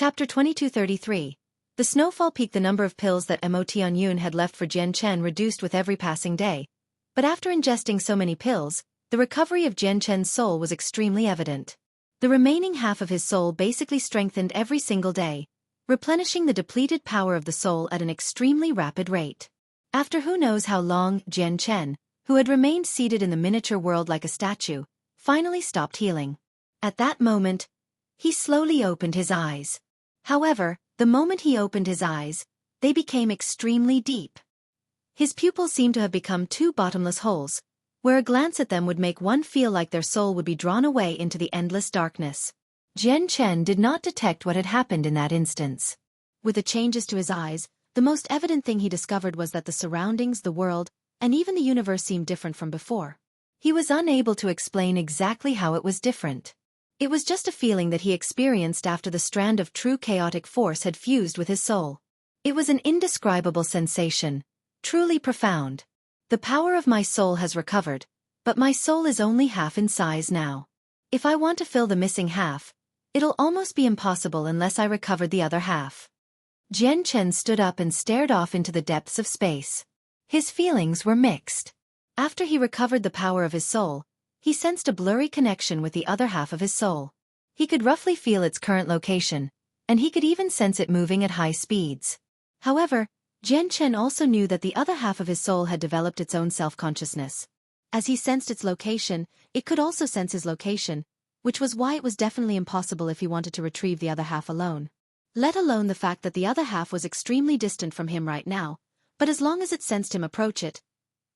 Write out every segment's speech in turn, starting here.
Chapter 2233. The snowfall peaked. The number of pills that Emotianyun had left for Jian Chen reduced with every passing day. But after ingesting so many pills, the recovery of Jian Chen's soul was extremely evident. The remaining half of his soul basically strengthened every single day, replenishing the depleted power of the soul at an extremely rapid rate. After who knows how long, Jian Chen, who had remained seated in the miniature world like a statue, finally stopped healing. At that moment, he slowly opened his eyes. However, the moment he opened his eyes, they became extremely deep. His pupils seemed to have become two bottomless holes, where a glance at them would make one feel like their soul would be drawn away into the endless darkness. Jian Chen did not detect what had happened in that instance. With the changes to his eyes, the most evident thing he discovered was that the surroundings, the world, and even the universe seemed different from before. He was unable to explain exactly how it was different. It was just a feeling that he experienced after the strand of true chaotic force had fused with his soul. It was an indescribable sensation, truly profound. The power of my soul has recovered, but my soul is only half in size now. If I want to fill the missing half, it'll almost be impossible unless I recovered the other half. Jian Chen stood up and stared off into the depths of space. His feelings were mixed. After he recovered the power of his soul, he sensed a blurry connection with the other half of his soul. He could roughly feel its current location, and he could even sense it moving at high speeds. However, Jian Chen also knew that the other half of his soul had developed its own self-consciousness. As he sensed its location, it could also sense his location, which was why it was definitely impossible if he wanted to retrieve the other half alone. Let alone the fact that the other half was extremely distant from him right now, but as long as it sensed him approach it,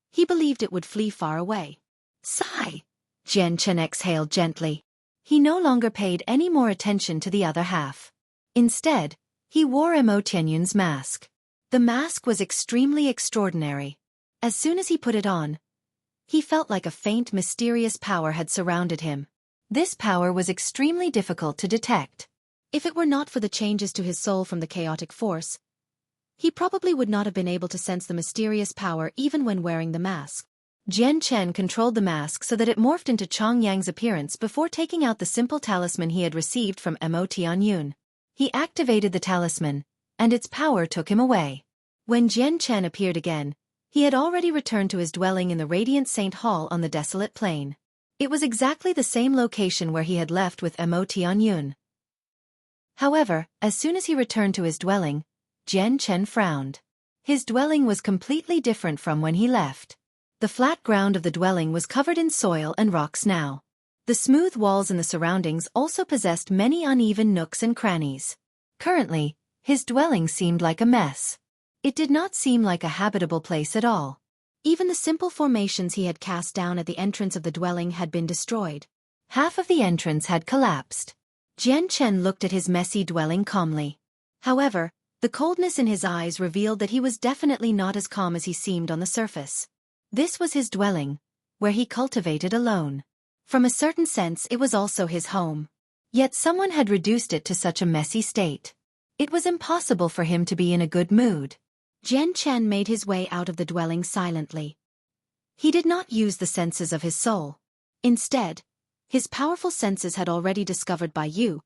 he believed it would flee far away. Sigh! Jian Chen exhaled gently. He no longer paid any more attention to the other half. Instead, he wore Emotianyun's mask. The mask was extremely extraordinary. As soon as he put it on, he felt like a faint mysterious power had surrounded him. This power was extremely difficult to detect. If it were not for the changes to his soul from the chaotic force, he probably would not have been able to sense the mysterious power even when wearing the mask. Jian Chen controlled the mask so that it morphed into Chang Yang's appearance before taking out the simple talisman he had received from Emotianyun. He activated the talisman, and its power took him away. When Jian Chen appeared again, he had already returned to his dwelling in the Radiant Saint Hall on the desolate plain. It was exactly the same location where he had left with Emotianyun. However, as soon as he returned to his dwelling, Jian Chen frowned. His dwelling was completely different from when he left. The flat ground of the dwelling was covered in soil and rocks now. The smooth walls in the surroundings also possessed many uneven nooks and crannies. Currently, his dwelling seemed like a mess. It did not seem like a habitable place at all. Even the simple formations he had cast down at the entrance of the dwelling had been destroyed. Half of the entrance had collapsed. Jian Chen looked at his messy dwelling calmly. However, the coldness in his eyes revealed that he was definitely not as calm as he seemed on the surface. This was his dwelling, where he cultivated alone. From a certain sense it was also his home. Yet someone had reduced it to such a messy state. It was impossible for him to be in a good mood. Jian Chen made his way out of the dwelling silently. He did not use the senses of his soul. Instead, his powerful senses had already discovered Bai Yu,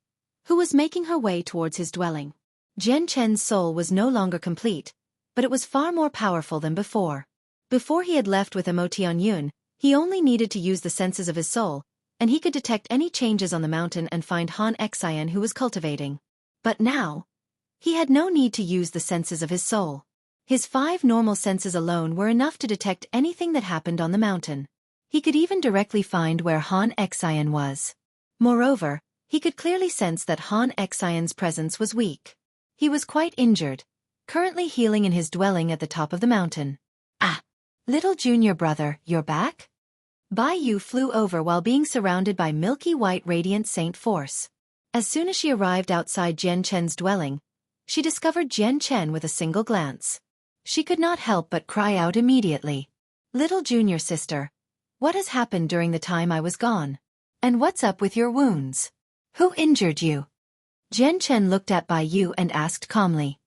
who was making her way towards his dwelling. Jian Chen's soul was no longer complete, but it was far more powerful than before. Before he had left with Emotianyun, he only needed to use the senses of his soul, and he could detect any changes on the mountain and find Han Xian who was cultivating. But now, he had no need to use the senses of his soul. His 5 normal senses alone were enough to detect anything that happened on the mountain. He could even directly find where Han Xian was. Moreover, he could clearly sense that Han Xian's presence was weak. He was quite injured, currently healing in his dwelling at the top of the mountain. Ah! Little junior brother, you're back? Bai Yu flew over while being surrounded by milky white radiant saint force. As soon as she arrived outside Jian Chen's dwelling, she discovered Jian Chen with a single glance. She could not help but cry out immediately. Little junior sister, what has happened during the time I was gone? And what's up with your wounds? Who injured you? Jian Chen looked at Bai Yu and asked calmly.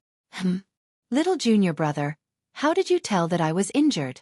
Little junior brother, how did you tell that I was injured?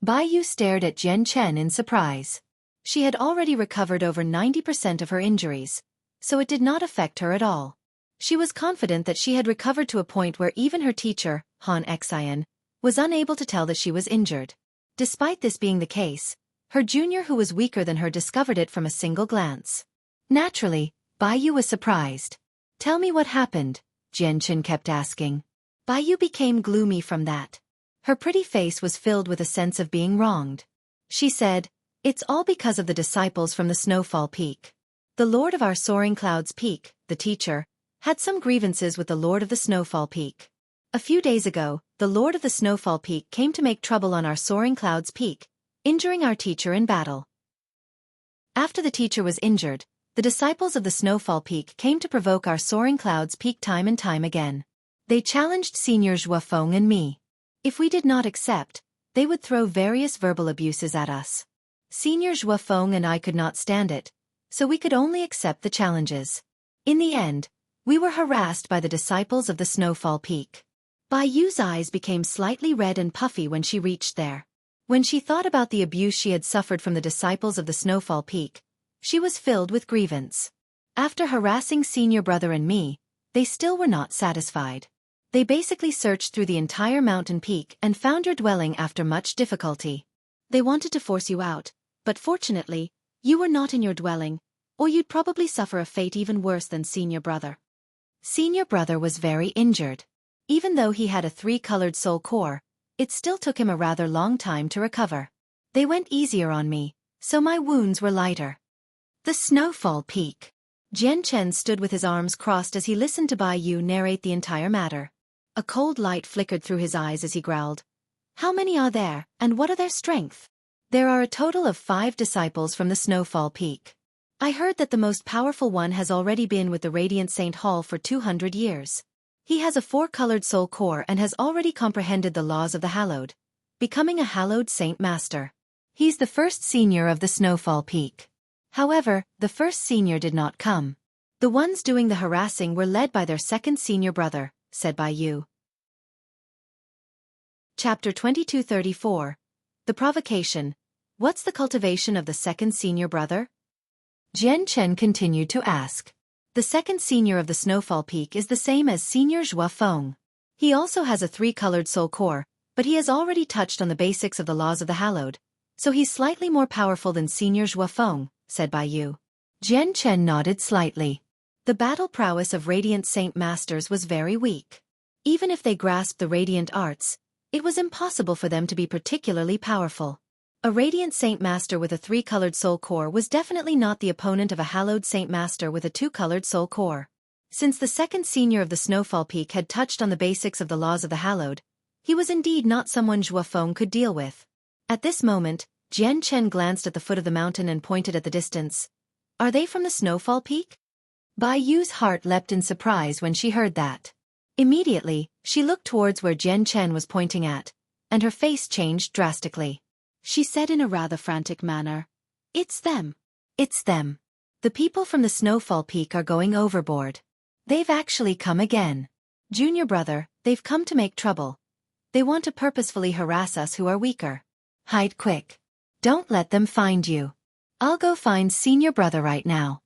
Bai Yu stared at Jian Chen in surprise. She had already recovered over 90% of her injuries, so it did not affect her at all. She was confident that she had recovered to a point where even her teacher, Han Xian, was unable to tell that she was injured. Despite this being the case, her junior who was weaker than her discovered it from a single glance. Naturally, Bai Yu was surprised. "Tell me what happened," Jian Chen kept asking. Bai Yu became gloomy from that. Her pretty face was filled with a sense of being wronged. She said, "It's all because of the disciples from the Snowfall Peak. The Lord of our Soaring Clouds Peak, the teacher, had some grievances with the Lord of the Snowfall Peak. A few days ago, the Lord of the Snowfall Peak came to make trouble on our Soaring Clouds Peak, injuring our teacher in battle. After the teacher was injured, the disciples of the Snowfall Peak came to provoke our Soaring Clouds Peak time and time again. They challenged Senior Xuefeng and me. If we did not accept, they would throw various verbal abuses at us. Senior Xuefeng and I could not stand it, so we could only accept the challenges. In the end, we were harassed by the disciples of the Snowfall Peak." Bai Yu's eyes became slightly red and puffy when she reached there. When she thought about the abuse she had suffered from the disciples of the Snowfall Peak, she was filled with grievance. After harassing Senior Brother and me, they still were not satisfied. They basically searched through the entire mountain peak and found your dwelling after much difficulty. They wanted to force you out, but fortunately, you were not in your dwelling, or you'd probably suffer a fate even worse than Senior Brother. Senior Brother was very injured. Even though he had a 3-colored soul core, it still took him a rather long time to recover. They went easier on me, so my wounds were lighter. The Snowfall Peak. Jian Chen stood with his arms crossed as he listened to Bai Yu narrate the entire matter. A cold light flickered through his eyes as he growled. "How many are there, and what are their strength?" "There are a total of 5 disciples from the Snowfall Peak. I heard that the most powerful one has already been with the Radiant Saint Hall for 200 years. He has a 4-colored soul core and has already comprehended the laws of the Hallowed, becoming a Hallowed Saint Master. He's the first senior of the Snowfall Peak. However, the first senior did not come. The ones doing the harassing were led by their second senior brother," said Bai Yu. Chapter 2234. The Provocation. What's the cultivation of the second senior brother? Jian Chen continued to ask. The second senior of the Snowfall Peak is the same as Senior Xuefeng. He also has a 3-colored soul core, but he has already touched on the basics of the laws of the Hallowed, so he's slightly more powerful than Senior Xuefeng, said Bai Yu. Jian Chen nodded slightly. The battle prowess of Radiant Saint Masters was very weak. Even if they grasped the Radiant Arts, it was impossible for them to be particularly powerful. A Radiant Saint Master with a 3-colored soul core was definitely not the opponent of a Hallowed Saint Master with a 2-colored soul core. Since the second senior of the Snowfall Peak had touched on the basics of the laws of the Hallowed, he was indeed not someone Xuefeng could deal with. At this moment, Jian Chen glanced at the foot of the mountain and pointed at the distance. "Are they from the Snowfall Peak?" Bai Yu's heart leapt in surprise when she heard that. Immediately, she looked towards where Jian Chen was pointing at, and her face changed drastically. She said in a rather frantic manner, "It's them. It's them. The people from the Snowfall Peak are going overboard. They've actually come again. Junior brother, they've come to make trouble. They want to purposefully harass us who are weaker. Hide quick. Don't let them find you. I'll go find senior brother right now."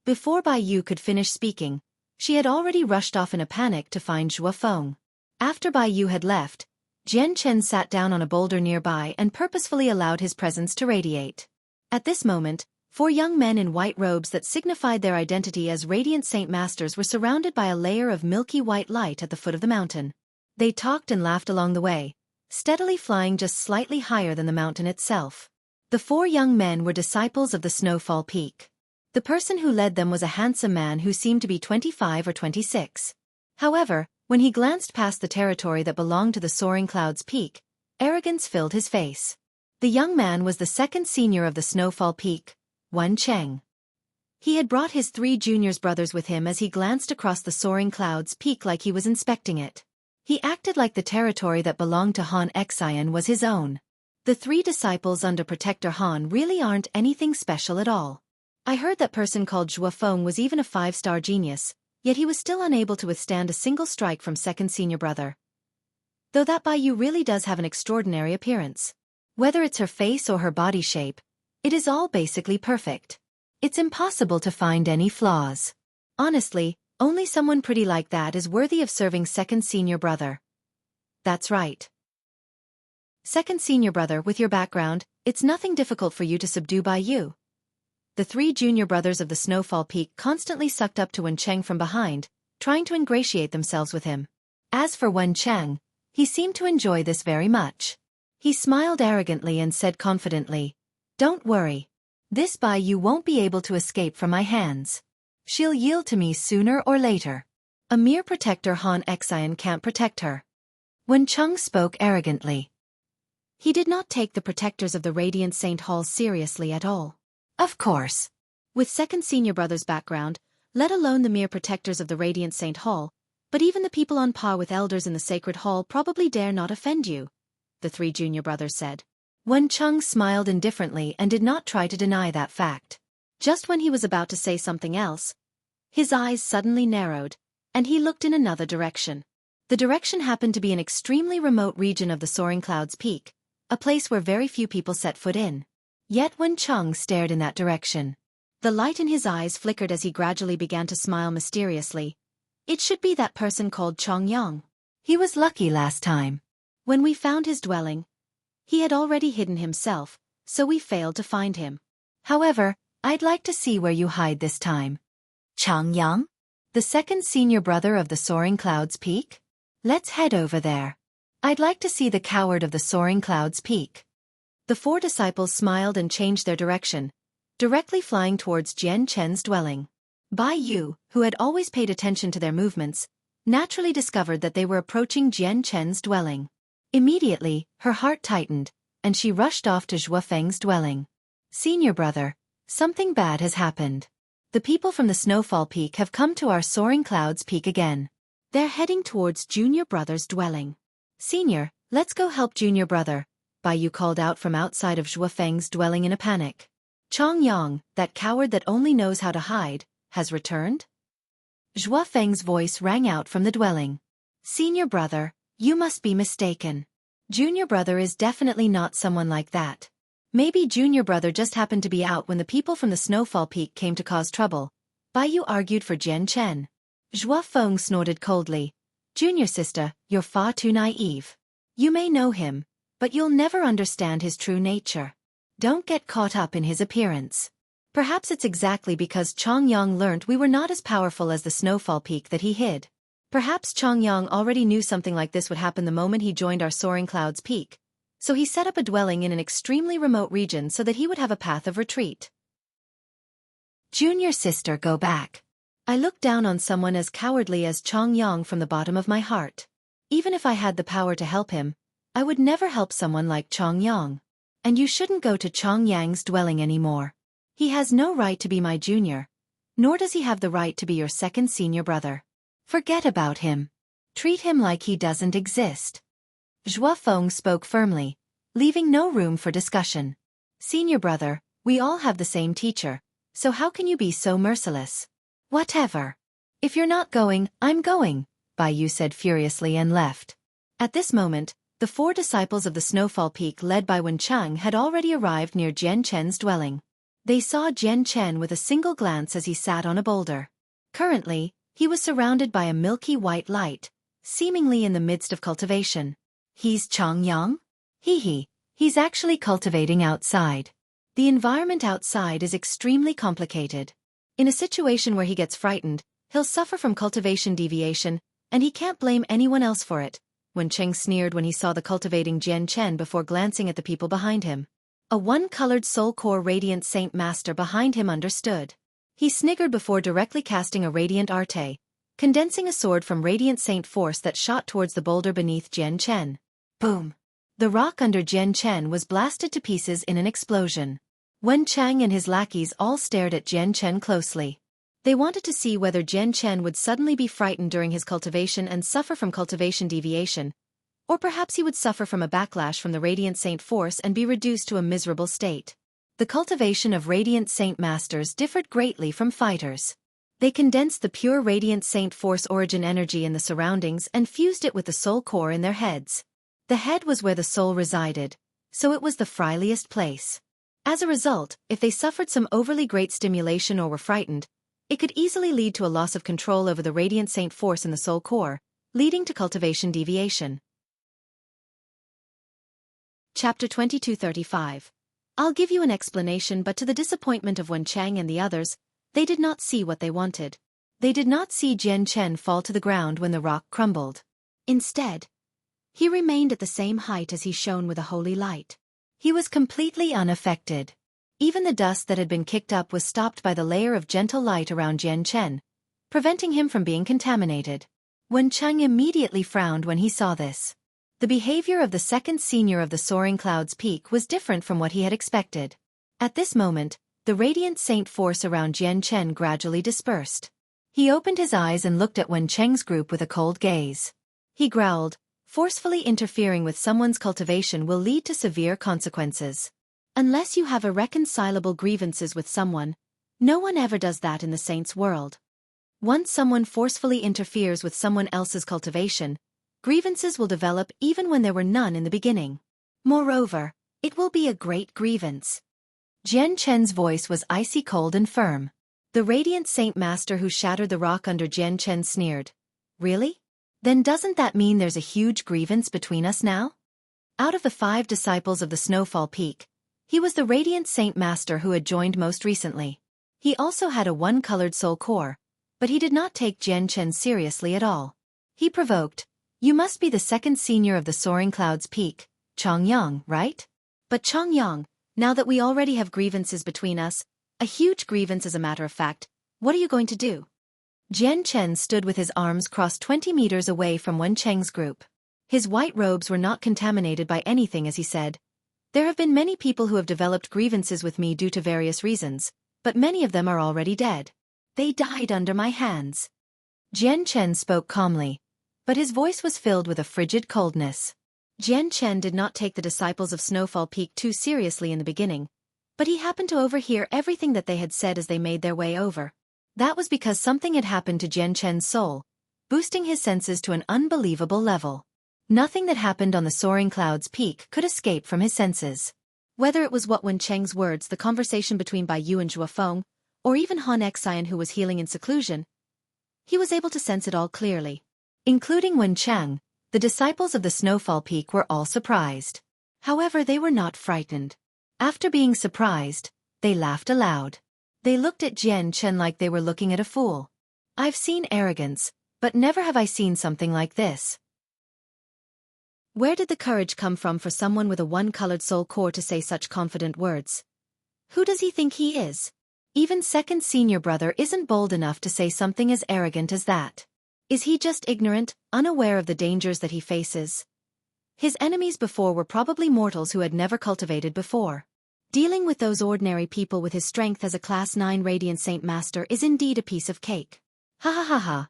Before Bai Yu could finish speaking, she had already rushed off in a panic to find Xuefeng. After Bai Yu had left, Jian Chen sat down on a boulder nearby and purposefully allowed his presence to radiate. At this moment, 4 young men in white robes that signified their identity as Radiant Saint Masters were surrounded by a layer of milky white light at the foot of the mountain. They talked and laughed along the way, steadily flying just slightly higher than the mountain itself. The 4 young men were disciples of the Snowfall Peak. The person who led them was a handsome man who seemed to be 25 or 26. However, when he glanced past the territory that belonged to the Soaring Clouds Peak, arrogance filled his face. The young man was the second senior of the Snowfall Peak, Wen Cheng. He had brought his 3 juniors brothers with him as he glanced across the Soaring Clouds Peak like he was inspecting it. He acted like the territory that belonged to Han Xian was his own. The 3 disciples under Protector Han really aren't anything special at all. I heard that person called Xuefeng was even a 5-star genius, yet he was still unable to withstand a single strike from second senior brother. Though that Bai Yu really does have an extraordinary appearance. Whether it's her face or her body shape, it is all basically perfect. It's impossible to find any flaws. Honestly, Only someone pretty like that is worthy of serving second senior brother. That's right. Second senior brother, with your background, it's nothing difficult for you to subdue by you. The three junior brothers of the Snowfall Peak constantly sucked up to Wencheng from behind, trying to ingratiate themselves with him. As for Wencheng, he seemed to enjoy this very much. He smiled arrogantly and said confidently, "Don't worry. This Bai Yu won't be able to escape from my hands. She'll yield to me sooner or later. A mere protector Han Xian can't protect her." Wencheng spoke arrogantly. He did not take the protectors of the Radiant Saint Hall seriously at all. Of course. With second senior brother's background, let alone the mere protectors of the Radiant Saint Hall, but even the people on par with elders in the Sacred Hall probably dare not offend you, the three junior brothers said. Wencheng smiled indifferently and did not try to deny that fact. Just when he was about to say something else, his eyes suddenly narrowed, and he looked in another direction. The direction happened to be an extremely remote region of the Soaring Clouds Peak, a place where very few people set foot in. Yet Wencheng stared in that direction. The light in his eyes flickered as he gradually began to smile mysteriously. It should be that person called Chongyang. He was lucky last time. When we found his dwelling, he had already hidden himself, so we failed to find him. However, I'd like to see where you hide this time. Chongyang? The second senior brother of the Soaring Clouds Peak? Let's head over there. I'd like to see the coward of the Soaring Clouds Peak. The four disciples smiled and changed their direction, directly flying towards Jian Chen's dwelling. Bai Yu, who had always paid attention to their movements, naturally discovered that they were approaching Jian Chen's dwelling. Immediately, her heart tightened, and she rushed off to Xuefeng's dwelling. Senior brother, something bad has happened. The people from the Snowfall Peak have come to our Soaring Clouds Peak again. They're heading towards Junior Brother's dwelling. Senior, let's go help Junior Brother, Bai Yu called out from outside of Xuefeng's dwelling in a panic. Chongyang, that coward that only knows how to hide, has returned? Xuefeng's voice rang out from the dwelling. Senior brother, you must be mistaken. Junior brother is definitely not someone like that. Maybe junior brother just happened to be out when the people from the Snowfall Peak came to cause trouble. Bai Yu argued for Jian Chen. Xuefeng snorted coldly. Junior sister, you're far too naive. You may know him, but you'll never understand his true nature. Don't get caught up in his appearance. Perhaps it's exactly because Chongyang learnt we were not as powerful as the Snowfall Peak that he hid. Perhaps Chongyang already knew something like this would happen the moment he joined our Soaring Clouds Peak, so he set up a dwelling in an extremely remote region so that he would have a path of retreat. Junior sister, go back. I look down on someone as cowardly as Chongyang from the bottom of my heart. Even if I had the power to help him, I would never help someone like Chongyang. And you shouldn't go to Chongyang's dwelling anymore. He has no right to be my junior, nor does he have the right to be your second senior brother. Forget about him. Treat him like he doesn't exist. Xuefeng spoke firmly, leaving no room for discussion. Senior brother, we all have the same teacher, so how can you be so merciless? Whatever. If you're not going, I'm going, Bai Yu said furiously and left. At this moment, the four disciples of the Snowfall Peak led by Wencheng had already arrived near Jian Chen's dwelling. They saw Jian Chen with a single glance as he sat on a boulder. Currently, he was surrounded by a milky white light, seemingly in the midst of cultivation. He's Chongyang? He's actually cultivating outside. The environment outside is extremely complicated. In a situation where he gets frightened, he'll suffer from cultivation deviation, and he can't blame anyone else for it. Wencheng sneered when he saw the cultivating Jian Chen before glancing at the people behind him. A one-colored soul core radiant saint master behind him understood. He sniggered before directly casting a radiant arte, condensing a sword from radiant saint force that shot towards the boulder beneath Jian Chen. Boom! The rock under Jian Chen was blasted to pieces in an explosion. Wencheng and his lackeys all stared at Jian Chen closely. They wanted to see whether Jian Chen would suddenly be frightened during his cultivation and suffer from cultivation deviation, or perhaps he would suffer from a backlash from the Radiant Saint Force and be reduced to a miserable state. The cultivation of Radiant Saint Masters differed greatly from fighters. They condensed the pure Radiant Saint Force origin energy in the surroundings and fused it with the soul core in their heads. The head was where the soul resided, so it was the friendliest place. As a result, if they suffered some overly great stimulation or were frightened, It could easily lead to a loss of control over the radiant saint force in the soul core, leading to cultivation deviation. Chapter 2235. I'll give you an explanation, but to the disappointment of Wen Chang and the others, they did not see what they wanted. They did not see Jian Chen fall to the ground when the rock crumbled. Instead, he remained at the same height as he shone with a holy light. He was completely unaffected. Even the dust that had been kicked up was stopped by the layer of gentle light around Jian Chen, preventing him from being contaminated. Wen Cheng immediately frowned when he saw this. The behavior of the second senior of the Soaring Clouds Peak was different from what he had expected. At this moment, the radiant saint force around Jian Chen gradually dispersed. He opened his eyes and looked at Wen Cheng's group with a cold gaze. He growled, "Forcefully interfering with someone's cultivation will lead to severe consequences. Unless you have irreconcilable grievances with someone, no one ever does that in the saints' world. Once someone forcefully interferes with someone else's cultivation, grievances will develop even when there were none in the beginning. Moreover, it will be a great grievance." Jian Chen's voice was icy cold and firm. The radiant saint master who shattered the rock under Jian Chen sneered. "Really? Then doesn't that mean there's a huge grievance between us now?" Out of the 5 disciples of the Snowfall Peak, he was the radiant saint master who had joined most recently. He also had a one-colored soul core, but he did not take Jian Chen seriously at all. He provoked, "You must be the second senior of the Soaring Clouds Peak, Chongyang, right? But Chongyang, now that we already have grievances between us, a huge grievance as a matter of fact, what are you going to do?" Jian Chen stood with his arms crossed 20 meters away from Wen Cheng's group. His white robes were not contaminated by anything as he said, "There have been many people who have developed grievances with me due to various reasons, but many of them are already dead. They died under my hands." Jian Chen spoke calmly, but his voice was filled with a frigid coldness. Jian Chen did not take the disciples of Snowfall Peak too seriously in the beginning, but he happened to overhear everything that they had said as they made their way over. That was because something had happened to Jian Chen's soul, boosting his senses to an unbelievable level. Nothing that happened on the Soaring Clouds Peak could escape from his senses. Whether it was what Wen Cheng's words, the conversation between Bai Yu and Zhuo Feng, or even Han Xian who was healing in seclusion, he was able to sense it all clearly. Including Wen Cheng, the disciples of the Snowfall Peak were all surprised. However, they were not frightened. After being surprised, they laughed aloud. They looked at Jian Chen like they were looking at a fool. "I've seen arrogance, but never have I seen something like this. Where did the courage come from for someone with a one-colored soul core to say such confident words? Who does he think he is? Even second senior brother isn't bold enough to say something as arrogant as that. Is he just ignorant, unaware of the dangers that he faces? His enemies before were probably mortals who had never cultivated before. Dealing with those ordinary people with his strength as a Class 9 Radiant Saint Master is indeed a piece of cake." Ha ha ha ha.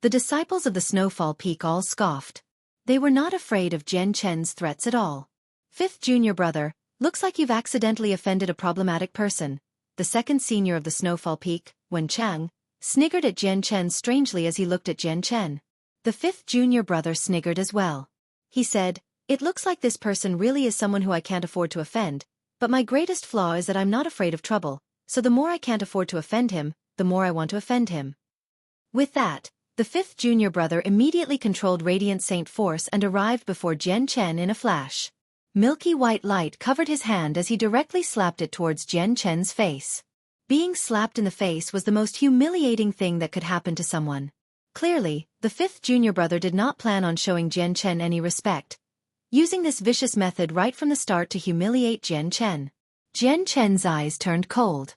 The disciples of the Snowfall Peak all scoffed. They were not afraid of Jian Chen's threats at all. "Fifth junior brother, looks like you've accidentally offended a problematic person." The second senior of the Snowfall Peak, Wen Chang, sniggered at Jian Chen strangely as he looked at Jian Chen. The 5th junior brother sniggered as well. He said, "It looks like this person really is someone who I can't afford to offend, but my greatest flaw is that I'm not afraid of trouble, so the more I can't afford to offend him, the more I want to offend him." With that, the 5th junior brother immediately controlled Radiant Saint Force and arrived before Jian Chen in a flash. Milky white light covered his hand as he directly slapped it towards Jian Chen's face. Being slapped in the face was the most humiliating thing that could happen to someone. Clearly, the 5th junior brother did not plan on showing Jian Chen any respect, using this vicious method right from the start to humiliate Jian Chen. Jian Chen's eyes turned cold.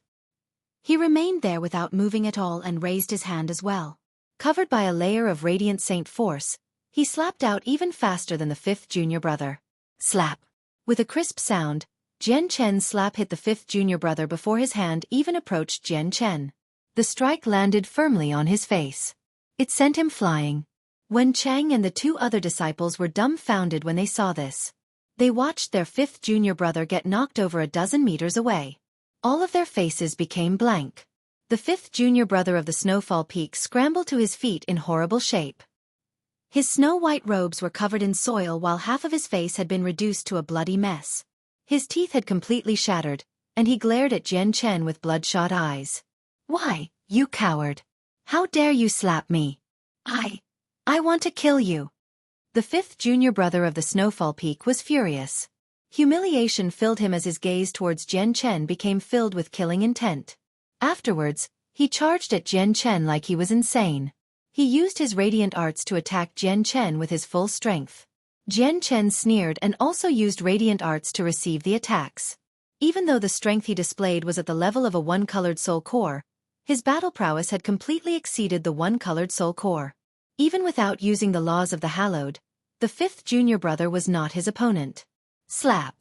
He remained there without moving at all and raised his hand as well. Covered by a layer of Radiant Saint Force, he slapped out even faster than the 5th junior brother. Slap! With a crisp sound, Jian Chen's slap hit the 5th junior brother before his hand even approached Jian Chen. The strike landed firmly on his face. It sent him flying. Wen Chang and the 2 other disciples were dumbfounded when they saw this. They watched their 5th junior brother get knocked over a dozen meters away. All of their faces became blank. The 5th junior brother of the Snowfall Peak scrambled to his feet in horrible shape. His snow-white robes were covered in soil while half of his face had been reduced to a bloody mess. His teeth had completely shattered, and he glared at Jian Chen with bloodshot eyes. "Why, You coward. How dare you slap me? I want to kill you. The fifth junior brother of the Snowfall Peak was furious. Humiliation filled him as his gaze towards Jian Chen became filled with killing intent. Afterwards, he charged at Jian Chen like he was insane. He used his radiant arts to attack Jian Chen with his full strength. Jian Chen sneered and also used radiant arts to receive the attacks. Even though the strength he displayed was at the level of a one-colored soul core, his battle prowess had completely exceeded the one-colored soul core. Even without using the laws of the Hallowed, the fifth junior brother was not his opponent. Slap.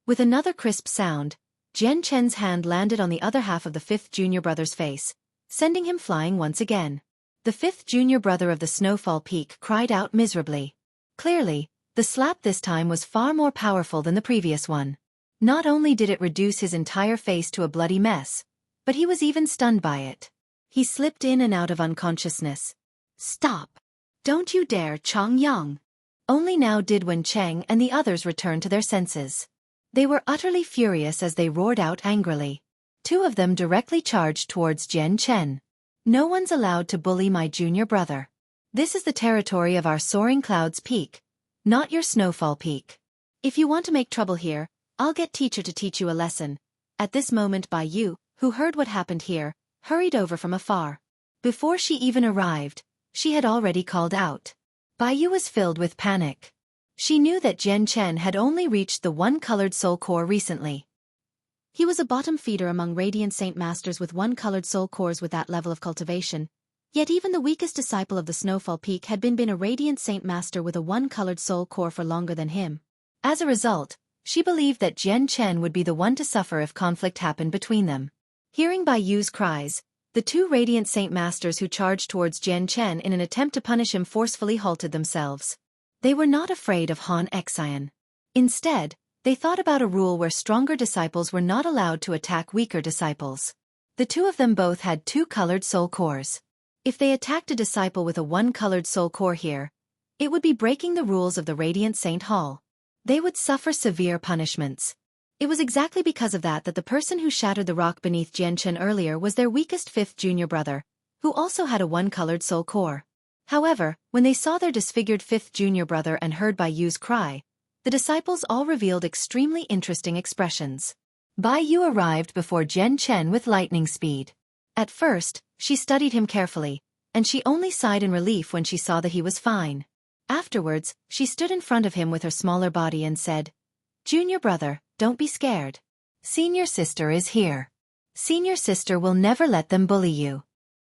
With another crisp sound, Jian Chen's hand landed on the other half of the fifth junior brother's face, sending him flying once again. The fifth junior brother of the Snowfall Peak cried out miserably. Clearly, the slap this time was far more powerful than the previous one. Not only did it reduce his entire face to a bloody mess, but he was even stunned by it. He slipped in and out of unconsciousness. Stop! Don't you dare, Chang Yang! Only now did Wen Cheng and the others return to their senses. They were utterly furious as they roared out angrily. Two of them directly charged towards Jian Chen. No one's allowed to bully my junior brother. This is the territory of our Soaring Clouds Peak, not your Snowfall Peak. If you want to make trouble here, I'll get teacher to teach you a lesson. At this moment Bai Yu, who heard what happened here, hurried over from afar. Before she even arrived, she had already called out. Bai Yu was filled with panic. She knew that Jian Chen had only reached the one-colored soul core recently. He was a bottom feeder among Radiant Saint Masters with one-colored soul cores with that level of cultivation. Yet even the weakest disciple of the Snowfall Peak had been a Radiant Saint Master with a one-colored soul core for longer than him. As a result, she believed that Jian Chen would be the one to suffer if conflict happened between them. Hearing Bai Yu's cries, the two Radiant Saint Masters who charged towards Jian Chen in an attempt to punish him forcefully halted themselves. They were not afraid of Han Xian. Instead, they thought about a rule where stronger disciples were not allowed to attack weaker disciples. The two of them both had two-colored soul cores. If they attacked a disciple with a one-colored soul core here, it would be breaking the rules of the Radiant Saint Hall. They would suffer severe punishments. It was exactly because of that the person who shattered the rock beneath Jian Chen earlier was their weakest fifth junior brother, who also had a one-colored soul core. However, when they saw their disfigured fifth junior brother and heard Bai Yu's cry, the disciples all revealed extremely interesting expressions. Bai Yu arrived before Jian Chen with lightning speed. At first, she studied him carefully, and she only sighed in relief when she saw that he was fine. Afterwards, she stood in front of him with her smaller body and said, "Junior brother, don't be scared. Senior sister is here. Senior sister will never let them bully you.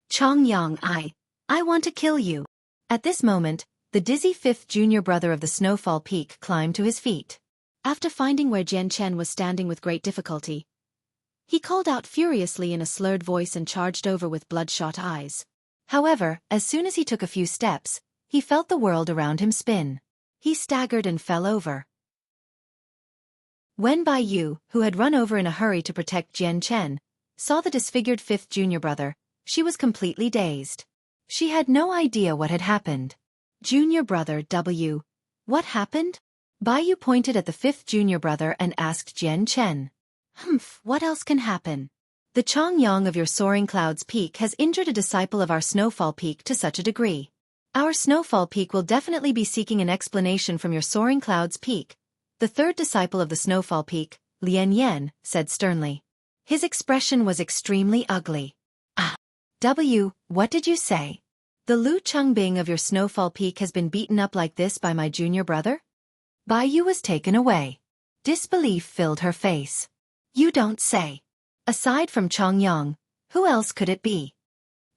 Chang Yang, I want to kill you." At this moment, the dizzy fifth junior brother of the Snowfall Peak climbed to his feet. After finding where Jian Chen was standing with great difficulty, he called out furiously in a slurred voice and charged over with bloodshot eyes. However, as soon as he took a few steps, he felt the world around him spin. He staggered and fell over. When Bai Yu, who had run over in a hurry to protect Jian Chen, saw the disfigured fifth junior brother, she was completely dazed. She had no idea what had happened. Junior brother W. What happened? Bai Yu pointed at the fifth junior brother and asked Jian Chen. What else can happen? The Chang Yang of your Soaring Clouds Peak has injured a disciple of our Snowfall Peak to such a degree. Our Snowfall Peak will definitely be seeking an explanation from your Soaring Clouds Peak. The third disciple of the Snowfall Peak, Lian Yan, said sternly. His expression was extremely ugly. W, what did you say? The Lu Chungbing of your Snowfall Peak has been beaten up like this by my junior brother? Bai Yu was taken away. Disbelief filled her face. You don't say. Aside from Chang Yang, who else could it be?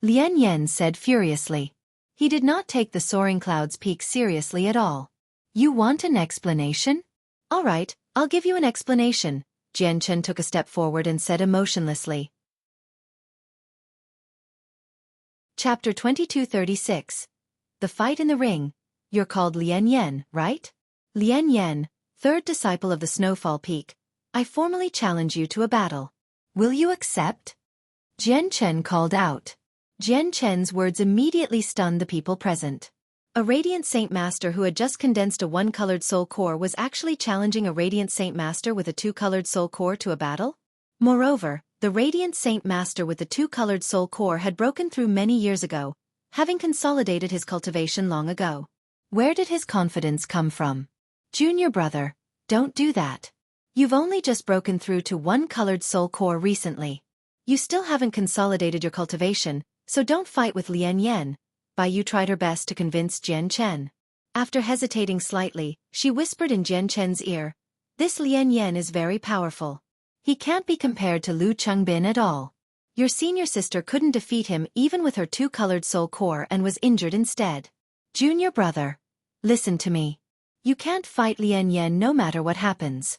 Lian Yan said furiously. He did not take the Soaring Clouds Peak seriously at all. You want an explanation? All right, I'll give you an explanation. Jian Chen took a step forward and said emotionlessly. Chapter 2236. The Fight in the Ring. You're called Lian Yan, right? Lian Yan, third disciple of the Snowfall Peak, I formally challenge you to a battle. Will you accept? Jian Chen called out. Jian Chen's words immediately stunned the people present. A Radiant Saint Master who had just condensed a one-colored soul core was actually challenging a Radiant Saint Master with a two-colored soul core to a battle? Moreover, The Radiant Saint Master with the two-colored soul core had broken through many years ago, having consolidated his cultivation long ago. Where did his confidence come from? Junior brother, don't do that. You've only just broken through to one-colored soul core recently. You still haven't consolidated your cultivation, so don't fight with Lian Yan. Bai Yu tried her best to convince Jian Chen. After hesitating slightly, she whispered in Jian Chen's ear, "This Lian Yan is very powerful. He can't be compared to Lu Chengbin at all. Your senior sister couldn't defeat him even with her two-colored soul core and was injured instead. Junior brother, listen to me. You can't fight Lian Yan no matter what happens.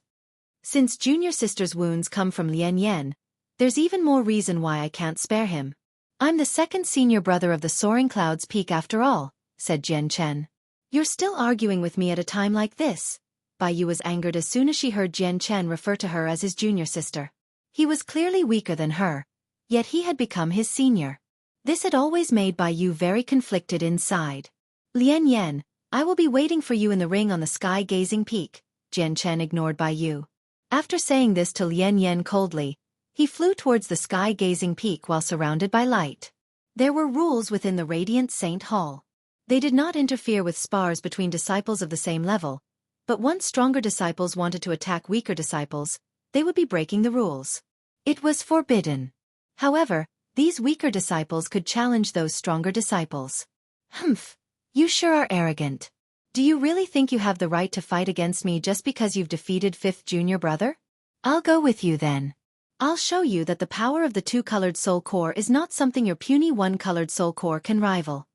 Since junior sister's wounds come from Lian Yan, there's even more reason why I can't spare him. I'm the second senior brother of the Soaring Clouds Peak after all," said Jian Chen. "You're still arguing with me at a time like this?" Bai Yu was angered as soon as she heard Jian Chen refer to her as his junior sister. He was clearly weaker than her, yet he had become his senior. This had always made Bai Yu very conflicted inside. "Lian Yan, I will be waiting for you in the ring on the sky-gazing peak," Jian Chen ignored Bai Yu. After saying this to Lian Yan coldly, he flew towards the sky-gazing peak while surrounded by light. There were rules within the Radiant Saint Hall. They did not interfere with spars between disciples of the same level, but once stronger disciples wanted to attack weaker disciples, they would be breaking the rules. It was forbidden. However, these weaker disciples could challenge those stronger disciples. "Humph, you sure are arrogant. Do you really think you have the right to fight against me just because you've defeated fifth junior brother? I'll go with you then. I'll show you that the power of the two-colored soul core is not something your puny one-colored soul core can rival."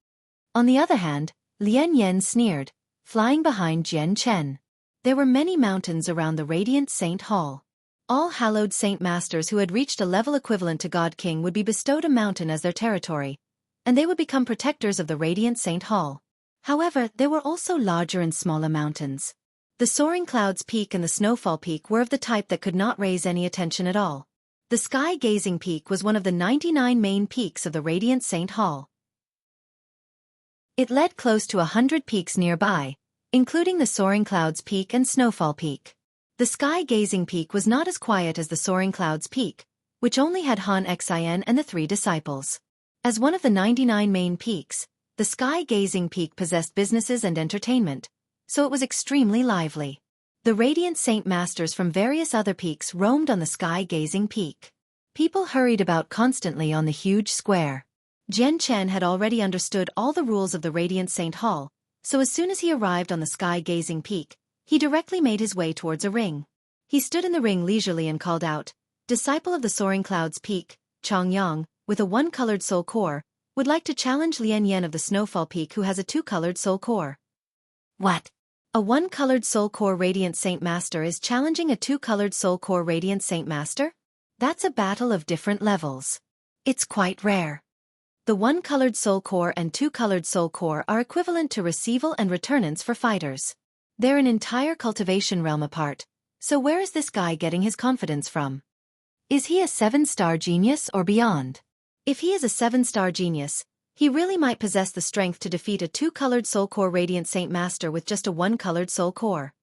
On the other hand, Lian Yan sneered, flying behind Jian Chen. There were many mountains around the Radiant Saint Hall. All hallowed saint masters who had reached a level equivalent to God King would be bestowed a mountain as their territory, and they would become protectors of the Radiant Saint Hall. However, there were also larger and smaller mountains. The Soaring Clouds Peak and the Snowfall Peak were of the type that could not raise any attention at all. The Sky-Gazing Peak was one of the 99 main peaks of the Radiant Saint Hall. It led close to 100 peaks nearby, including the Soaring Clouds Peak and Snowfall Peak. The Sky-Gazing Peak was not as quiet as the Soaring Clouds Peak, which only had Han Xian and the three disciples. As one of the 99 main peaks, the Sky-Gazing Peak possessed businesses and entertainment, so it was extremely lively. The Radiant Saint Masters from various other peaks roamed on the Sky-Gazing Peak. People hurried about constantly on the huge square. Jian Chen had already understood all the rules of the Radiant Saint Hall, so as soon as he arrived on the Sky-Gazing Peak, he directly made his way towards a ring. He stood in the ring leisurely and called out, "Disciple of the Soaring Clouds Peak, Chang Yang, with a one-colored soul core, would like to challenge Lian Yan of the Snowfall Peak who has a two-colored soul core." "What? A one-colored soul core Radiant Saint Master is challenging a two-colored soul core Radiant Saint Master? That's a battle of different levels. It's quite rare. The one-colored soul core and two-colored soul core are equivalent to receival and returnants for fighters. They're an entire cultivation realm apart, so where is this guy getting his confidence from? Is he a 7-star genius or beyond? If he is a 7-star genius, he really might possess the strength to defeat a two-colored soul core Radiant Saint Master with just a one-colored soul core."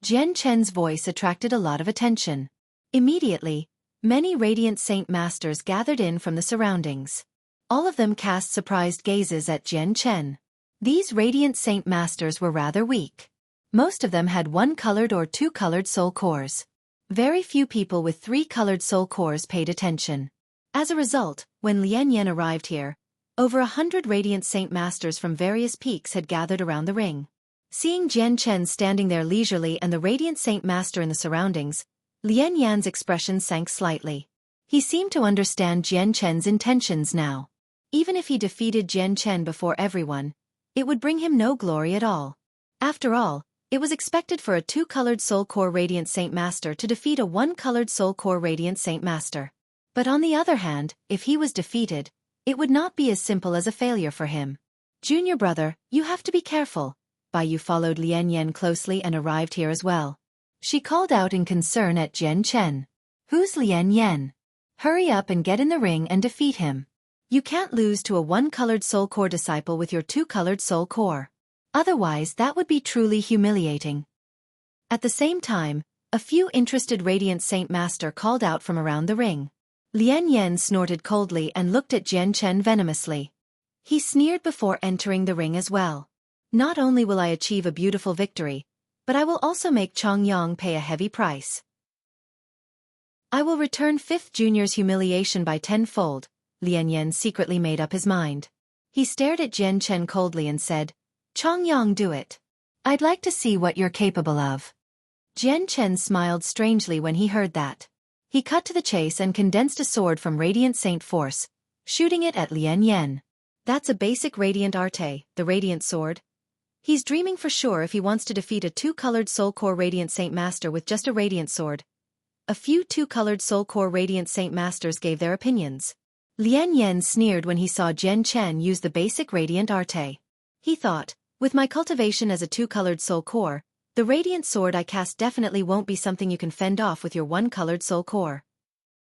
Jian Chen's voice attracted a lot of attention. Immediately, many Radiant Saint Masters gathered in from the surroundings. All of them cast surprised gazes at Jian Chen. These Radiant Saint Masters were rather weak. Most of them had one-colored or two-colored soul cores. Very few people with three-colored soul cores paid attention. As a result, when Lian Yan arrived here, over 100 Radiant Saint Masters from various peaks had gathered around the ring. Seeing Jian Chen standing there leisurely and the Radiant Saint Master in the surroundings, Lian Yan's expression sank slightly. He seemed to understand Jian Chen's intentions now. Even if he defeated Jian Chen before everyone, it would bring him no glory at all. After all, it was expected for a two-colored soul core Radiant Saint Master to defeat a one-colored soul core Radiant Saint Master. But on the other hand, if he was defeated, it would not be as simple as a failure for him. "Junior brother, you have to be careful." Bai Yu followed Lian Yan closely and arrived here as well. She called out in concern at Jian Chen. "Who's Lian Yan? Hurry up and get in the ring and defeat him. You can't lose to a one-colored soul core disciple with your two-colored soul core. Otherwise that would be truly humiliating." At the same time, a few interested Radiant Saint Master called out from around the ring. Lian Yan snorted coldly and looked at Jian Chen venomously. He sneered before entering the ring as well. Not only will I achieve a beautiful victory, but I will also make Chong Yang pay a heavy price. I will return 5th Junior's humiliation by tenfold. Lian Yan secretly made up his mind. He stared at Jian Chen coldly and said, Chong Yang, do it. I'd like to see what you're capable of. Jian Chen smiled strangely when he heard that. He cut to the chase and condensed a sword from Radiant Saint Force, shooting it at Lian Yan. That's a basic Radiant Arte, the Radiant Sword. He's dreaming for sure if he wants to defeat a 2-colored Soul Core Radiant Saint Master with just a Radiant Sword. A few 2-colored Soul Core Radiant Saint Masters gave their opinions. Lian Yan sneered when he saw Jian Chen use the basic Radiant Arte. He thought, with my cultivation as a 2-colored Soul Core, the Radiant Sword I cast definitely won't be something you can fend off with your 1-colored Soul Core.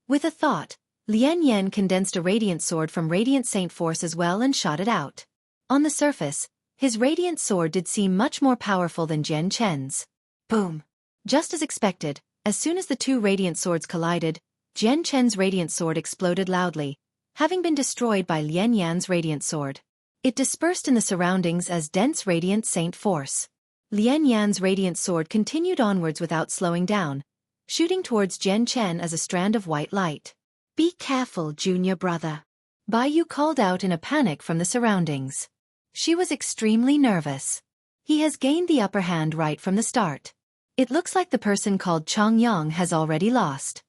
With a thought, Lian Yan condensed a Radiant Sword from Radiant Saint Force as well and shot it out. On the surface, his Radiant Sword did seem much more powerful than Jian Chen's. Boom! Just as expected, as soon as the two Radiant Swords collided, Jian Chen's Radiant Sword exploded loudly, having been destroyed by Lian Yan's Radiant Sword. It dispersed in the surroundings as dense Radiant Saint Force. Lian Yan's Radiant Sword continued onwards without slowing down, shooting towards Jian Chen as a strand of white light. Be careful, junior brother. Bai Yu called out in a panic from the surroundings. She was extremely nervous. He has gained the upper hand right from the start. It looks like the person called Chong Yang has already lost.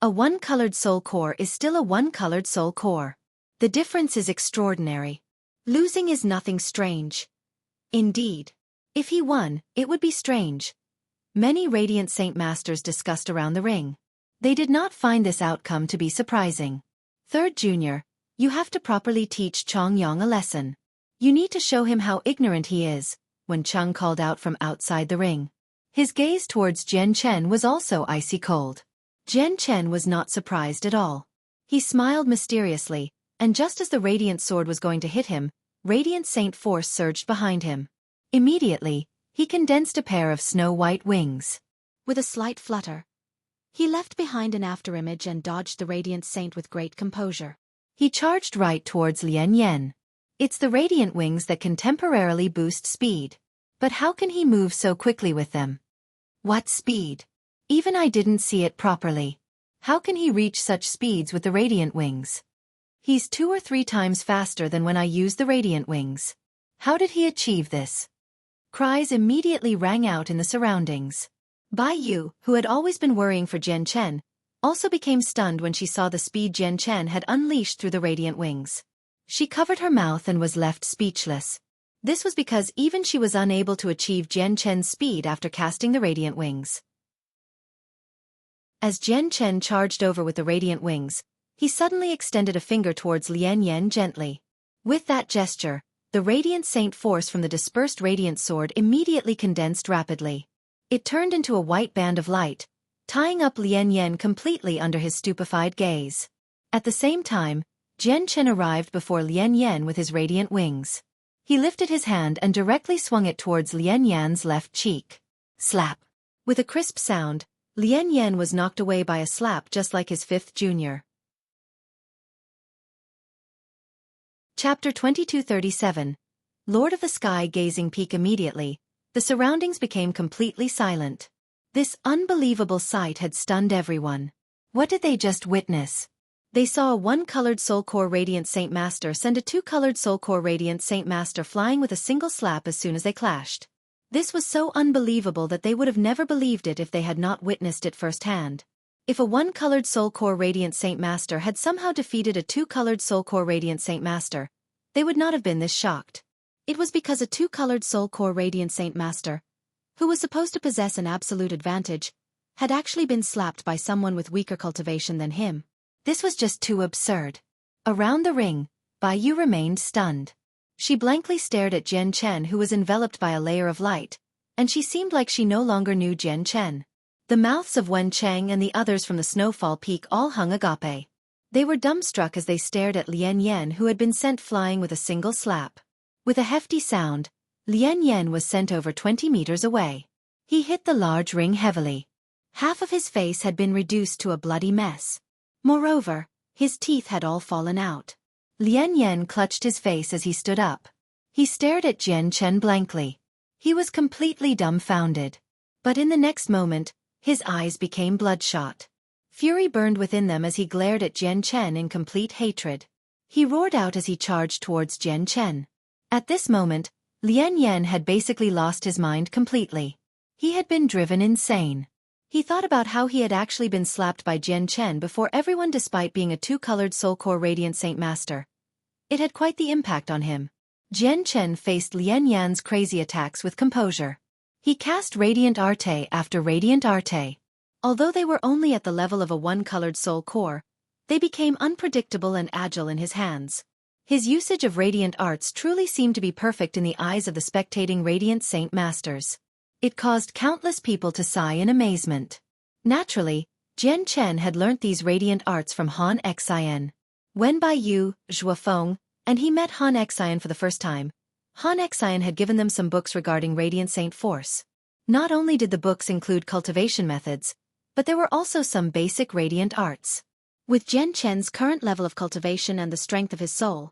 A 1-colored Soul Core is still a 1-colored Soul Core. The difference is extraordinary. Losing is nothing strange. Indeed. If he won, it would be strange. Many Radiant Saint Masters discussed around the ring. They did not find this outcome to be surprising. 3rd Junior, you have to properly teach Chong Yang a lesson. You need to show him how ignorant he is, when Chung called out from outside the ring. His gaze towards Jian Chen was also icy cold. Jian Chen was not surprised at all. He smiled mysteriously, and just as the Radiant Sword was going to hit him, Radiant Saint Force surged behind him. Immediately, he condensed a pair of snow-white wings. With a slight flutter, he left behind an afterimage and dodged the Radiant Saint with great composure. He charged right towards Lian Yan. It's the Radiant Wings that can temporarily boost speed. But how can he move so quickly with them? What speed? Even I didn't see it properly. How can he reach such speeds with the Radiant Wings? He's 2 or 3 times faster than when I used the Radiant Wings. How did he achieve this? Cries immediately rang out in the surroundings. Bai Yu, who had always been worrying for Jian Chen, also became stunned when she saw the speed Jian Chen had unleashed through the Radiant Wings. She covered her mouth and was left speechless. This was because even she was unable to achieve Jian Chen's speed after casting the Radiant Wings. As Jian Chen charged over with the Radiant Wings, he suddenly extended a finger towards Lian Yan gently. With that gesture, the Radiant Saint Force from the dispersed Radiant Sword immediately condensed rapidly. It turned into a white band of light, tying up Lian Yan completely under his stupefied gaze. At the same time, Jian Chen arrived before Lian Yan with his Radiant Wings. He lifted his hand and directly swung it towards Lian Yan's left cheek. Slap! With a crisp sound, Lian Yan was knocked away by a slap just like his 5th junior. Chapter 2237. Lord of the Sky gazing peak. Immediately, the surroundings became completely silent. This unbelievable sight had stunned everyone. What did they just witness? They saw a 1-colored Soul Core Radiant Saint Master send a 2-colored Soul Core Radiant Saint Master flying with a single slap as soon as they clashed. This was so unbelievable that they would have never believed it if they had not witnessed it firsthand. If a 1-colored Soul Core Radiant Saint Master had somehow defeated a 2-colored Soul Core Radiant Saint Master, they would not have been this shocked. It was because a 2-colored Soul Core Radiant Saint Master, who was supposed to possess an absolute advantage, had actually been slapped by someone with weaker cultivation than him. This was just too absurd. Around the ring, Bai Yu remained stunned. She blankly stared at Jian Chen, who was enveloped by a layer of light, and she seemed like she no longer knew Jian Chen. The mouths of Wen Cheng and the others from the Snowfall Peak all hung agape. They were dumbstruck as they stared at Lian Yan, who had been sent flying with a single slap. With a hefty sound, Lian Yan was sent over 20 meters away. He hit the large ring heavily. Half of his face had been reduced to a bloody mess. Moreover, his teeth had all fallen out. Lian Yan clutched his face as he stood up. He stared at Jian Chen blankly. He was completely dumbfounded. But in the next moment, his eyes became bloodshot. Fury burned within them as he glared at Jian Chen in complete hatred. He roared out as he charged towards Jian Chen. At this moment, Lian Yan had basically lost his mind completely. He had been driven insane. He thought about how he had actually been slapped by Jian Chen before everyone despite being a two-colored Soul Core Radiant Saint Master. It had quite the impact on him. Jian Chen faced Lian Yan's crazy attacks with composure. He cast Radiant Arte after Radiant Arte. Although they were only at the level of a one-colored Soul Core, they became unpredictable and agile in his hands. His usage of Radiant Arts truly seemed to be perfect in the eyes of the spectating Radiant Saint Masters. It caused countless people to sigh in amazement. Naturally, Jian Chen had learnt these Radiant Arts from Han Xian. When Bai Yu, Xuefeng, and he met Han Xian for the first time, Han Xian had given them some books regarding Radiant Saint Force. Not only did the books include cultivation methods, but there were also some basic Radiant Arts. With Jian Chen's current level of cultivation and the strength of his soul,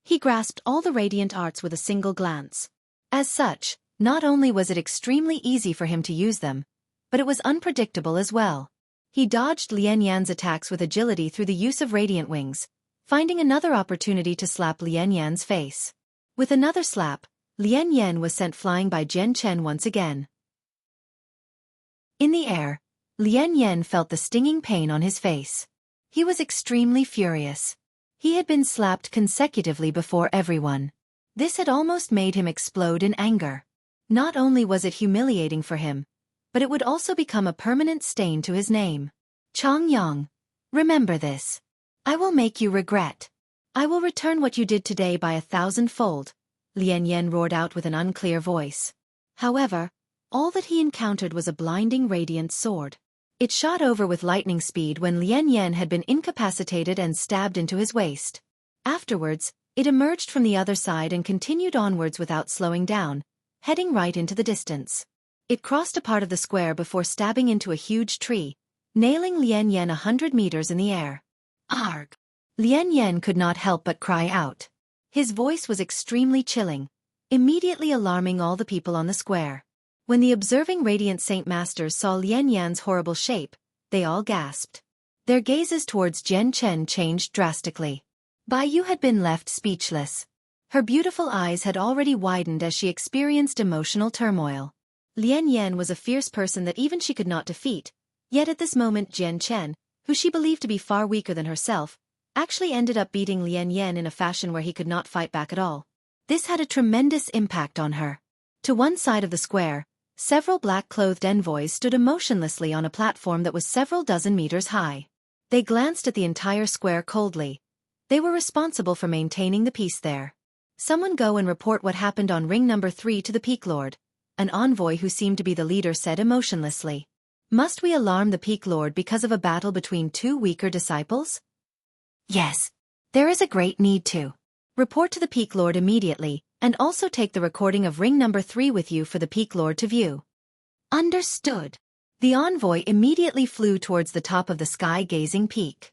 he grasped all the Radiant Arts with a single glance. As such, not only was it extremely easy for him to use them, but it was unpredictable as well. He dodged Lian Yan's attacks with agility through the use of Radiant Wings, finding another opportunity to slap Lian Yan's face. With another slap, Lian Yan was sent flying by Jian Chen once again. In the air, Lian Yan felt the stinging pain on his face. He was extremely furious. He had been slapped consecutively before everyone. This had almost made him explode in anger. Not only was it humiliating for him, but it would also become a permanent stain to his name. Chang Yang, remember this. I will make you regret. I will return what you did today by 1,000-fold, Lian Yan roared out with an unclear voice. However, all that he encountered was a blinding radiant sword. It shot over with lightning speed when Lian Yan had been incapacitated and stabbed into his waist. Afterwards, it emerged from the other side and continued onwards without slowing down, heading right into the distance. It crossed a part of the square before stabbing into a huge tree, nailing Lian Yan 100 meters in the air. Arg! Lian Yan could not help but cry out. His voice was extremely chilling, immediately alarming all the people on the square. When the observing Radiant Saint Masters saw Lian Yan's horrible shape, they all gasped. Their gazes towards Jian Chen changed drastically. Bai Yu had been left speechless. Her beautiful eyes had already widened as she experienced emotional turmoil. Lian Yan was a fierce person that even she could not defeat, yet at this moment Jian Chen, who she believed to be far weaker than herself, actually ended up beating Lian Yan in a fashion where he could not fight back at all. This had a tremendous impact on her. To one side of the square, several black-clothed envoys stood emotionlessly on a platform that was several dozen meters high. They glanced at the entire square coldly. They were responsible for maintaining the peace there. Someone go and report what happened on ring number 3 to the Peak Lord, an envoy who seemed to be the leader said emotionlessly. Must we alarm the Peak Lord because of a battle between two weaker disciples? Yes. There is a great need to. Report to the Peak Lord immediately, and also take the recording of ring number 3 with you for the Peak Lord to view. Understood. The envoy immediately flew towards the top of the sky-gazing peak.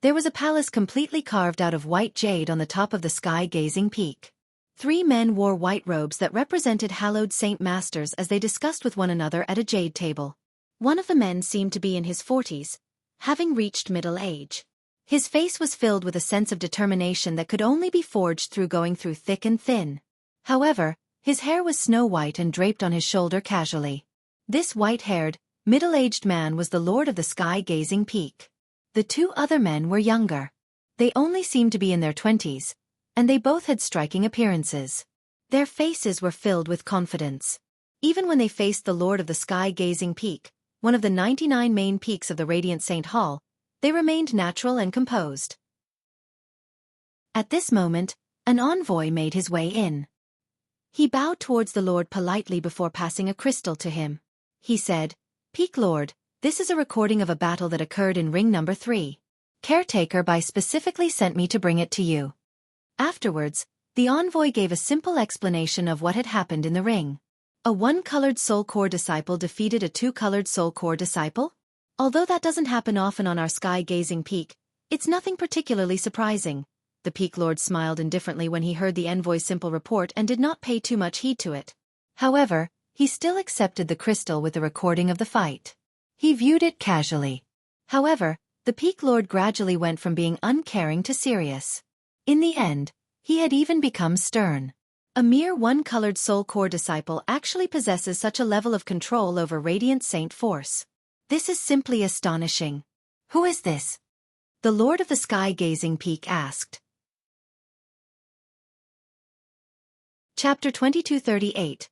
There was a palace completely carved out of white jade on the top of the sky-gazing peak. 3 men wore white robes that represented hallowed saint masters as they discussed with one another at a jade table. One of the men seemed to be in his 40s, having reached middle age. His face was filled with a sense of determination that could only be forged through going through thick and thin. However, his hair was snow-white and draped on his shoulder casually. This white-haired, middle-aged man was the lord of the sky-gazing peak. The 2 other men were younger. They only seemed to be in their 20s, and they both had striking appearances. Their faces were filled with confidence. Even when they faced the lord of the sky-gazing peak, one of the 99 main peaks of the Radiant Saint Hall, they remained natural and composed. At this moment, an envoy made his way in. He bowed towards the lord politely before passing a crystal to him. He said, "Peak Lord, this is a recording of a battle that occurred in ring number 3. Caretaker Bai specifically sent me to bring it to you." Afterwards, the envoy gave a simple explanation of what had happened in the ring. A one-colored Soul Core disciple defeated a two-colored Soul Core disciple? Although that doesn't happen often on our sky-gazing peak, it's nothing particularly surprising. The Peak Lord smiled indifferently when he heard the envoy's simple report and did not pay too much heed to it. However, he still accepted the crystal with the recording of the fight. He viewed it casually. However, the Peak Lord gradually went from being uncaring to serious. In the end, he had even become stern. A mere one-colored soul core disciple actually possesses such a level of control over Radiant Saint Force. This is simply astonishing. Who is this? The Lord of the Sky-Gazing Peak asked. Chapter 2238.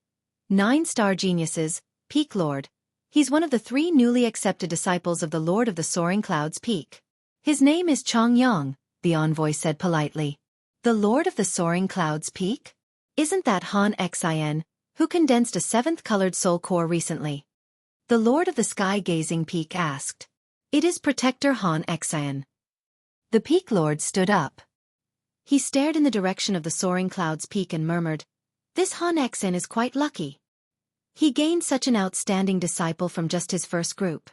9-Star Geniuses, Peak Lord. He's one of the 3 newly accepted disciples of the Lord of the Soaring Clouds Peak. His name is Chongyang, the envoy said politely. The Lord of the Soaring Clouds Peak? Isn't that Han Xin, who condensed a 7th colored soul core recently? The Lord of the Sky-Gazing Peak asked. It is Protector Han Xin. The Peak Lord stood up. He stared in the direction of the Soaring Clouds Peak and murmured, "This Han Xin is quite lucky. He gained such an outstanding disciple from just his first group."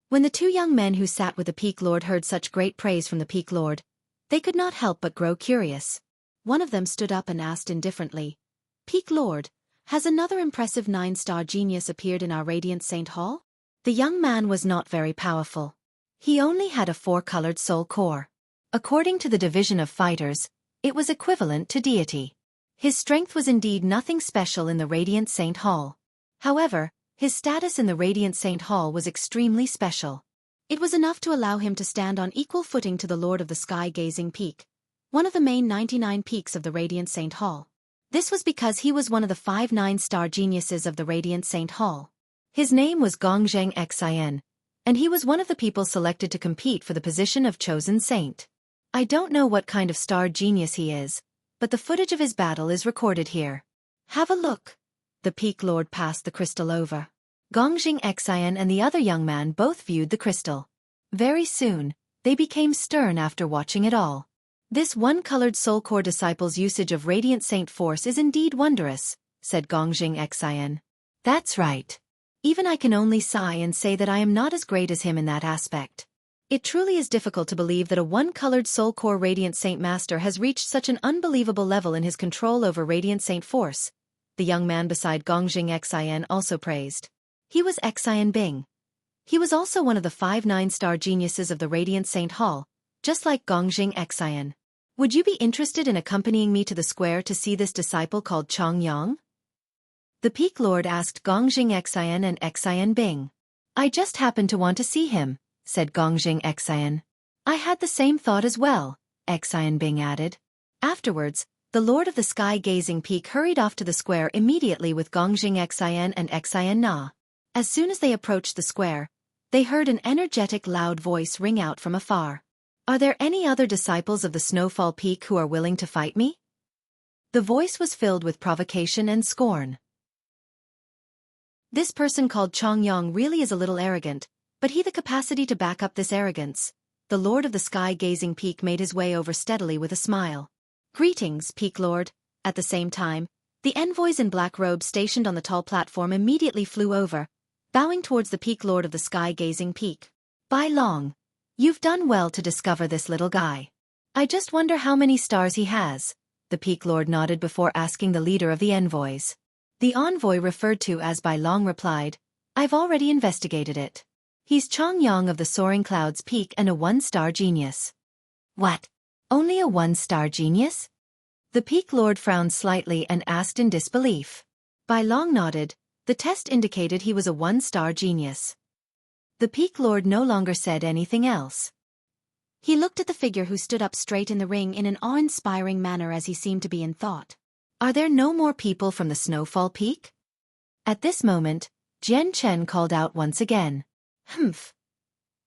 When the 2 young men who sat with the Peak Lord heard such great praise from the Peak Lord, they could not help but grow curious. One of them stood up and asked indifferently, "Peak Lord, has another impressive 9-star genius appeared in our Radiant Saint Hall?" The young man was not very powerful. He only had a 4-colored soul core. According to the division of fighters, it was equivalent to deity. His strength was indeed nothing special in the Radiant Saint Hall. However, his status in the Radiant Saint Hall was extremely special. It was enough to allow him to stand on equal footing to the Lord of the Sky-Gazing Peak, one of the main 99 peaks of the Radiant Saint Hall. This was because he was one of the 5 9-star geniuses of the Radiant Saint Hall. His name was Gongjang Xin, and he was one of the people selected to compete for the position of Chosen Saint. I don't know what kind of star genius he is, but the footage of his battle is recorded here. Have a look. The Peak Lord passed the crystal over. Gongjang Xin and the other young man both viewed the crystal. Very soon, they became stern after watching it all. This one-colored soul core disciple's usage of Radiant Saint Force is indeed wondrous, said Gongjang Xin. That's right. Even I can only sigh and say that I am not as great as him in that aspect. It truly is difficult to believe that a one-colored soul core Radiant Saint Master has reached such an unbelievable level in his control over Radiant Saint Force. The young man beside Gongjang Xin also praised. He was Xin Bing. He was also one of the 5 9-star geniuses of the Radiant Saint Hall, just like Gongjang Xin. Would you be interested in accompanying me to the square to see this disciple called Chongyang? The Peak Lord asked Gongjang Xin and Xin Bing. I just happened to want to see him, said Gongjang Xin. I had the same thought as well, Xin Bing added. Afterwards, the Lord of the Sky-Gazing Peak hurried off to the square immediately with Gongjang Xin and Xin Na. As soon as they approached the square, they heard an energetic loud voice ring out from afar. Are there any other disciples of the Snowfall Peak who are willing to fight me? The voice was filled with provocation and scorn. This person called Chongyang really is a little arrogant, but he the capacity to back up this arrogance. The Lord of the Sky-Gazing Peak made his way over steadily with a smile. Greetings, Peak Lord. At the same time, the envoys in black robes stationed on the tall platform immediately flew over, bowing towards the Peak Lord of the Sky-Gazing Peak. Bai Long, you've done well to discover this little guy. I just wonder how many stars he has. The Peak Lord nodded before asking the leader of the envoys. The envoy referred to as Bai Long replied, I've already investigated it. He's Chongyang of the Soaring Clouds Peak and a 1-star genius. What? Only a 1-star genius? The Peak Lord frowned slightly and asked in disbelief. Bai Long nodded. The test indicated he was a 1-star genius. The Peak Lord no longer said anything else. He looked at the figure who stood up straight in the ring in an awe-inspiring manner as he seemed to be in thought. Are there no more people from the Snowfall Peak? At this moment, Jian Chen called out once again. Humph.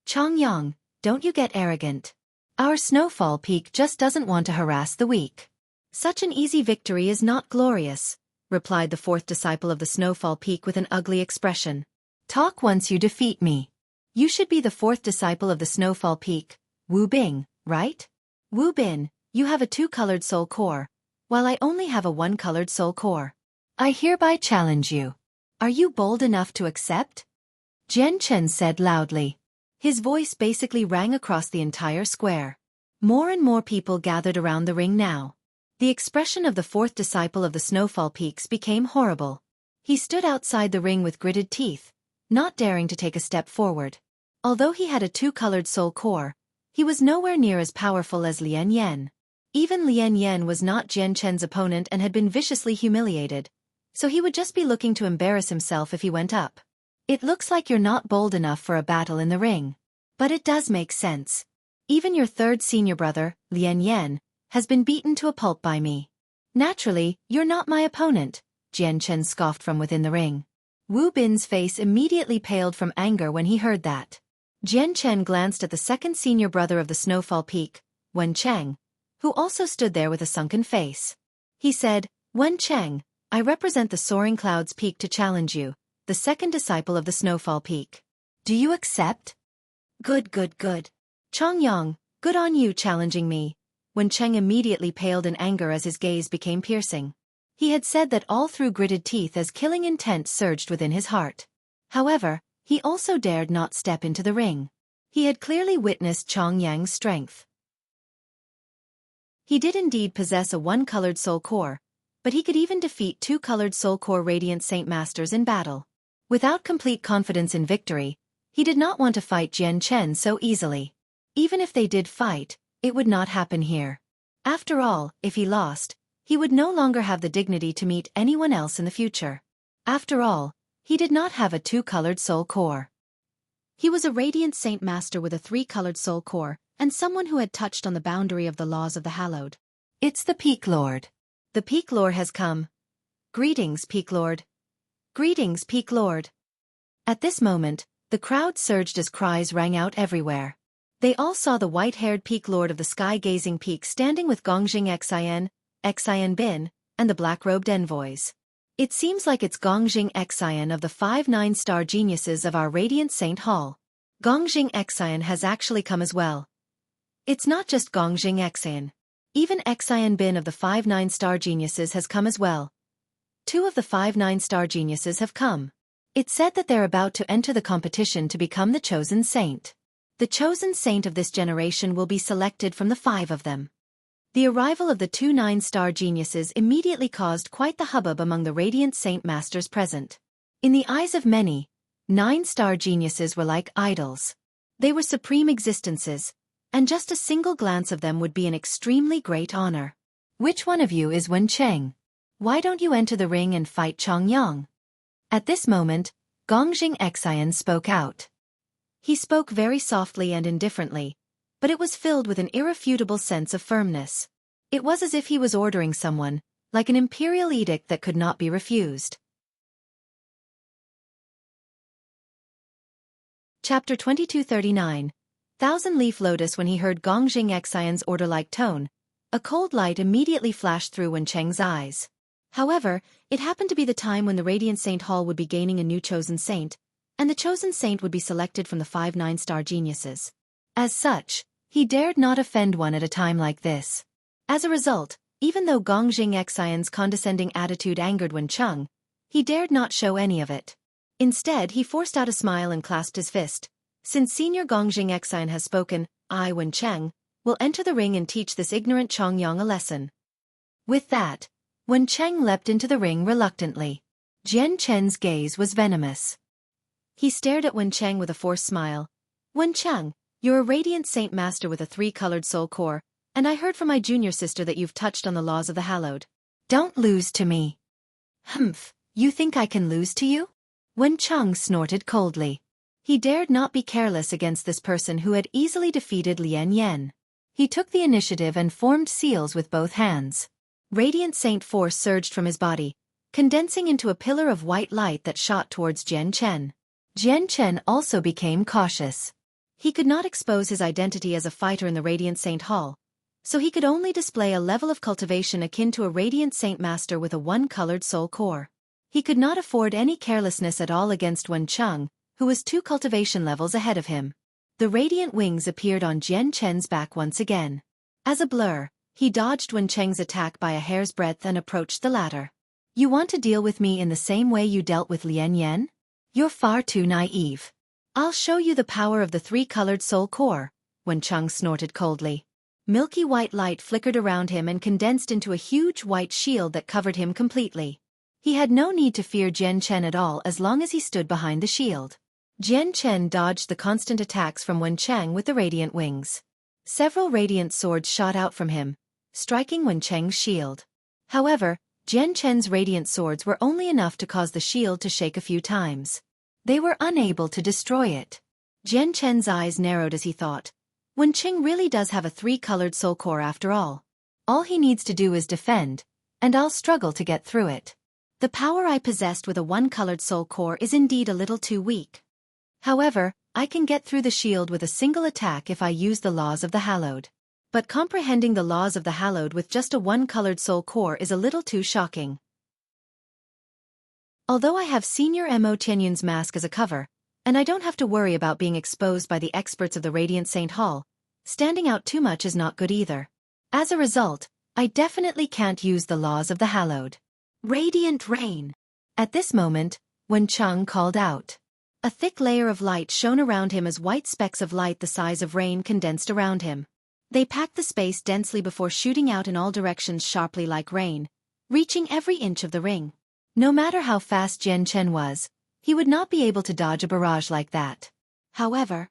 Chongyang, don't you get arrogant. Our Snowfall Peak just doesn't want to harass the weak. Such an easy victory is not glorious, replied the 4th disciple of the Snowfall Peak with an ugly expression. Talk once you defeat me. You should be the 4th disciple of the Snowfall Peak, Wu Bing, right? Wu Bin, you have a 2-colored soul core, while I only have a 1-colored soul core. I hereby challenge you. Are you bold enough to accept? Jian Chen said loudly. His voice basically rang across the entire square. More and more people gathered around the ring now. The expression of the fourth disciple of the Snowfall Peaks became horrible. He stood outside the ring with gritted teeth, not daring to take a step forward. Although he had a two-colored soul core, he was nowhere near as powerful as Lian Yan. Even Lian Yan was not Jian Chen's opponent and had been viciously humiliated, so he would just be looking to embarrass himself if he went up. It looks like you're not bold enough for a battle in the ring. But it does make sense. Even your third senior brother, Lian Yan, has been beaten to a pulp by me. Naturally, you're not my opponent, Jian Chen scoffed from within the ring. Wu Bin's face immediately paled from anger when he heard that. Jian Chen glanced at the second senior brother of the Snowfall Peak, Wen Cheng, who also stood there with a sunken face. He said, Wen Cheng, I represent the Soaring Clouds Peak to challenge you, the second disciple of the Snowfall Peak. Do you accept? Good. Chongyang, good on you challenging me. Wen Cheng immediately paled in anger as his gaze became piercing. He had said that all through gritted teeth as killing intent surged within his heart. However, he also dared not step into the ring. He had clearly witnessed Chongyang's strength. He did indeed possess a one-colored soul core, but he could even defeat two-colored soul core Radiant Saint Masters in battle. Without complete confidence in victory, he did not want to fight Jian Chen so easily. Even if they did fight, it would not happen here. After all, if he lost, he would no longer have the dignity to meet anyone else in the future. After all, he did not have a two-colored soul core. He was a Radiant Saint Master with a three-colored soul core, and someone who had touched on the boundary of the laws of the Hallowed. It's the Peak Lord. The Peak Lord has come. Greetings, Peak Lord. Greetings, Peak Lord. At this moment, the crowd surged as cries rang out everywhere. They all saw the white-haired Peak Lord of the Sky-Gazing Peak standing with Gongjing Xian Bin, and the black-robed envoys. It seems like it's Gongjing Xian of the 5 9-star geniuses of our Radiant Saint Hall. Gongjing Xian has actually come as well. It's not just Gongjing Xian. Even Xian Bin of the 5 9-star geniuses has come as well. 2 of the 5 9-star geniuses have come. It's said that they're about to enter the competition to become the chosen saint. The chosen saint of this generation will be selected from the 5 of them. The arrival of the 2 9-star geniuses immediately caused quite the hubbub among the Radiant Saint Masters present. In the eyes of many, 9-star geniuses were like idols. They were supreme existences, and just a single glance of them would be an extremely great honor. Which one of you is Wen Cheng? Why don't you enter the ring and fight Chongyang? At this moment, Gongjing Xian spoke out. He spoke very softly and indifferently, but it was filled with an irrefutable sense of firmness. It was as if he was ordering someone, like an imperial edict that could not be refused. Chapter 2239. Thousand Leaf Lotus. When he heard Gongjing Xian's order-like tone, a cold light immediately flashed through Wen Cheng's eyes. However, it happened to be the time when the Radiant Saint Hall would be gaining a new chosen saint, and the chosen saint would be selected from the 5 9-star geniuses. As such, he dared not offend one at a time like this. As a result, even though Gongjing Xian's condescending attitude angered Wen Cheng, he dared not show any of it. Instead, he forced out a smile and clasped his fist. Since Senior Gongjing Xian has spoken, I, Wen Cheng, will enter the ring and teach this ignorant Chongyang a lesson. With that, Wen Cheng leapt into the ring reluctantly. Jian Chen's gaze was venomous. He stared at Wen Cheng with a forced smile. Wen Cheng, you're a Radiant Saint Master with a 3-colored soul core, and I heard from my junior sister that you've touched on the laws of the Hallowed. Don't lose to me. Humph, you think I can lose to you? Wen Cheng snorted coldly. He dared not be careless against this person who had easily defeated Lian Yan. He took the initiative and formed seals with both hands. Radiant Saint force surged from his body, condensing into a pillar of white light that shot towards Jian Chen. Jian Chen also became cautious. He could not expose his identity as a fighter in the Radiant Saint Hall, so he could only display a level of cultivation akin to a Radiant Saint Master with a 1-colored soul core. He could not afford any carelessness at all against Wen Cheng, who was 2 cultivation levels ahead of him. The radiant wings appeared on Jian Chen's back once again. As a blur, he dodged Wen Cheng's attack by a hair's breadth and approached the latter. You want to deal with me in the same way you dealt with Lian Yan? You're far too naive. I'll show you the power of the three-colored soul core, Wencheng snorted coldly. Milky white light flickered around him and condensed into a huge white shield that covered him completely. He had no need to fear Jian Chen at all as long as he stood behind the shield. Jian Chen dodged the constant attacks from Wencheng with the radiant wings. Several radiant swords shot out from him, striking Wencheng's shield. However, Jian Chen's radiant swords were only enough to cause the shield to shake a few times. They were unable to destroy it. Jian Chen's eyes narrowed as he thought, Wencheng really does have a three-colored soul core after all. All he needs to do is defend, and I'll struggle to get through it. The power I possessed with a one-colored soul core is indeed a little too weak. However, I can get through the shield with a single attack if I use the laws of the hallowed. But comprehending the laws of the hallowed with just a one-colored soul core is a little too shocking. Although I have Senior Mo Tianyun's mask as a cover, and I don't have to worry about being exposed by the experts of the Radiant Saint Hall, standing out too much is not good either. As a result, I definitely can't use the laws of the hallowed. Radiant Rain. At this moment, Wencheng called out. A thick layer of light shone around him as white specks of light the size of rain condensed around him. They packed the space densely before shooting out in all directions sharply like rain, reaching every inch of the ring. No matter how fast Jian Chen was, he would not be able to dodge a barrage like that. However,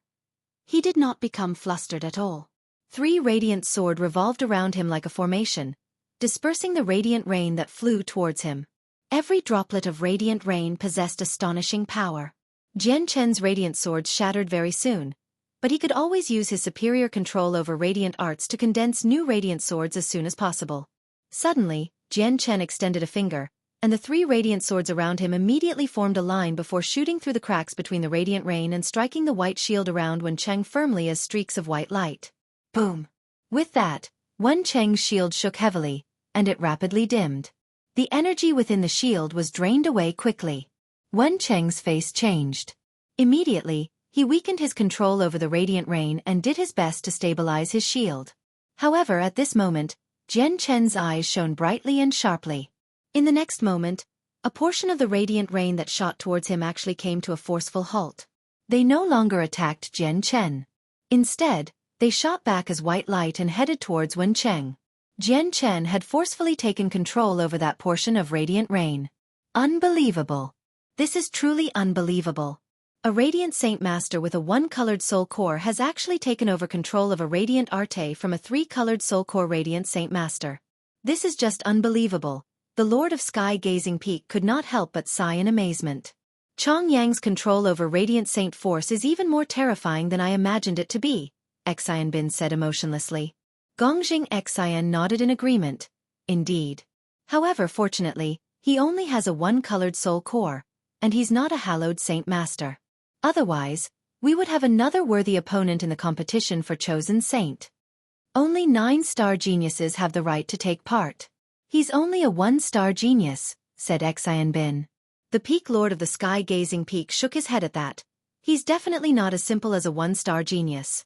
he did not become flustered at all. Three radiant swords revolved around him like a formation, dispersing the radiant rain that flew towards him. Every droplet of radiant rain possessed astonishing power. Jian Chen's radiant swords shattered very soon, but he could always use his superior control over radiant arts to condense new radiant swords as soon as possible. Suddenly, Jian Chen extended a finger, and the three radiant swords around him immediately formed a line before shooting through the cracks between the radiant rain and striking the white shield around Wencheng firmly as streaks of white light. Boom! With that, Wencheng's shield shook heavily, and it rapidly dimmed. The energy within the shield was drained away quickly. Wencheng's face changed. Immediately, he weakened his control over the radiant rain and did his best to stabilize his shield. However, at this moment, Jian Chen's eyes shone brightly and sharply. In the next moment, a portion of the radiant rain that shot towards him actually came to a forceful halt. They no longer attacked Jian Chen. Instead, they shot back as white light and headed towards Wencheng. Jian Chen had forcefully taken control over that portion of radiant rain. Unbelievable. This is truly unbelievable. A Radiant Saint Master with a one-colored soul core has actually taken over control of a Radiant Arte from a three-colored soul core Radiant Saint Master. This is just unbelievable. The Lord of Sky-Gazing Peak could not help but sigh in amazement. Chong Yang's control over Radiant Saint Force is even more terrifying than I imagined it to be, Xian Bin said emotionlessly. Gongjing Xian nodded in agreement. Indeed. However, fortunately, he only has a one-colored soul core, and he's not a hallowed Saint Master. Otherwise, we would have another worthy opponent in the competition for Chosen Saint. Only 9-star geniuses have the right to take part. He's only a 1-star genius, said Xian Bin. The Peak Lord of the Sky-Gazing Peak shook his head at that. He's definitely not as simple as a 1-star genius.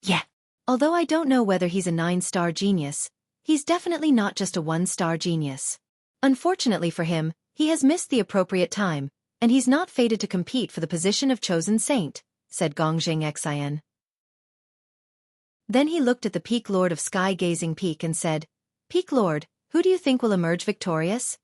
Yeah. Although I don't know whether he's a 9-star genius, he's definitely not just a 1-star genius. Unfortunately for him, he has missed the appropriate time, and he's not fated to compete for the position of Chosen Saint, said Gongjing Xian. Then he looked at the Peak Lord of Sky-Gazing Peak and said, Peak Lord, who do you think will emerge victorious?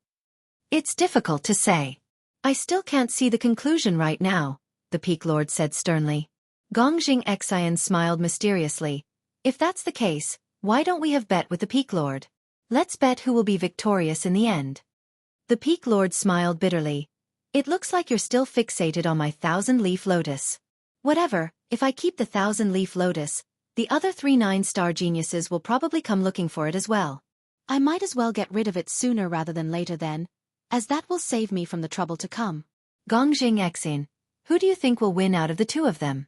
It's difficult to say. I still can't see the conclusion right now, the Peak Lord said sternly. Gongjing Xian smiled mysteriously. If that's the case, why don't we have bet with the Peak Lord? Let's bet who will be victorious in the end. The Peak Lord smiled bitterly. It looks like you're still fixated on my 1,000-leaf lotus. Whatever, if I keep the 1,000-leaf lotus, the other 3 9-star geniuses will probably come looking for it as well. I might as well get rid of it sooner rather than later then, as that will save me from the trouble to come. Gongjing Xian, who do you think will win out of the two of them?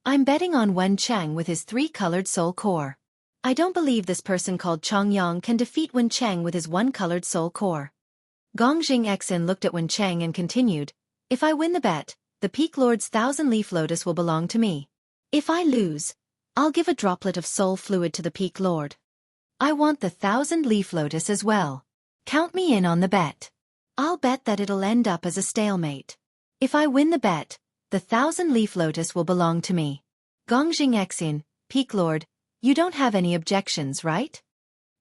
I'm betting on Wencheng with his 3-colored soul core. I don't believe this person called Chongyang can defeat Wencheng with his 1-colored soul core. Gongjing Xian looked at Wencheng and continued, if I win the bet, the Peak Lord's 1,000-leaf lotus will belong to me. If I lose, I'll give a droplet of soul fluid to the Peak Lord. I want the 1,000-leaf lotus as well. Count me in on the bet. I'll bet that it'll end up as a stalemate. If I win the bet, the 1,000-leaf lotus will belong to me. Gongjing Xin, Peak Lord, you don't have any objections, right?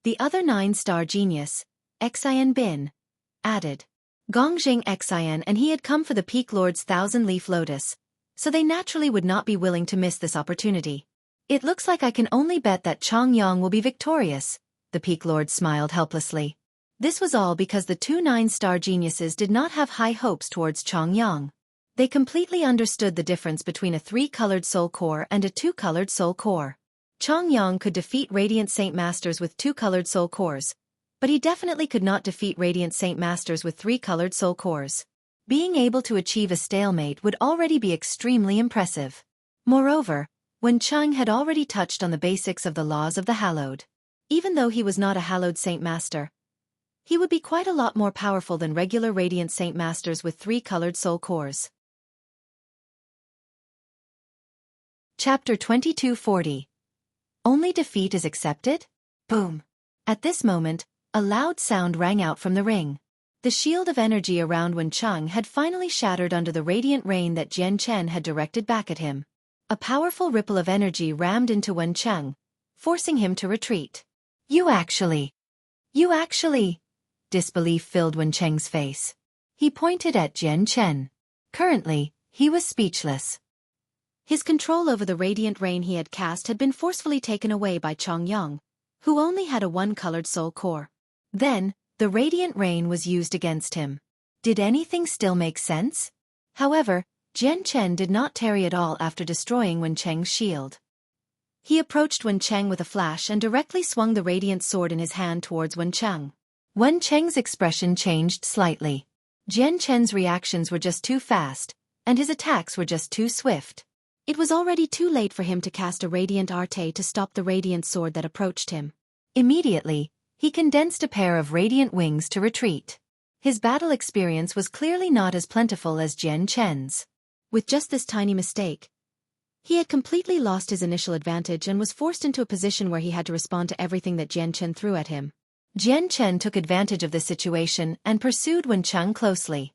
The other 9-star genius, Xian Bin, added. Gongjing Xian and he had come for the Peak Lord's 1,000-leaf lotus, so they naturally would not be willing to miss this opportunity. It looks like I can only bet that Chongyang will be victorious, the Peak Lord smiled helplessly. This was all because the two 9-star geniuses did not have high hopes towards Chongyang. They completely understood the difference between a 3-colored soul core and a 2-colored soul core. Chongyang could defeat Radiant Saint Masters with 2-colored soul cores, but he definitely could not defeat Radiant Saint Masters with 3-colored soul cores. Being able to achieve a stalemate would already be extremely impressive. Moreover, Wen Cheng had already touched on the basics of the laws of the Hallowed. Even though he was not a Hallowed Saint Master, he would be quite a lot more powerful than regular Radiant Saint Masters with 3-colored soul cores. Chapter 2240. Only defeat is accepted? Boom. At this moment, a loud sound rang out from the ring. The shield of energy around Wen Cheng had finally shattered under the radiant rain that Jian Chen had directed back at him. A powerful ripple of energy rammed into Wen Cheng, forcing him to retreat. You actually, disbelief filled Wen Cheng's face. He pointed at Jian Chen. Currently, he was speechless. His control over the radiant rain he had cast had been forcefully taken away by Chongyang, who only had a 1-colored soul core. Then, the radiant rain was used against him. Did anything still make sense? However, Jian Chen did not tarry at all after destroying Wen Cheng's shield. He approached Wen Cheng with a flash and directly swung the radiant sword in his hand towards Wen Cheng. Wen Cheng's expression changed slightly. Jian Chen's reactions were just too fast, and his attacks were just too swift. It was already too late for him to cast a radiant arte to stop the radiant sword that approached him. Immediately, he condensed a pair of radiant wings to retreat. His battle experience was clearly not as plentiful as Jian Chen's. With just this tiny mistake, he had completely lost his initial advantage and was forced into a position where he had to respond to everything that Jian Chen threw at him. Jian Chen took advantage of this situation and pursued Wen Cheng closely.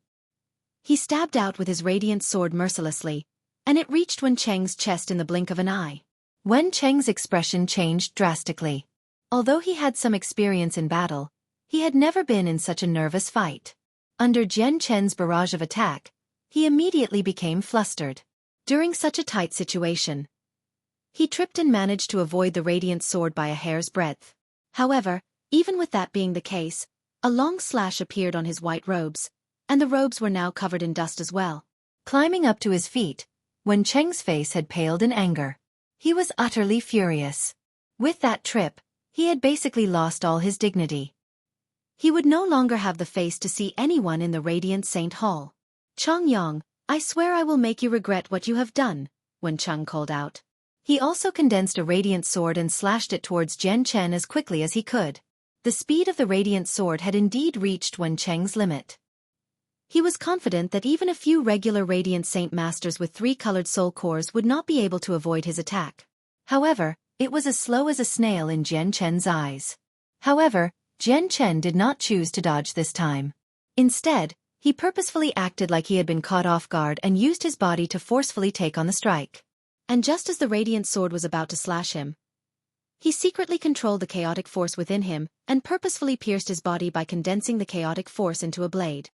He stabbed out with his radiant sword mercilessly, and it reached Wen Cheng's chest in the blink of an eye. Wen Cheng's expression changed drastically. Although he had some experience in battle, he had never been in such a nervous fight. Under Jian Chen's barrage of attack, he immediately became flustered. During such a tight situation, he tripped and managed to avoid the radiant sword by a hair's breadth. However, even with that being the case, a long slash appeared on his white robes, and the robes were now covered in dust as well. Climbing up to his feet, Wen Cheng's face had paled in anger. He was utterly furious. With that trip, he had basically lost all his dignity. He would no longer have the face to see anyone in the Radiant Saint Hall. Chongyang, I swear I will make you regret what you have done, Wen Cheng called out. He also condensed a radiant sword and slashed it towards Jian Chen as quickly as he could. The speed of the radiant sword had indeed reached Wen Cheng's limit. He was confident that even a few regular Radiant Saint Masters with 3-colored soul cores would not be able to avoid his attack. However, it was as slow as a snail in Jian Chen's eyes. However, Jian Chen did not choose to dodge this time. Instead, he purposefully acted like he had been caught off guard and used his body to forcefully take on the strike. And just as the radiant sword was about to slash him, he secretly controlled the chaotic force within him and purposefully pierced his body by condensing the chaotic force into a blade.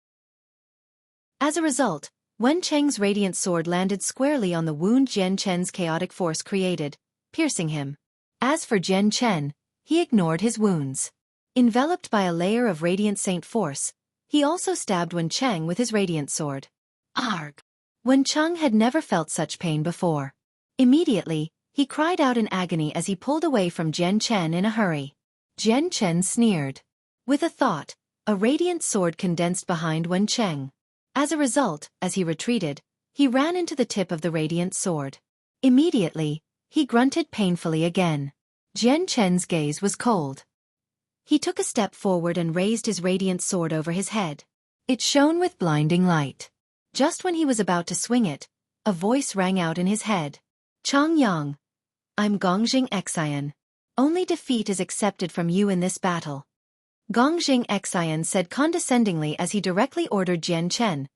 As a result, Wen Cheng's radiant sword landed squarely on the wound Jian Chen's chaotic force created, piercing him. As for Jian Chen, he ignored his wounds. Enveloped by a layer of radiant saint force, he also stabbed Wen Cheng with his radiant sword. Arg! Wen Cheng had never felt such pain before. Immediately, he cried out in agony as he pulled away from Jian Chen in a hurry. Jian Chen sneered. With a thought, a radiant sword condensed behind Wen Cheng. As a result, as he retreated, he ran into the tip of the radiant sword. Immediately, he grunted painfully again. Jian Chen's gaze was cold. He took a step forward and raised his radiant sword over his head. It shone with blinding light. Just when he was about to swing it, a voice rang out in his head. Chongyang, I'm Gongjing Xian. Only defeat is accepted from you in this battle. Gongjing Xian said condescendingly as he directly ordered Jian Chen,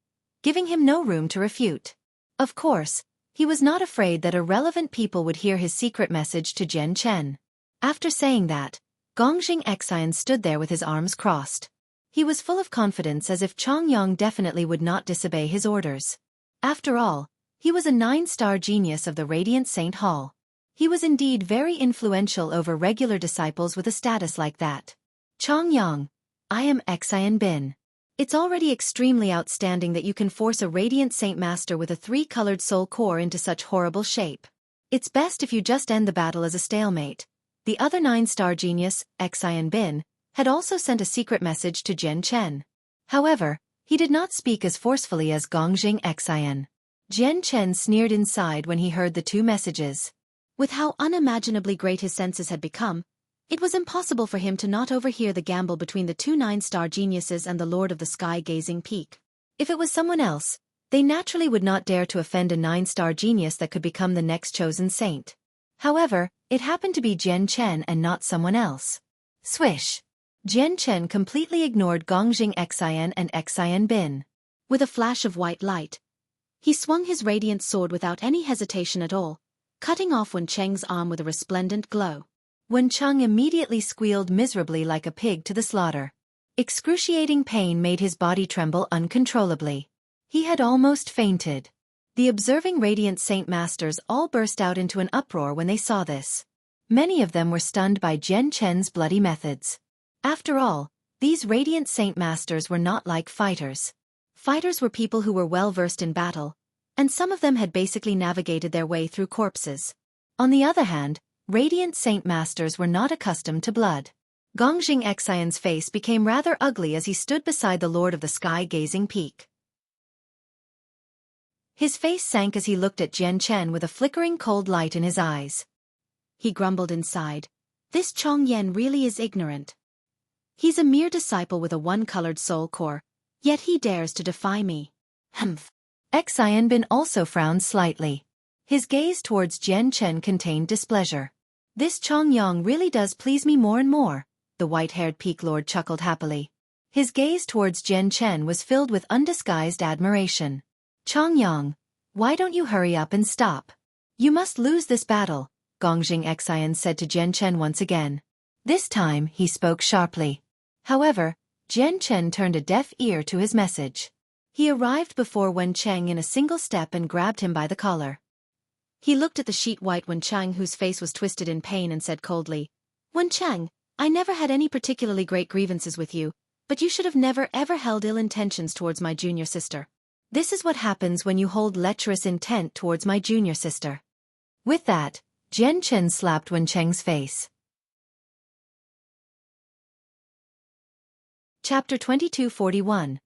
giving him no room to refute. Of course, he was not afraid that irrelevant people would hear his secret message to Jian Chen. After saying that, Gongjing Xian stood there with his arms crossed. He was full of confidence, as if Chong Yong definitely would not disobey his orders. After all, he was a 9-star genius of the Radiant Saint Hall. He was indeed very influential over regular disciples with a status like that. Chong Yong, I am Xian Bin. It's already extremely outstanding that you can force a Radiant Saint Master with a 3-colored soul core into such horrible shape. It's best if you just end the battle as a stalemate. The other 9-star genius, Xian Bin, had also sent a secret message to Jian Chen. However, he did not speak as forcefully as Gongjing Xian. Jian Chen sneered inside when he heard the two messages. With how unimaginably great his senses had become, it was impossible for him to not overhear the gamble between the two 9-star geniuses and the Lord of the Sky-Gazing Peak. If it was someone else, they naturally would not dare to offend a 9-star genius that could become the next chosen saint. However, it happened to be Jian Chen and not someone else. Swish! Jian Chen completely ignored Gongjing Xian and Xian Bin. With a flash of white light, he swung his radiant sword without any hesitation at all, cutting off Wen Cheng's arm with a resplendent glow. Wen Cheng immediately squealed miserably like a pig to the slaughter. Excruciating pain made his body tremble uncontrollably. He had almost fainted. The observing Radiant Saint Masters all burst out into an uproar when they saw this. Many of them were stunned by Jian Chen's bloody methods. After all, these Radiant Saint Masters were not like fighters. Fighters were people who were well versed in battle, and some of them had basically navigated their way through corpses. On the other hand, Radiant Saint Masters were not accustomed to blood. Gongjing Xian's face became rather ugly as he stood beside the Lord of the Sky-Gazing Peak. His face sank as he looked at Jian Chen with a flickering cold light in his eyes. He grumbled inside, "This Chong Yen really is ignorant. He's a mere disciple with a 1-colored soul core, yet he dares to defy me." Humph. Xian Bin also frowned slightly. His gaze towards Jian Chen contained displeasure. "This Chong Yong really does please me more and more," the white-haired Peak Lord chuckled happily. His gaze towards Jian Chen was filled with undisguised admiration. "Chong Yong, why don't you hurry up and stop? You must lose this battle," Gongjing Xian said to Jian Chen once again. This time he spoke sharply. However, Jian Chen turned a deaf ear to his message. He arrived before Wen Cheng in a single step and grabbed him by the collar. He looked at the sheet-white Wen Cheng, whose face was twisted in pain, and said coldly, "Wen Cheng, I never had any particularly great grievances with you, but you should have never ever held ill intentions towards my junior sister. This is what happens when you hold lecherous intent towards my junior sister." With that, Jian Chen slapped Wen Cheng's face. Chapter 2241.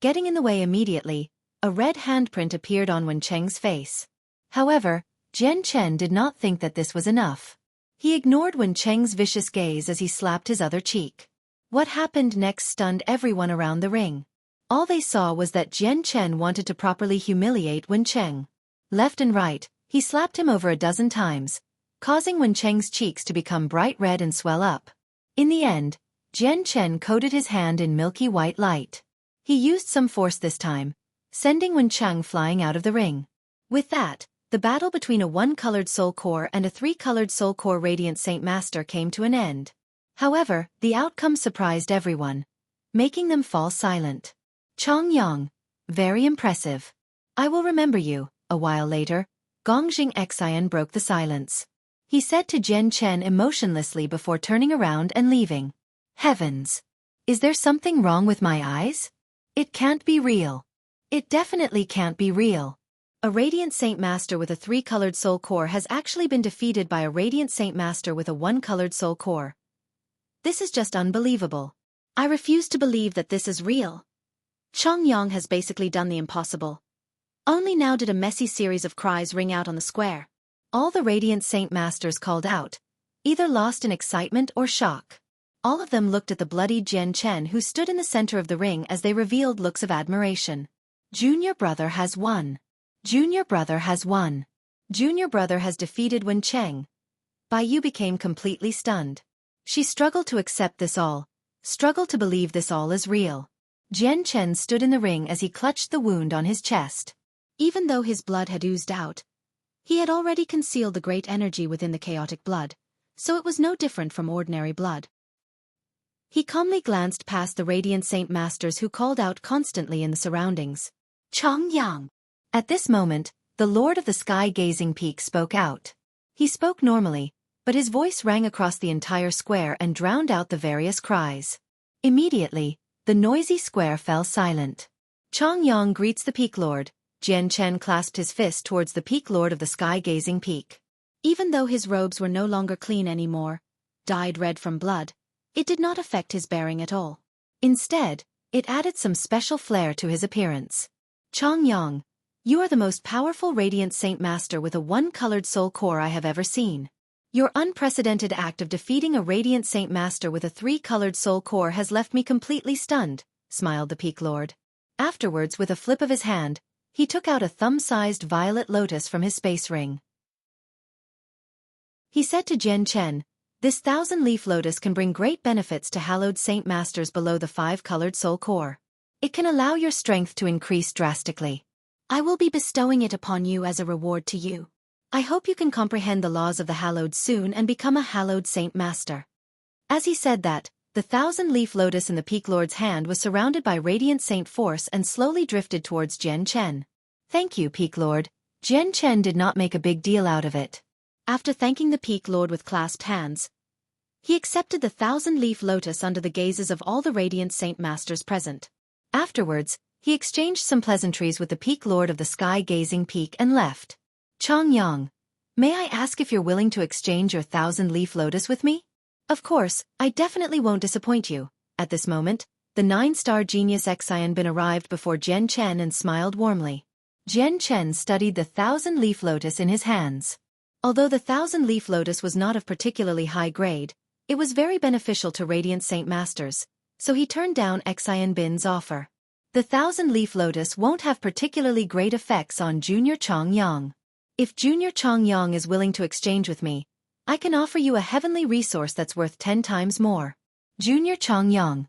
Getting in the way immediately, a red handprint appeared on Wen Cheng's face. However, Jian Chen did not think that this was enough. He ignored Wen Cheng's vicious gaze as he slapped his other cheek. What happened next stunned everyone around the ring. All they saw was that Jian Chen wanted to properly humiliate Wen Cheng. Left and right, he slapped him over a dozen times, causing Wen Cheng's cheeks to become bright red and swell up. In the end, Jian Chen coated his hand in milky white light. He used some force this time, sending Wen Cheng flying out of the ring. With that, the battle between a 1-colored soul core and a 3-colored soul core Radiant Saint Master came to an end. However, the outcome surprised everyone, making them fall silent. "Chong Yong, very impressive. I will remember you." A while later, Gongjing Xian broke the silence. He said to Jian Chen emotionlessly before turning around and leaving. "Heavens! Is there something wrong with my eyes? It can't be real. It definitely can't be real. A Radiant Saint Master with a 3-colored soul core has actually been defeated by a Radiant Saint Master with a 1-colored soul core. This is just unbelievable. I refuse to believe that this is real. Chong Yong has basically done the impossible." Only now did a messy series of cries ring out on the square. All the Radiant Saint Masters called out, either lost in excitement or shock. All of them looked at the bloody Jian Chen, who stood in the center of the ring, as they revealed looks of admiration. "Junior brother has won. Junior brother has won. Junior brother has defeated Wen Cheng." Bai Yu became completely stunned. She struggled to accept this all, struggled to believe this all is real. Jian Chen stood in the ring as he clutched the wound on his chest. Even though his blood had oozed out, he had already concealed the great energy within the chaotic blood, so it was no different from ordinary blood. He calmly glanced past the radiant Saint Masters who called out constantly in the surroundings. Chongyang! At this moment, the Lord of the Sky-Gazing Peak spoke out. He spoke normally, but his voice rang across the entire square and drowned out the various cries. Immediately, the noisy square fell silent. Chongyang greets the Peak Lord. Jian Chen clasped his fist towards the Peak Lord of the Sky-Gazing Peak. Even though his robes were no longer clean anymore, dyed red from blood, it did not affect his bearing at all. Instead, it added some special flair to his appearance. Chongyang, you are the most powerful Radiant Saint Master with a one-colored soul core I have ever seen. Your unprecedented act of defeating a Radiant Saint Master with a three-colored soul core has left me completely stunned, smiled the Peak Lord. Afterwards, with a flip of his hand, he took out a thumb-sized violet lotus from his space ring. He said to Jian Chen, "This 1,000-leaf lotus can bring great benefits to hallowed Saint Masters below the 5-colored soul core. It can allow your strength to increase drastically. I will be bestowing it upon you as a reward to you. I hope you can comprehend the laws of the hallowed soon and become a hallowed Saint Master." As he said that, the 1,000-leaf lotus in the Peak Lord's hand was surrounded by radiant saint force and slowly drifted towards Jian Chen. "Thank you, Peak Lord." Jian Chen did not make a big deal out of it. After thanking the Peak Lord with clasped hands, he accepted the 1,000-leaf lotus under the gazes of all the radiant saint masters present. Afterwards, he exchanged some pleasantries with the Peak Lord of the Sky-Gazing Peak and left. "Chongyang, may I ask if you're willing to exchange your 1,000-leaf lotus with me?" "Of course, I definitely won't disappoint you." At this moment, the 9-star genius Xian Bin arrived before Jian Chen and smiled warmly. Jian Chen studied the 1,000-leaf lotus in his hands. Although the 1,000-leaf lotus was not of particularly high grade, it was very beneficial to Radiant Saint Masters, so he turned down Xian Bin's offer. "The 1,000-leaf lotus won't have particularly great effects on Junior Chongyang. If Junior Chongyang is willing to exchange with me, I can offer you a heavenly resource that's worth 10 times more. Junior Chongyang,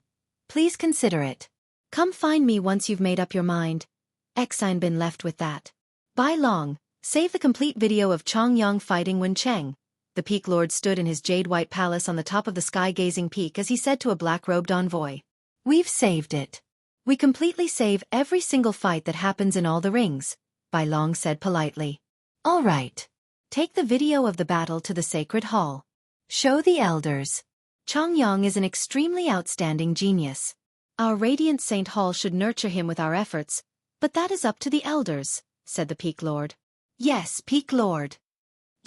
please consider it. Come find me once you've made up your mind." Xian Bin left with that. Bai Long, save the complete video of Chongyang fighting Wen Cheng. The Peak Lord stood in his jade-white palace on the top of the Sky-Gazing Peak as he said to a black-robed envoy. "We've saved it. We completely save every single fight that happens in all the rings," Bai Long said politely. "All right. Take the video of the battle to the Sacred Hall. Show the elders. Chongyang is an extremely outstanding genius. Our Radiant Saint Hall should nurture him with our efforts, but that is up to the elders," said the Peak Lord. "Yes, Peak Lord."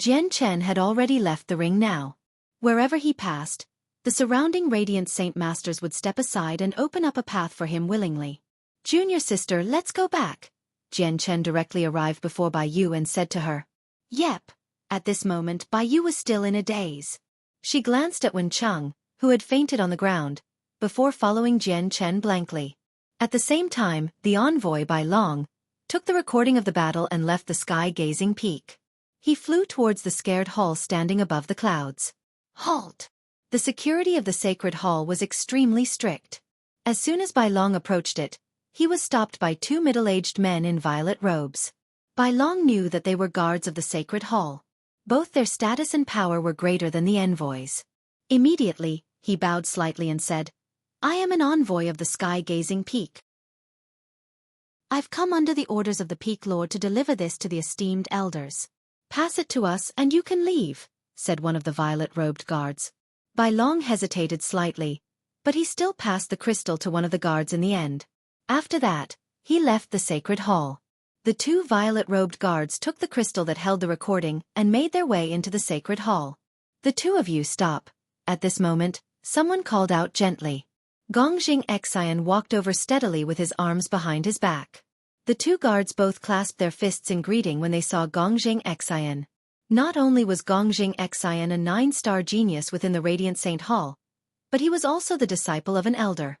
Jian Chen had already left the ring now. Wherever he passed, the surrounding Radiant Saint Masters would step aside and open up a path for him willingly. "Junior sister, let's go back." Jian Chen directly arrived before Bai Yu and said to her. "Yep." At this moment, Bai Yu was still in a daze. She glanced at Wen Cheng, who had fainted on the ground, before following Jian Chen blankly. At the same time, the envoy Bai Long took the recording of the battle and left the Sky-Gazing Peak. He flew towards the scared hall standing above the clouds. "Halt!" The security of the sacred hall was extremely strict. As soon as Bai Long approached it, he was stopped by 2 middle-aged men in violet robes. Bai Long knew that they were guards of the sacred hall. Both their status and power were greater than the envoys. Immediately, he bowed slightly and said, "I am an envoy of the Sky-Gazing Peak. I've come under the orders of the Peak Lord to deliver this to the esteemed elders. Pass it to us and you can leave," said one of the violet-robed guards. Bai Long hesitated slightly, but he still passed the crystal to one of the guards in the end. After that, he left the sacred hall. The 2 violet-robed guards took the crystal that held the recording and made their way into the sacred hall. "The 2 of you stop." At this moment, someone called out gently. Gongjing Xian walked over steadily with his arms behind his back. The 2 guards both clasped their fists in greeting when they saw Gongjing Xian. Not only was Gongjing Xian a 9-star genius within the Radiant Saint Hall, but he was also the disciple of an elder.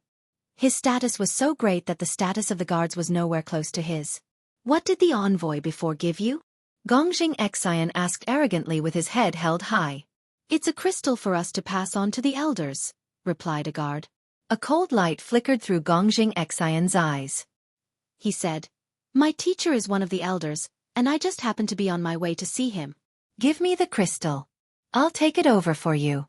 His status was so great that the status of the guards was nowhere close to his. "What did the envoy before give you?" Gongjing Xian asked arrogantly with his head held high. "It's a crystal for us to pass on to the elders," replied a guard. A cold light flickered through Gongjing Xian's eyes. He said, My teacher is one of the elders, and I just happened to be on my way to see him. Give me the crystal. I'll take it over for you.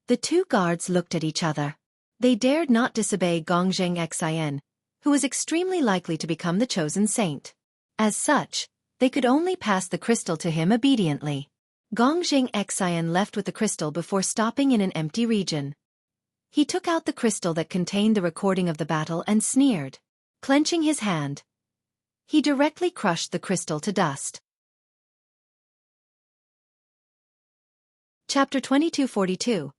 The two guards looked at each other. They dared not disobey Gongjing Xin, who was extremely likely to become the chosen saint. As such, they could only pass the crystal to him obediently. Gongjing Xin left with the crystal before stopping in an empty region. He took out the crystal that contained the recording of the battle and sneered. Clenching his hand, he directly crushed the crystal to dust. Chapter 2242.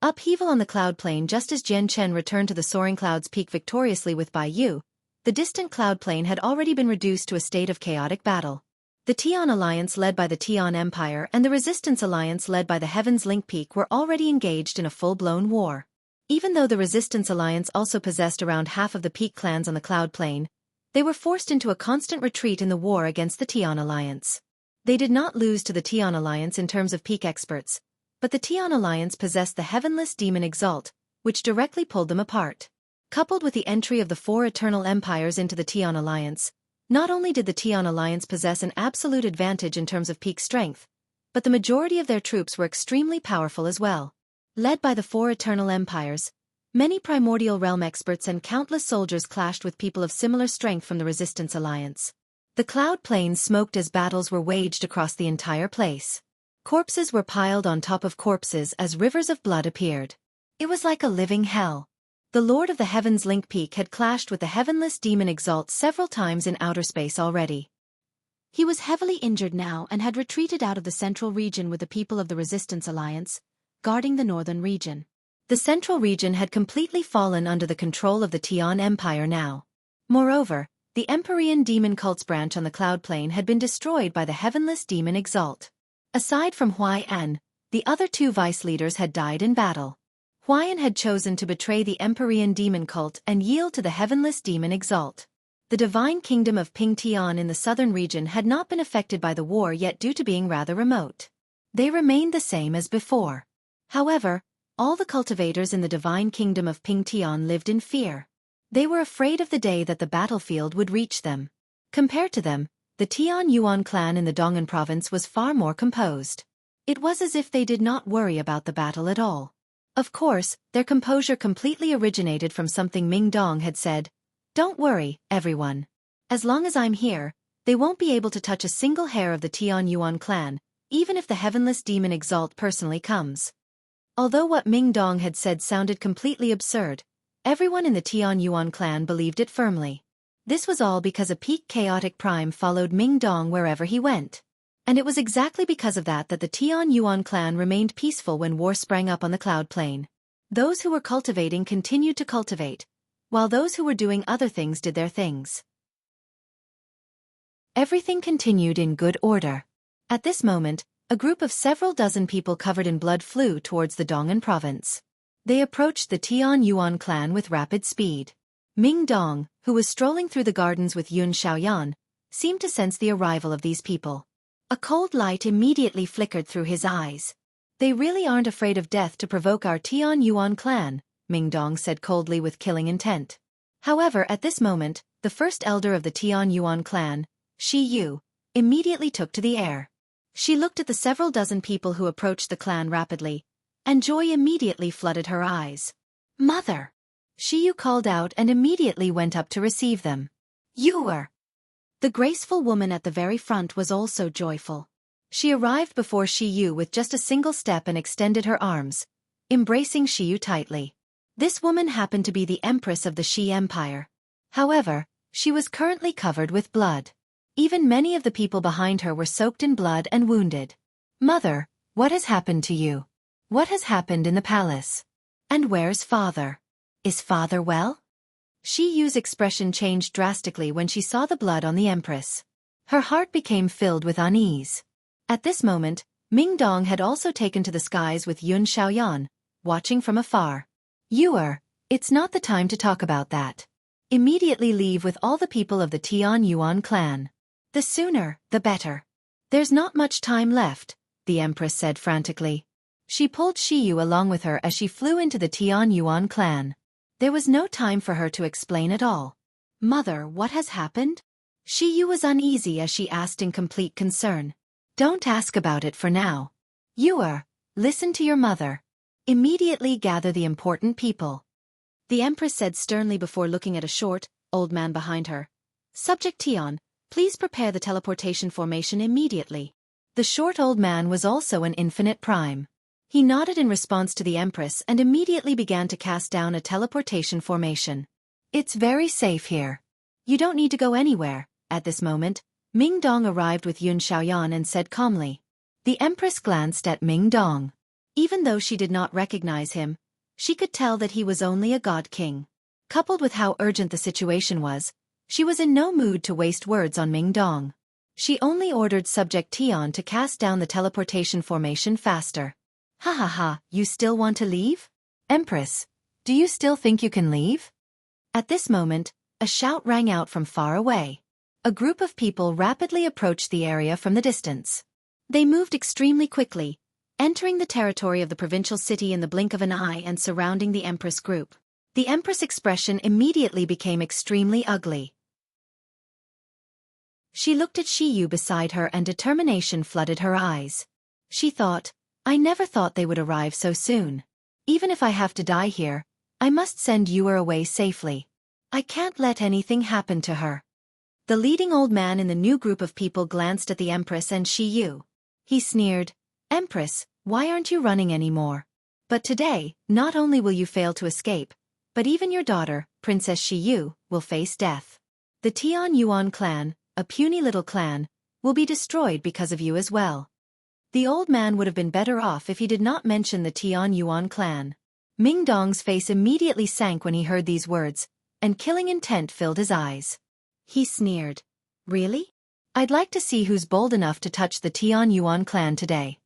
Upheaval on the cloud plain. Just as Jian Chen returned to the soaring clouds peak victoriously with Bai Yu, the distant cloud plain had already been reduced to a state of chaotic battle. The Tian Alliance led by the Tian Empire and the Resistance Alliance led by the Heaven's Link Peak were already engaged in a full-blown war. Even though the Resistance Alliance also possessed around half of the Peak clans on the cloud plain, they were forced into a constant retreat in the war against the Tian Alliance. They did not lose to the Tian Alliance in terms of Peak experts, but the Tian Alliance possessed the heavenless demon Exalt, which directly pulled them apart. Coupled with the entry of the four eternal empires into the Tian Alliance, not only did the Tian Alliance possess an absolute advantage in terms of Peak strength, but the majority of their troops were extremely powerful as well. Led by the four eternal empires, many primordial realm experts and countless soldiers clashed with people of similar strength from the Resistance Alliance. The cloud plains smoked as battles were waged across the entire place. Corpses were piled on top of corpses as rivers of blood appeared. It was like a living hell. The Lord of the Heavens Link Peak had clashed with the heavenless demon Exalt several times in outer space already. He was heavily injured now and had retreated out of the central region with the people of the Resistance Alliance, guarding the northern region. The central region had completely fallen under the control of the Tian Empire now. Moreover, the Empyrean demon cult's branch on the cloud plain had been destroyed by the heavenless demon Exalt. Aside from Huai'an, the other two vice leaders had died in battle. Huai'an had chosen to betray the Empyrean demon cult and yield to the heavenless demon Exalt. The divine kingdom of Ping Tian in the southern region had not been affected by the war yet due to being rather remote. They remained the same as before. However, all the cultivators in the divine kingdom of Ping Tian lived in fear. They were afraid of the day that the battlefield would reach them. Compared to them, the Tian Yuan clan in the Dong'an province was far more composed. It was as if they did not worry about the battle at all. Of course, their composure completely originated from something Ming Dong had said. Don't worry, everyone. As long as I'm here, they won't be able to touch a single hair of the Tian Yuan clan, even if the heavenless demon Exalt personally comes. Although what Ming Dong had said sounded completely absurd, everyone in the Tian Yuan clan believed it firmly. This was all because a peak chaotic prime followed Ming Dong wherever he went. And it was exactly because of that that the Tian Yuan clan remained peaceful when war sprang up on the cloud plain. Those who were cultivating continued to cultivate, while those who were doing other things did their things. Everything continued in good order. At this moment, a group of several dozen people covered in blood flew towards the Dong'an province. They approached the Tian Yuan clan with rapid speed. Ming Dong, who was strolling through the gardens with Yun Xiaoyan, seemed to sense the arrival of these people. A cold light immediately flickered through his eyes. They really aren't afraid of death to provoke our Tian Yuan clan, Ming Dong said coldly with killing intent. However, at this moment, the first elder of the Tian Yuan clan, Shi Yu, immediately took to the air. She looked at the several dozen people who approached the clan rapidly, and joy immediately flooded her eyes. Mother! Shi Yu called out and immediately went up to receive them. You were! The graceful woman at the very front was also joyful. She arrived before Shi Yu with just a single step and extended her arms, embracing Shi Yu tightly. This woman happened to be the Empress of the Shi Empire. However, she was currently covered with blood. Even many of the people behind her were soaked in blood and wounded. Mother, what has happened to you? What has happened in the palace? And where's father? Is father well? Shi Yu's expression changed drastically when she saw the blood on the Empress. Her heart became filled with unease. At this moment, Ming Dong had also taken to the skies with Yun Xiaoyan, watching from afar. It's not the time to talk about that. Immediately leave with all the people of the Tian Yuan clan. The sooner, the better. There's not much time left, the Empress said frantically. She pulled Shi Yu along with her as she flew into the Tian Yuan clan. There was no time for her to explain at all. Mother, what has happened? Yu was uneasy as she asked in complete concern. Don't ask about it for now. Listen to your mother. Immediately gather the important people. The Empress said sternly before looking at a short, old man behind her. Subject Tian, please prepare the teleportation formation immediately. The short old man was also an infinite prime. He nodded in response to the Empress and immediately began to cast down a teleportation formation. It's very safe here. You don't need to go anywhere. At this moment, Ming Dong arrived with Yun Xiaoyan and said calmly. The Empress glanced at Ming Dong. Even though she did not recognize him, she could tell that he was only a god king. Coupled with how urgent the situation was, she was in no mood to waste words on Ming Dong. She only ordered Subject Tian to cast down the teleportation formation faster. Ha ha ha, you still want to leave? Empress, do you still think you can leave? At this moment, a shout rang out from far away. A group of people rapidly approached the area from the distance. They moved extremely quickly, entering the territory of the provincial city in the blink of an eye and surrounding the Empress group. The Empress' expression immediately became extremely ugly. She looked at Yu beside her and determination flooded her eyes. She thought, I never thought they would arrive so soon. Even if I have to die here, I must send Yu away safely. I can't let anything happen to her. The leading old man in the new group of people glanced at the Empress and Yu. He sneered, Empress, why aren't you running anymore? But today, not only will you fail to escape, but even your daughter, Princess Yu, will face death. The Tian Yuan clan, a puny little clan, will be destroyed because of you as well. The old man would have been better off if he did not mention the Tian Yuan clan. Ming Dong's face immediately sank when he heard these words, and killing intent filled his eyes. He sneered. Really? I'd like to see who's bold enough to touch the Tian Yuan clan today.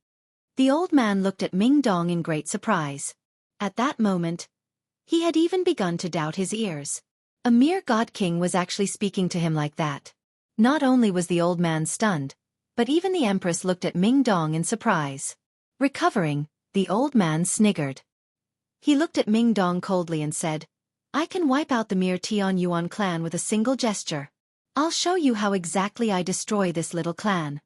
The old man looked at Ming Dong in great surprise. At that moment, he had even begun to doubt his ears. A mere god king was actually speaking to him like that. Not only was the old man stunned, but even the Empress looked at Ming Dong in surprise. Recovering, the old man sniggered. He looked at Ming Dong coldly and said, I can wipe out the mere Tian Yuan clan with a single gesture. I'll show you how exactly I destroy this little clan.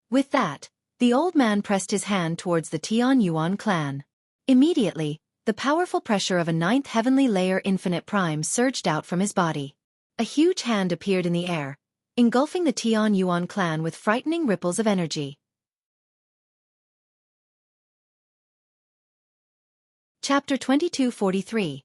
With that, the old man pressed his hand towards the Tian Yuan clan. Immediately, the powerful pressure of a 9th heavenly layer infinite prime surged out from his body. A huge hand appeared in the air, engulfing the Tian Yuan clan with frightening ripples of energy. Chapter 2243.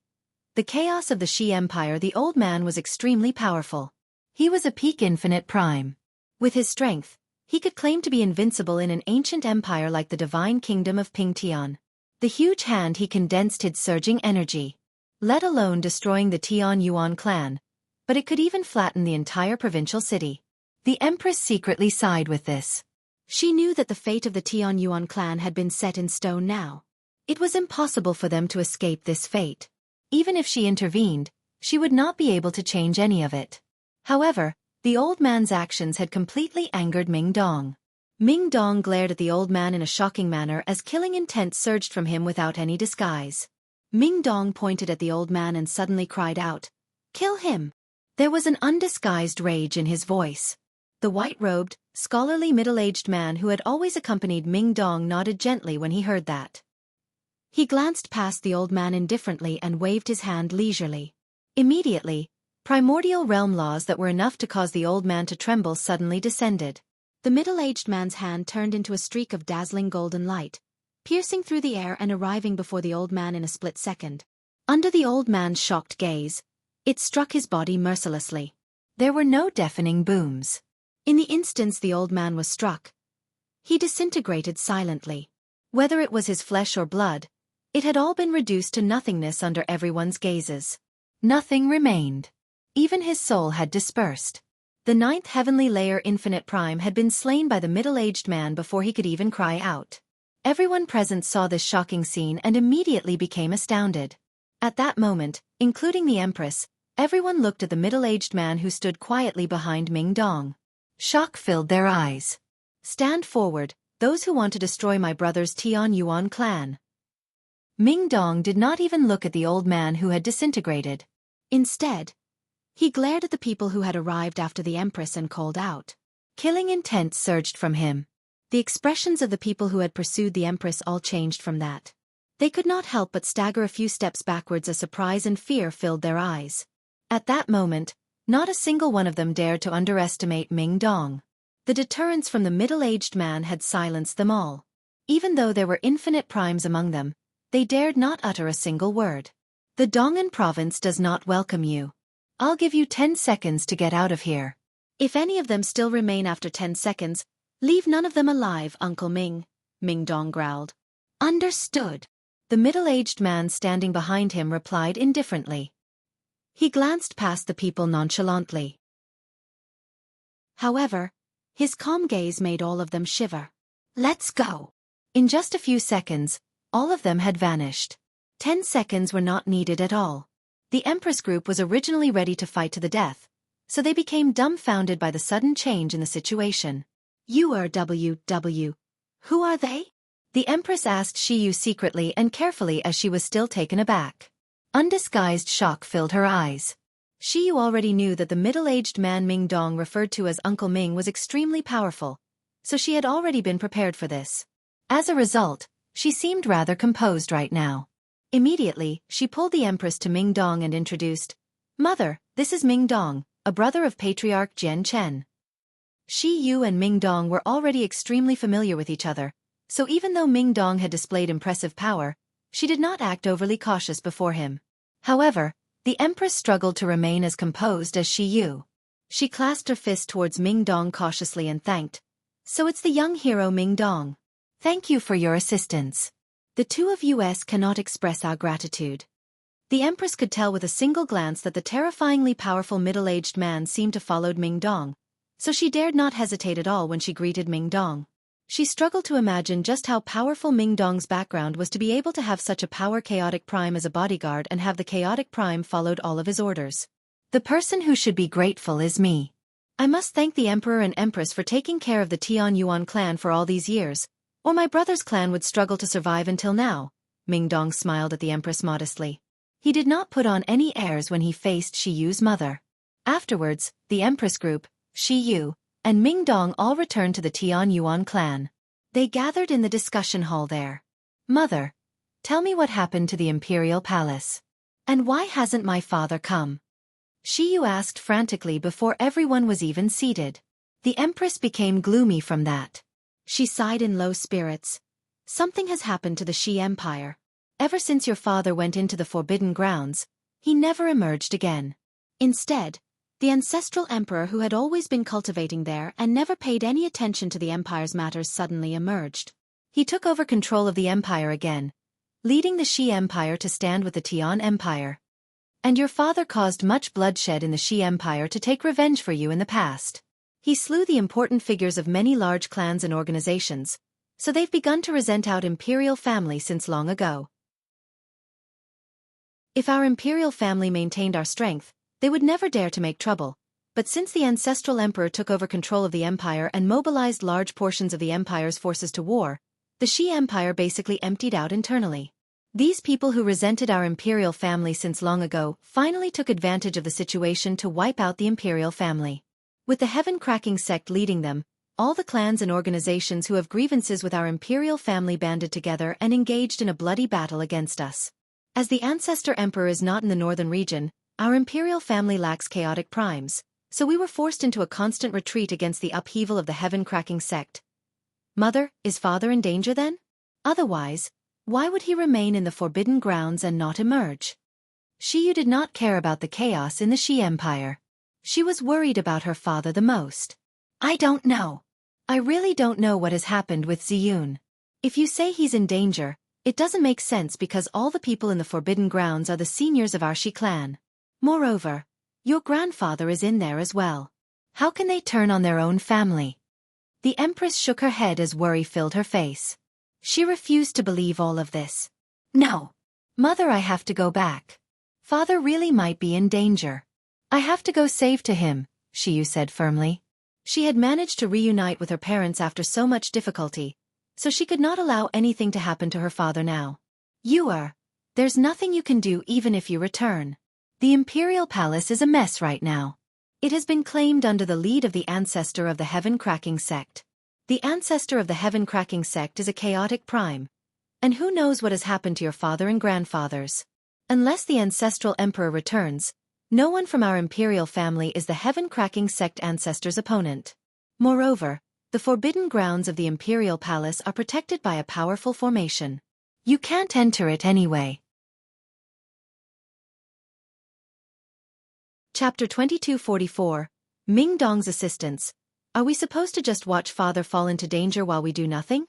The chaos of the Xi Empire. The old man was extremely powerful. He was a peak infinite prime. With his strength, he could claim to be invincible in an ancient empire like the divine kingdom of Pingtian. The huge hand he condensed its surging energy, let alone destroying the Tian Yuan clan, but it could even flatten the entire provincial city. The Empress secretly sighed with this. She knew that the fate of the Tian Yuan clan had been set in stone now. It was impossible for them to escape this fate. Even if she intervened, she would not be able to change any of it. However, the old man's actions had completely angered Ming Dong. Ming Dong glared at the old man in a shocking manner as killing intent surged from him without any disguise. Ming Dong pointed at the old man and suddenly cried out, Kill him! There was an undisguised rage in his voice. The white-robed, scholarly middle-aged man who had always accompanied Ming Dong nodded gently when he heard that. He glanced past the old man indifferently and waved his hand leisurely. Immediately, primordial realm laws that were enough to cause the old man to tremble suddenly descended. The middle-aged man's hand turned into a streak of dazzling golden light, piercing through the air and arriving before the old man in a split second. Under the old man's shocked gaze, it struck his body mercilessly. There were no deafening booms. In the instance the old man was struck, he disintegrated silently. Whether it was his flesh or blood, it had all been reduced to nothingness under everyone's gazes. Nothing remained. Even his soul had dispersed. The 9th heavenly layer infinite prime had been slain by the middle-aged man before he could even cry out. Everyone present saw this shocking scene and immediately became astounded. At that moment, including the Empress, everyone looked at the middle-aged man who stood quietly behind Ming Dong. Shock filled their eyes. Stand forward, those who want to destroy my brother's Tian Yuan clan. Ming Dong did not even look at the old man who had disintegrated. Instead, He glared at the people who had arrived after the Empress and called out. Killing intent surged from him. The expressions of the people who had pursued the Empress all changed from that. They could not help but stagger a few steps backwards as surprise and fear filled their eyes. At that moment, not a single one of them dared to underestimate Ming Dong. The deterrence from the middle-aged man had silenced them all. Even though there were infinite primes among them, they dared not utter a single word. The Dong'an province does not welcome you. I'll give you 10 seconds to get out of here. If any of them still remain after 10 seconds, leave none of them alive, Uncle Ming, Ming Dong growled. Understood. The middle-aged man standing behind him replied indifferently. He glanced past the people nonchalantly. However, his calm gaze made all of them shiver. Let's go. In just a few seconds, all of them had vanished. 10 seconds were not needed at all. The Empress group was originally ready to fight to the death, so they became dumbfounded by the sudden change in the situation. URWW. Who are they? The Empress asked Xiyu secretly and carefully as she was still taken aback. Undisguised shock filled her eyes. Xiyu already knew that the middle-aged man Ming Dong referred to as Uncle Ming was extremely powerful, so she had already been prepared for this. As a result, she seemed rather composed right now. Immediately, she pulled the Empress to Ming Dong and introduced, Mother, this is Ming Dong, a brother of Patriarch Jian Chen. Xiyu and Ming Dong were already extremely familiar with each other, so even though Ming Dong had displayed impressive power, she did not act overly cautious before him. However, the Empress struggled to remain as composed as Xiyu. She clasped her fist towards Ming Dong cautiously and thanked. So it's the young hero Ming Dong. Thank you for your assistance. The two of us cannot express our gratitude. The Empress could tell with a single glance that the terrifyingly powerful middle-aged man seemed to follow Ming Dong, so she dared not hesitate at all when she greeted Ming Dong. She struggled to imagine just how powerful Ming Dong's background was to be able to have such a power chaotic prime as a bodyguard and have the chaotic prime followed all of his orders. The person who should be grateful is me. I must thank the Emperor and Empress for taking care of the Tian Yuan clan for all these years, or my brother's clan would struggle to survive until now. Ming Dong smiled at the Empress modestly. He did not put on any airs when he faced Shiyu's mother. Afterwards, the Empress group, Xiyu, and Ming Dong all returned to the Tian Yuan clan. They gathered in the discussion hall there. Mother, tell me what happened to the Imperial Palace. And why hasn't my father come? Xiyu asked frantically before everyone was even seated. The Empress became gloomy from that. She sighed in low spirits. Something has happened to the Xi Empire. Ever since your father went into the Forbidden Grounds, he never emerged again. Instead, the ancestral emperor who had always been cultivating there and never paid any attention to the empire's matters suddenly emerged. He took over control of the empire again, leading the Xi Empire to stand with the Tian Empire. And your father caused much bloodshed in the Xi Empire to take revenge for you in the past. He slew the important figures of many large clans and organizations, so they've begun to resent our imperial family since long ago. If our imperial family maintained our strength, they would never dare to make trouble, but since the ancestral emperor took over control of the empire and mobilized large portions of the empire's forces to war, the Xi Empire basically emptied out internally. These people who resented our imperial family since long ago finally took advantage of the situation to wipe out the imperial family. With the heaven-cracking sect leading them, all the clans and organizations who have grievances with our imperial family banded together and engaged in a bloody battle against us. As the ancestor emperor is not in the northern region, our imperial family lacks chaotic primes, so we were forced into a constant retreat against the upheaval of the heaven-cracking sect. Mother, is father in danger then? Otherwise, why would he remain in the Forbidden Grounds and not emerge? Xiyu did not care about the chaos in the Xi Empire. She was worried about her father the most. I don't know. I really don't know what has happened with Ziyun. If you say he's in danger, it doesn't make sense because all the people in the Forbidden Grounds are the seniors of our Xi clan. Moreover, your grandfather is in there as well. How can they turn on their own family? The Empress shook her head as worry filled her face. She refused to believe all of this. No. Mother, I have to go back. Father really might be in danger. I have to go save to him, Xiyu said firmly. She had managed to reunite with her parents after so much difficulty, so she could not allow anything to happen to her father now. There's nothing you can do even if you return. The imperial palace is a mess right now. It has been claimed under the lead of the ancestor of the heaven-cracking sect. The ancestor of the heaven-cracking sect is a chaotic prime. And who knows what has happened to your father and grandfathers. Unless the ancestral emperor returns, no one from our imperial family is the heaven-cracking sect ancestor's opponent. Moreover, the forbidden grounds of the imperial palace are protected by a powerful formation. You can't enter it anyway. Chapter 2244, Ming Dong's Assistance. Are we supposed to just watch father fall into danger while we do nothing?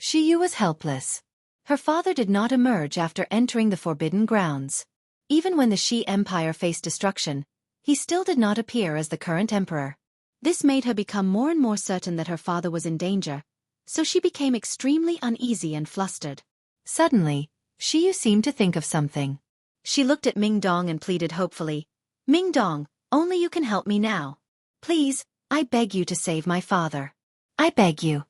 Shi Yu was helpless. Her father did not emerge after entering the forbidden grounds. Even when the Shi Empire faced destruction, he still did not appear as the current emperor. This made her become more and more certain that her father was in danger, so she became extremely uneasy and flustered. Suddenly, Shi Yu seemed to think of something. She looked at Ming Dong and pleaded hopefully, "Ming Dong, only you can help me now. Please, I beg you to save my father. I beg you."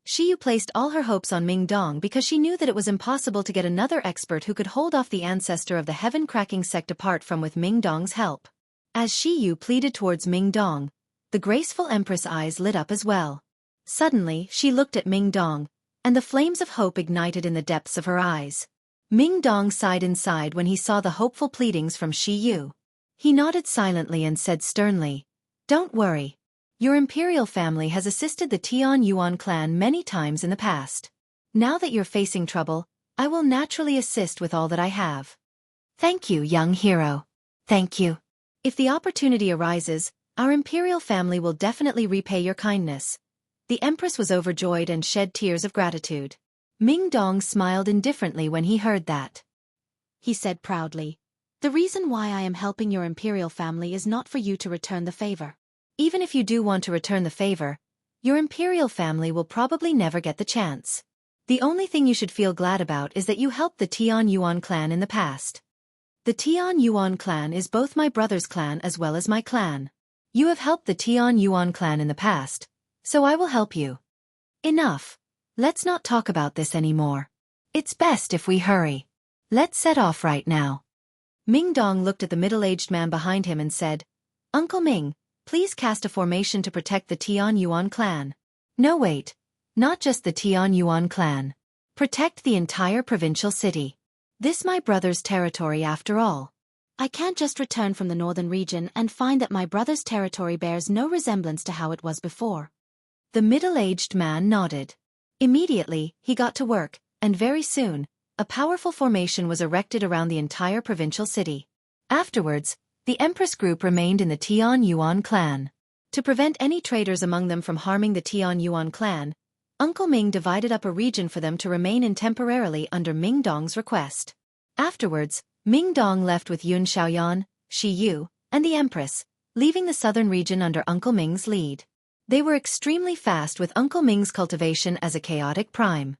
Shi Yu placed all her hopes on Ming Dong because she knew that it was impossible to get another expert who could hold off the ancestor of the heaven-cracking sect apart from with Ming Dong's help. As Shi Yu pleaded towards Ming Dong, the graceful empress' eyes lit up as well. Suddenly, she looked at Ming Dong, and the flames of hope ignited in the depths of her eyes. Ming Dong sighed inside when he saw the hopeful pleadings from Shi Yu. He nodded silently and said sternly, "Don't worry. Your imperial family has assisted the Tian Yuan clan many times in the past. Now that you're facing trouble, I will naturally assist with all that I have." "Thank you, young hero. Thank you. If the opportunity arises, our imperial family will definitely repay your kindness." The empress was overjoyed and shed tears of gratitude. Ming Dong smiled indifferently when he heard that. He said proudly, "The reason why I am helping your imperial family is not for you to return the favor. Even if you do want to return the favor, your imperial family will probably never get the chance. The only thing you should feel glad about is that you helped the Tian Yuan clan in the past. The Tian Yuan clan is both my brother's clan as well as my clan. You have helped the Tian Yuan clan in the past, so I will help you. Enough. Let's not talk about this anymore. It's best if we hurry. Let's set off right now." Ming Dong looked at the middle-aged man behind him and said, "Uncle Ming, please cast a formation to protect the Tian Yuan clan." "No, wait. Not just the Tian Yuan clan. Protect the entire provincial city. This my brother's territory after all. I can't just return from the northern region and find that my brother's territory bears no resemblance to how it was before." The middle-aged man nodded. Immediately, he got to work, and very soon, a powerful formation was erected around the entire provincial city. Afterwards, the Empress group remained in the Tian Yuan clan. To prevent any traitors among them from harming the Tian Yuan clan, Uncle Ming divided up a region for them to remain in temporarily under Ming Dong's request. Afterwards, Ming Dong left with Yun Xiaoyan, Shi Yu, and the Empress, leaving the southern region under Uncle Ming's lead. They were extremely fast with Uncle Ming's cultivation as a chaotic prime.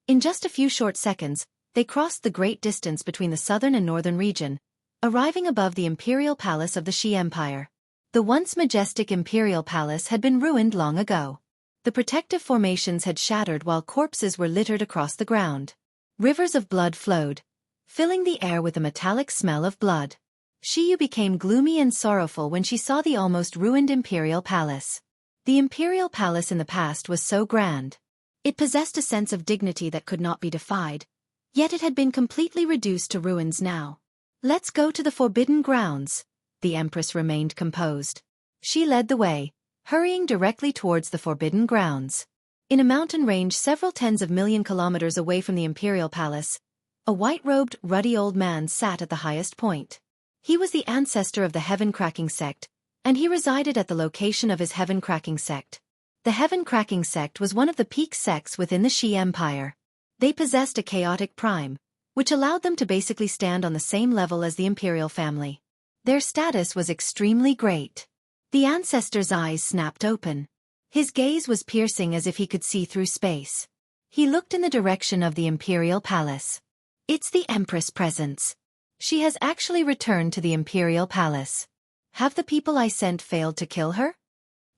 In just a few short seconds, they crossed the great distance between the southern and northern region, arriving above the imperial palace of the Shi Empire. The once majestic imperial palace had been ruined long ago. The protective formations had shattered while corpses were littered across the ground. Rivers of blood flowed, filling the air with a metallic smell of blood. Shi Yu became gloomy and sorrowful when she saw the almost ruined imperial palace. The imperial palace in the past was so grand. It possessed a sense of dignity that could not be defied, yet it had been completely reduced to ruins now. "Let's go to the forbidden grounds." The Empress remained composed. She led the way, hurrying directly towards the forbidden grounds. In a mountain range several tens of million kilometers away from the imperial palace, a white-robed, ruddy old man sat at the highest point. He was the ancestor of the heaven-cracking sect, and he resided at the location of his heaven-cracking sect. The heaven-cracking sect was one of the peak sects within the Shi Empire. They possessed a chaotic prime, which allowed them to basically stand on the same level as the imperial family. Their status was extremely great. The ancestor's eyes snapped open. His gaze was piercing as if he could see through space. He looked in the direction of the imperial palace. It's the Empress presence. She has actually returned to the imperial palace. Have the people I sent failed to kill her?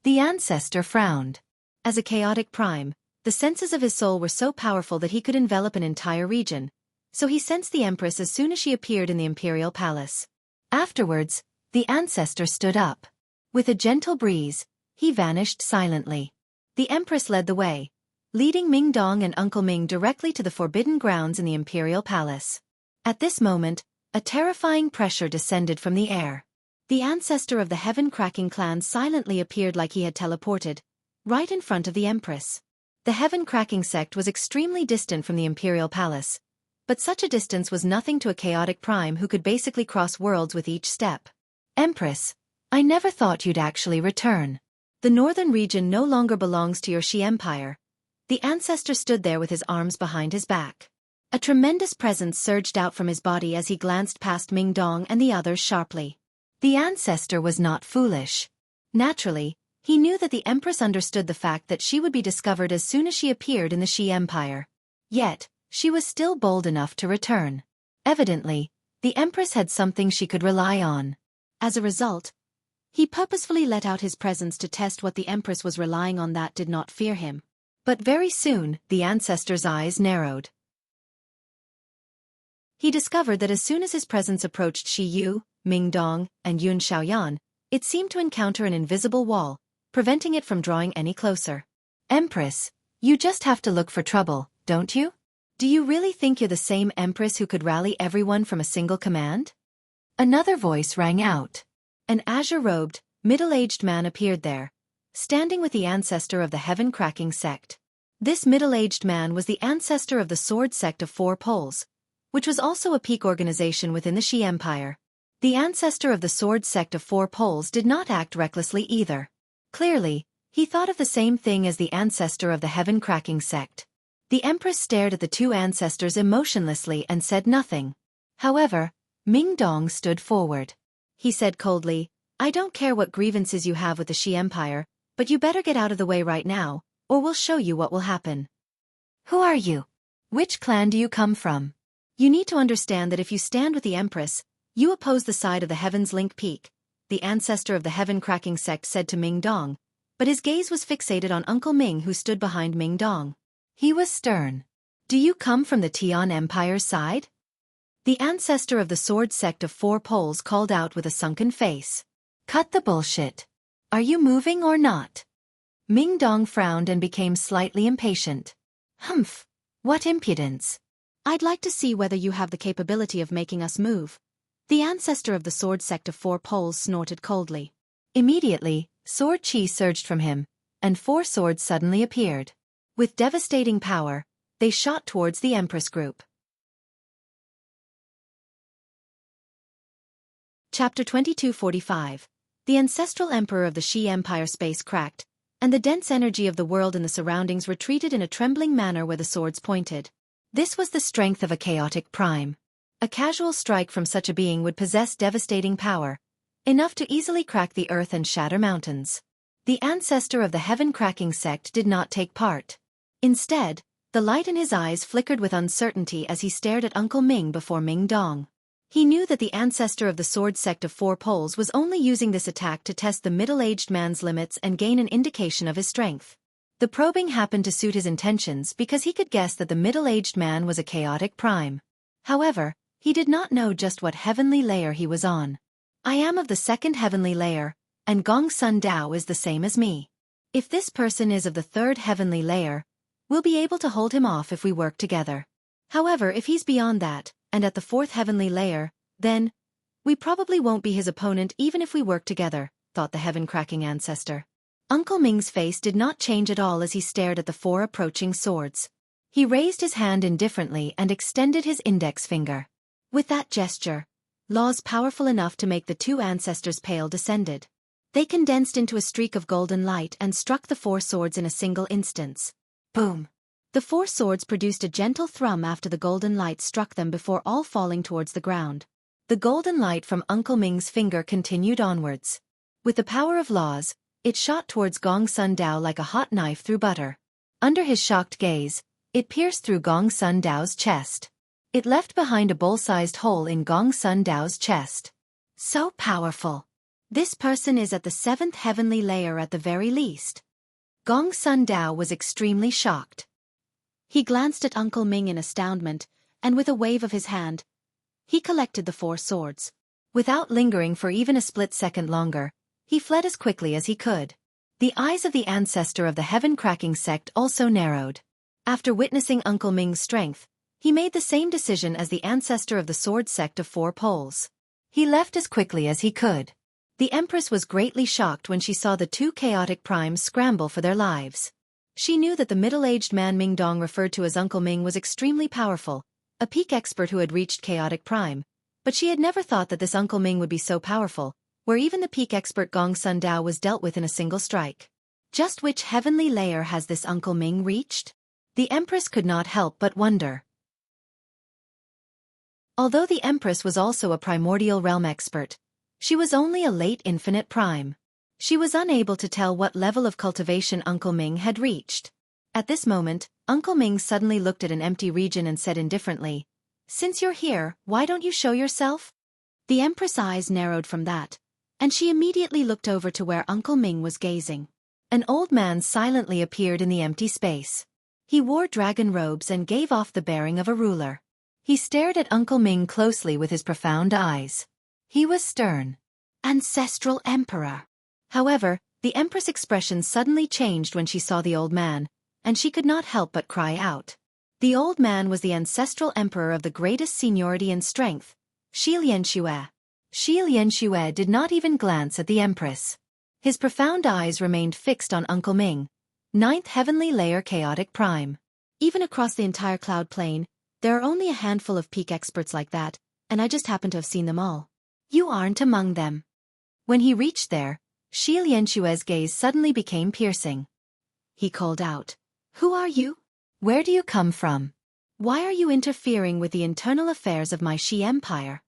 The ancestor frowned. As a chaotic prime, the senses of his soul were so powerful that he could envelop an entire region, so he sensed the Empress as soon as she appeared in the imperial palace. Afterwards, the ancestor stood up. With a gentle breeze, he vanished silently. The Empress led the way, leading Ming Dong and Uncle Ming directly to the forbidden grounds in the imperial palace. At this moment, a terrifying pressure descended from the air. The ancestor of the Heaven-Cracking clan silently appeared like he had teleported, right in front of the Empress. The Heaven-Cracking sect was extremely distant from the imperial palace, but such a distance was nothing to a chaotic prime who could basically cross worlds with each step. Empress, I never thought you'd actually return. The northern region no longer belongs to your Xi Empire. The ancestor stood there with his arms behind his back. A tremendous presence surged out from his body as he glanced past Ming Dong and the others sharply. The ancestor was not foolish. Naturally, he knew that the Empress understood the fact that she would be discovered as soon as she appeared in the Xi Empire. Yet, she was still bold enough to return. Evidently, the Empress had something she could rely on. As a result, he purposefully let out his presence to test what the Empress was relying on that did not fear him. But very soon, the ancestor's eyes narrowed. He discovered that as soon as his presence approached Shi Yu, Ming Dong, and Yun Xiaoyan, it seemed to encounter an invisible wall, preventing it from drawing any closer. Empress, you just have to look for trouble, don't you? Do you really think you're the same Empress who could rally everyone from a single command? Another voice rang out. An azure-robed, middle-aged man appeared there, standing with the ancestor of the Heaven-Cracking sect. This middle-aged man was the ancestor of the Sword Sect of Four Poles, which was also a peak organization within the Xi Empire. The ancestor of the Sword Sect of Four Poles did not act recklessly either. Clearly, he thought of the same thing as the ancestor of the Heaven-Cracking sect. The Empress stared at the two ancestors emotionlessly and said nothing. However, Ming Dong stood forward. He said coldly, I don't care what grievances you have with the Xi Empire, but you better get out of the way right now, or we'll show you what will happen. Who are you? Which clan do you come from? You need to understand that if you stand with the Empress, you oppose the side of the Heaven's Link Peak, the ancestor of the Heaven-Cracking sect said to Ming Dong, but his gaze was fixated on Uncle Ming who stood behind Ming Dong. He was stern. Do you come from the Tian Empire's side? The ancestor of the Sword Sect of Four Poles called out with a sunken face. Cut the bullshit. Are you moving or not? Ming Dong frowned and became slightly impatient. Humph, what impudence. I'd like to see whether you have the capability of making us move. The ancestor of the Sword Sect of Four Poles snorted coldly. Immediately, sword chi surged from him, and four swords suddenly appeared. With devastating power, they shot towards the Empress group. Chapter 2245. The ancestral emperor of the Xi Empire space cracked, and the dense energy of the world and the surroundings retreated in a trembling manner where the swords pointed. This was the strength of a chaotic prime. A casual strike from such a being would possess devastating power, enough to easily crack the earth and shatter mountains. The ancestor of the Heaven-Cracking sect did not take part. Instead, the light in his eyes flickered with uncertainty as he stared at Uncle Ming before Ming Dong. He knew that the ancestor of the Sword Sect of Four Poles was only using this attack to test the middle-aged man's limits and gain an indication of his strength. The probing happened to suit his intentions because he could guess that the middle-aged man was a chaotic prime. However, he did not know just what heavenly layer he was on. I am of the second heavenly layer, and Gong Sun Dao is the same as me. If this person is of the third heavenly layer, we'll be able to hold him off if we work together. However, if he's beyond that, and at the fourth heavenly layer, then we probably won't be his opponent even if we work together, thought the Heaven-Cracking ancestor. Uncle Ming's face did not change at all as he stared at the four approaching swords. He raised his hand indifferently and extended his index finger. With that gesture, laws powerful enough to make the two ancestors pale descended. They condensed into a streak of golden light and struck the four swords in a single instance. Boom! The four swords produced a gentle thrum after the golden light struck them before all falling towards the ground. The golden light from Uncle Ming's finger continued onwards. With the power of laws, it shot towards Gong Sun Dao like a hot knife through butter. Under his shocked gaze, it pierced through Gong Sun Dao's chest. It left behind a bowl-sized hole in Gong Sun Dao's chest. So powerful. This person is at the seventh heavenly layer at the very least. Gong Sun Dao was extremely shocked. He glanced at Uncle Ming in astoundment, and with a wave of his hand, he collected the 4 swords. Without lingering for even a split second longer, he fled as quickly as he could. The eyes of the ancestor of the heaven-cracking sect also narrowed. After witnessing Uncle Ming's strength, he made the same decision as the ancestor of the sword sect of 4 poles. He left as quickly as he could. The Empress was greatly shocked when she saw the 2 chaotic primes scramble for their lives. She knew that the middle-aged man Ming Dong referred to as Uncle Ming was extremely powerful, a peak expert who had reached chaotic prime, but she had never thought that this Uncle Ming would be so powerful, where even the peak expert Gong Sun Dao was dealt with in a single strike. Just which heavenly layer has this Uncle Ming reached? The Empress could not help but wonder. Although the Empress was also a primordial realm expert, she was only a late infinite prime. She was unable to tell what level of cultivation Uncle Ming had reached. At this moment, Uncle Ming suddenly looked at an empty region and said indifferently, "Since you're here, why don't you show yourself?" The Empress' eyes narrowed from that, and she immediately looked over to where Uncle Ming was gazing. An old man silently appeared in the empty space. He wore dragon robes and gave off the bearing of a ruler. He stared at Uncle Ming closely with his profound eyes. He was stern. Ancestral Emperor. However, the Empress' expression suddenly changed when she saw the old man, and she could not help but cry out. The old man was the ancestral emperor of the greatest seniority and strength, Shi Lianxue. Shi Lianxue did not even glance at the Empress. His profound eyes remained fixed on Uncle Ming, 9th heavenly layer chaotic prime. Even across the entire cloud plane, there are only a handful of peak experts like that, and I just happen to have seen them all. You aren't among them. When he reached there, Shi Lianxue's gaze suddenly became piercing. He called out, "Who are you? Where do you come from? Why are you interfering with the internal affairs of my Shi Empire?"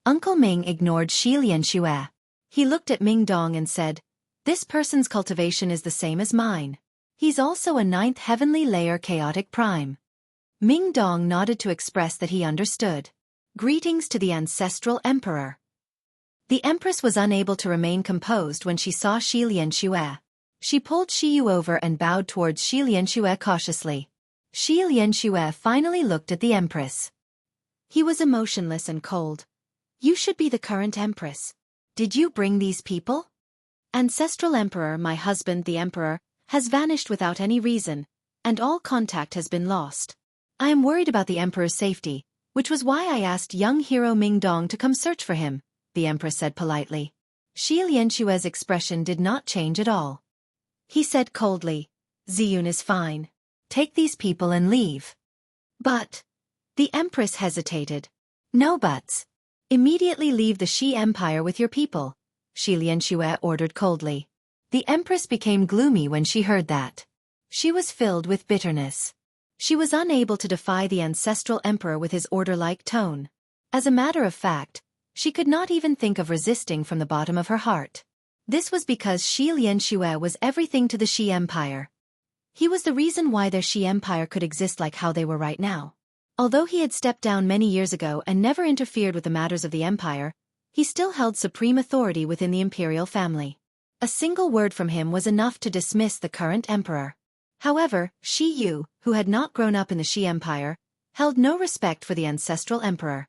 Uncle Ming ignored Shi Lianxue. He looked at Ming Dong and said, "This person's cultivation is the same as mine. He's also a 9th heavenly layer chaotic prime." Ming Dong nodded to express that he understood. Greetings to the ancestral emperor. The Empress was unable to remain composed when she saw Shi Lianxue. She pulled Shi Yu over and bowed towards Shi Lianxue cautiously. Shi Lianxue finally looked at the Empress. He was emotionless and cold. "You should be the current Empress. Did you bring these people?" "Ancestral Emperor, my husband the Emperor, has vanished without any reason, and all contact has been lost. I am worried about the Emperor's safety, which was why I asked young hero Ming Dong to come search for him," the Empress said politely. Shi Lianxue's expression did not change at all. He said coldly, "Ziyun is fine. Take these people and leave." "But..." The Empress hesitated. "No buts. Immediately leave the Shi Empire with your people," Shi Lianxue ordered coldly. The Empress became gloomy when she heard that. She was filled with bitterness. She was unable to defy the ancestral emperor with his order-like tone. As a matter of fact, she could not even think of resisting from the bottom of her heart. This was because Shi Lianxue was everything to the Shi Empire. He was the reason why their Shi Empire could exist like how they were right now. Although he had stepped down many years ago and never interfered with the matters of the empire, he still held supreme authority within the imperial family. A single word from him was enough to dismiss the current emperor. However, Shi Yu, who had not grown up in the Shi Empire, held no respect for the ancestral emperor.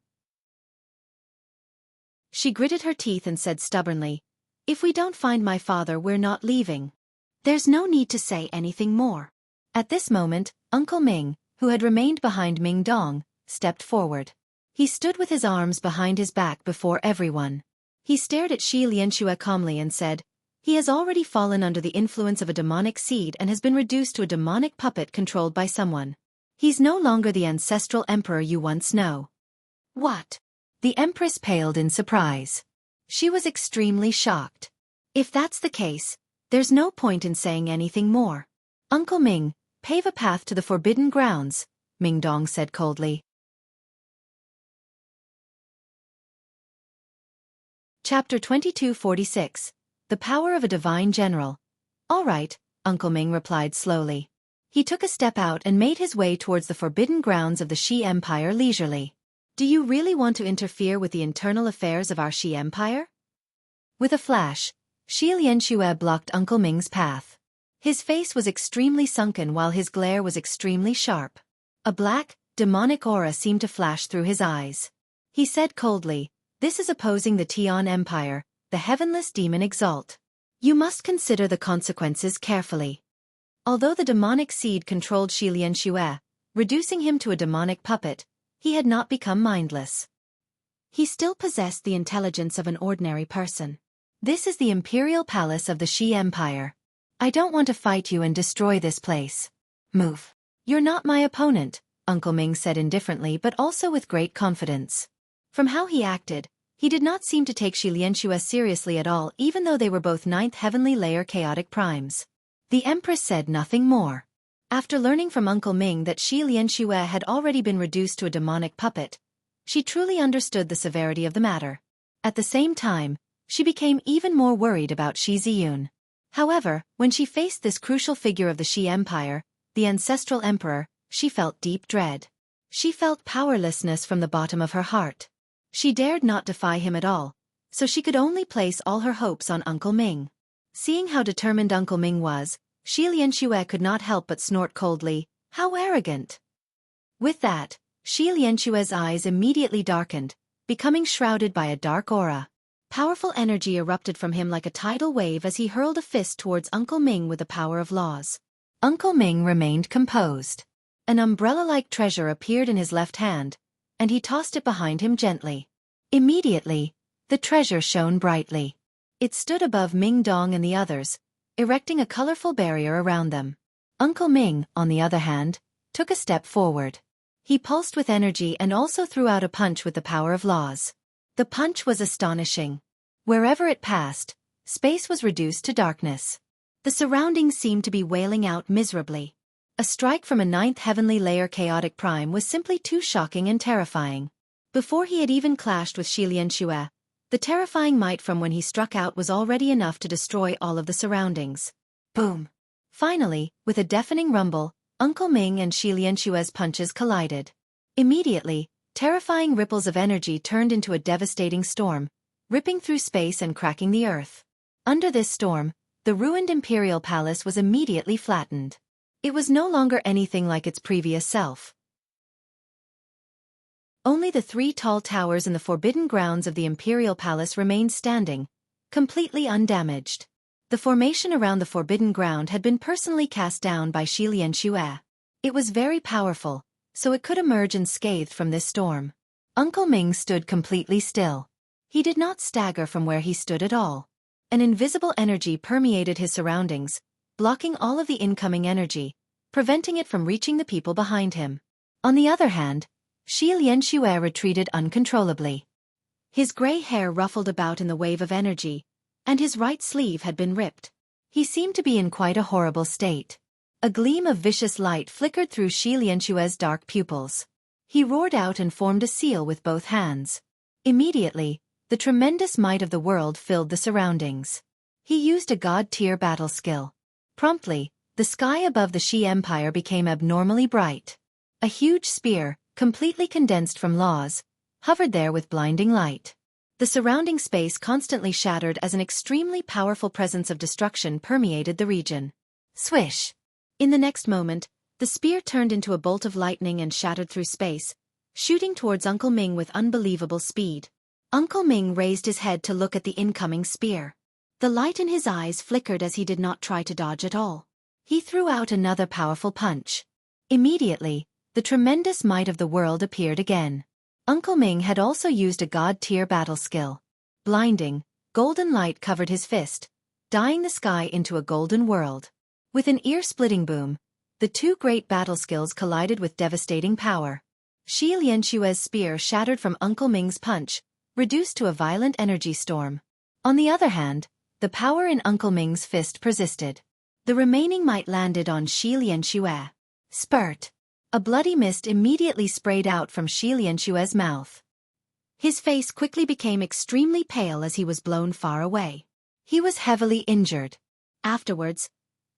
She gritted her teeth and said stubbornly, "If we don't find my father, we're not leaving." There's no need to say anything more. At this moment, Uncle Ming, who had remained behind Ming Dong, stepped forward. He stood with his arms behind his back before everyone. He stared at Shi Lianxue calmly and said, "He has already fallen under the influence of a demonic seed and has been reduced to a demonic puppet controlled by someone. He's no longer the ancestral emperor you once know." "What?" The Empress paled in surprise. She was extremely shocked. "If that's the case, there's no point in saying anything more. Uncle Ming, pave a path to the forbidden grounds," Ming Dong said coldly. Chapter 2246. The Power of a Divine General. "All right," Uncle Ming replied slowly. He took a step out and made his way towards the forbidden grounds of the Shi Empire leisurely. "Do you really want to interfere with the internal affairs of our Shi Empire?" With a flash, Shi Lianxue blocked Uncle Ming's path. His face was extremely sunken while his glare was extremely sharp. A black, demonic aura seemed to flash through his eyes. He said coldly, "This is opposing the Tian Empire, the heavenless demon Exalt. You must consider the consequences carefully." Although the demonic seed controlled Xue, reducing him to a demonic puppet, he had not become mindless. He still possessed the intelligence of an ordinary person. "This is the imperial palace of the Xi Empire. I don't want to fight you and destroy this place. Move." "You're not my opponent," Uncle Ming said indifferently but also with great confidence. From how he acted, he did not seem to take Xue seriously at all, even though they were both 9th heavenly layer chaotic primes. The Empress said nothing more. After learning from Uncle Ming that Xue had already been reduced to a demonic puppet, she truly understood the severity of the matter. At the same time, she became even more worried about Shi Ziyun. However, when she faced this crucial figure of the Xi Empire, the ancestral emperor, she felt deep dread. She felt powerlessness from the bottom of her heart. She dared not defy him at all, so she could only place all her hopes on Uncle Ming. Seeing how determined Uncle Ming was, Xue could not help but snort coldly, "How arrogant!" With that, Xue's eyes immediately darkened, becoming shrouded by a dark aura. Powerful energy erupted from him like a tidal wave as he hurled a fist towards Uncle Ming with the power of laws. Uncle Ming remained composed. An umbrella-like treasure appeared in his left hand, and he tossed it behind him gently. Immediately, the treasure shone brightly. It stood above Ming Dong and the others, erecting a colorful barrier around them. Uncle Ming, on the other hand, took a step forward. He pulsed with energy and also threw out a punch with the power of laws. The punch was astonishing. Wherever it passed, space was reduced to darkness. The surroundings seemed to be wailing out miserably. A strike from a 9th heavenly layer chaotic prime was simply too shocking and terrifying. Before he had even clashed with Xue, the terrifying might from when he struck out was already enough to destroy all of the surroundings. Boom! Finally, with a deafening rumble, Uncle Ming and Xue's punches collided. Immediately, terrifying ripples of energy turned into a devastating storm, ripping through space and cracking the earth. Under this storm, the ruined imperial palace was immediately flattened. It was no longer anything like its previous self. Only the 3 tall towers in the forbidden grounds of the imperial palace remained standing, completely undamaged. The formation around the forbidden ground had been personally cast down by Xue. It was very powerful, so it could emerge unscathed from this storm. Uncle Ming stood completely still. He did not stagger from where he stood at all. An invisible energy permeated his surroundings, blocking all of the incoming energy, preventing it from reaching the people behind him. On the other hand, Xue retreated uncontrollably. His gray hair ruffled about in the wave of energy, and his right sleeve had been ripped. He seemed to be in quite a horrible state. A gleam of vicious light flickered through Xue's dark pupils. He roared out and formed a seal with both hands. Immediately, the tremendous might of the world filled the surroundings. He used a god-tier battle skill. Promptly, the sky above the Xi Empire became abnormally bright. A huge spear, completely condensed from laws, hovered there with blinding light. The surrounding space constantly shattered as an extremely powerful presence of destruction permeated the region. Swish! In the next moment, the spear turned into a bolt of lightning and shattered through space, shooting towards Uncle Ming with unbelievable speed. Uncle Ming raised his head to look at the incoming spear. The light in his eyes flickered as he did not try to dodge at all. He threw out another powerful punch. Immediately, the tremendous might of the world appeared again. Uncle Ming had also used a god-tier battle skill. Blinding, golden light covered his fist, dyeing the sky into a golden world. With an ear-splitting boom, the 2 great battle skills collided with devastating power. Xue's spear shattered from Uncle Ming's punch, reduced to a violent energy storm. On the other hand, the power in Uncle Ming's fist persisted. The remaining might landed on Xue. Spurt! A bloody mist immediately sprayed out from Xue's mouth. His face quickly became extremely pale as he was blown far away. He was heavily injured. Afterwards,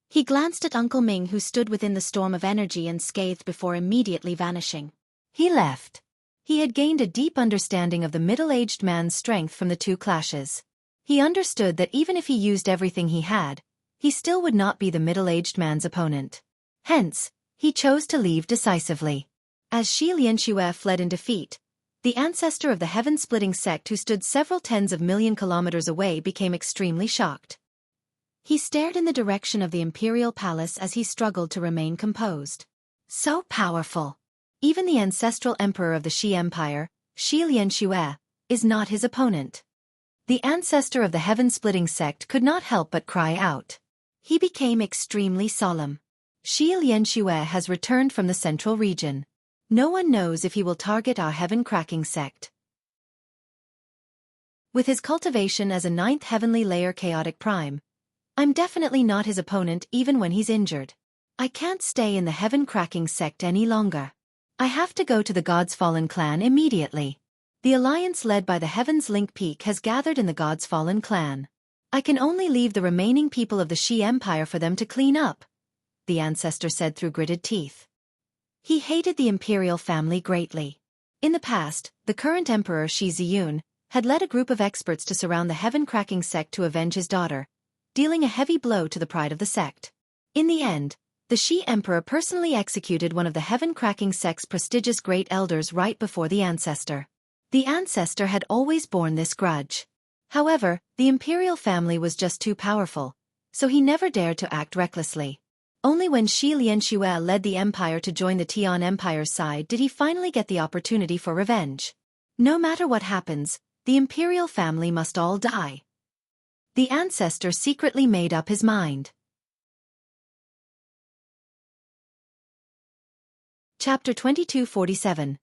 he glanced at Uncle Ming, who stood within the storm of energy unscathed before immediately vanishing. He left. He had gained a deep understanding of the middle-aged man's strength from the 2 clashes. He understood that even if he used everything he had, he still would not be the middle-aged man's opponent. Hence, he chose to leave decisively. As Shi Lianxue fled in defeat, the ancestor of the heaven-splitting sect who stood several tens of million kilometers away became extremely shocked. He stared in the direction of the imperial palace as he struggled to remain composed. So powerful! Even the ancestral emperor of the Shi Empire, Shi Lianxue, is not his opponent. The ancestor of the heaven-splitting sect could not help but cry out. He became extremely solemn. Shi Lianxue has returned from the central region. No one knows if he will target our heaven-cracking sect. With his cultivation as a 9th heavenly layer chaotic prime, I'm definitely not his opponent even when he's injured. I can't stay in the heaven-cracking sect any longer. I have to go to the God's Fallen clan immediately. The alliance led by the Heaven's Link Peak has gathered in the God's Fallen clan. I can only leave the remaining people of the Shi Empire for them to clean up, the ancestor said through gritted teeth. He hated the imperial family greatly. In the past, the current emperor Shi Ziyun had led a group of experts to surround the heaven-cracking sect to avenge his daughter, dealing a heavy blow to the pride of the sect. In the end, the Shi emperor personally executed one of the heaven-cracking sect's prestigious great elders right before the ancestor. The ancestor had always borne this grudge. However, the imperial family was just too powerful, so he never dared to act recklessly. Only when Shi Lianxue led the empire to join the Tian Empire's side did he finally get the opportunity for revenge. No matter what happens, the imperial family must all die. The ancestor secretly made up his mind. Chapter 2247.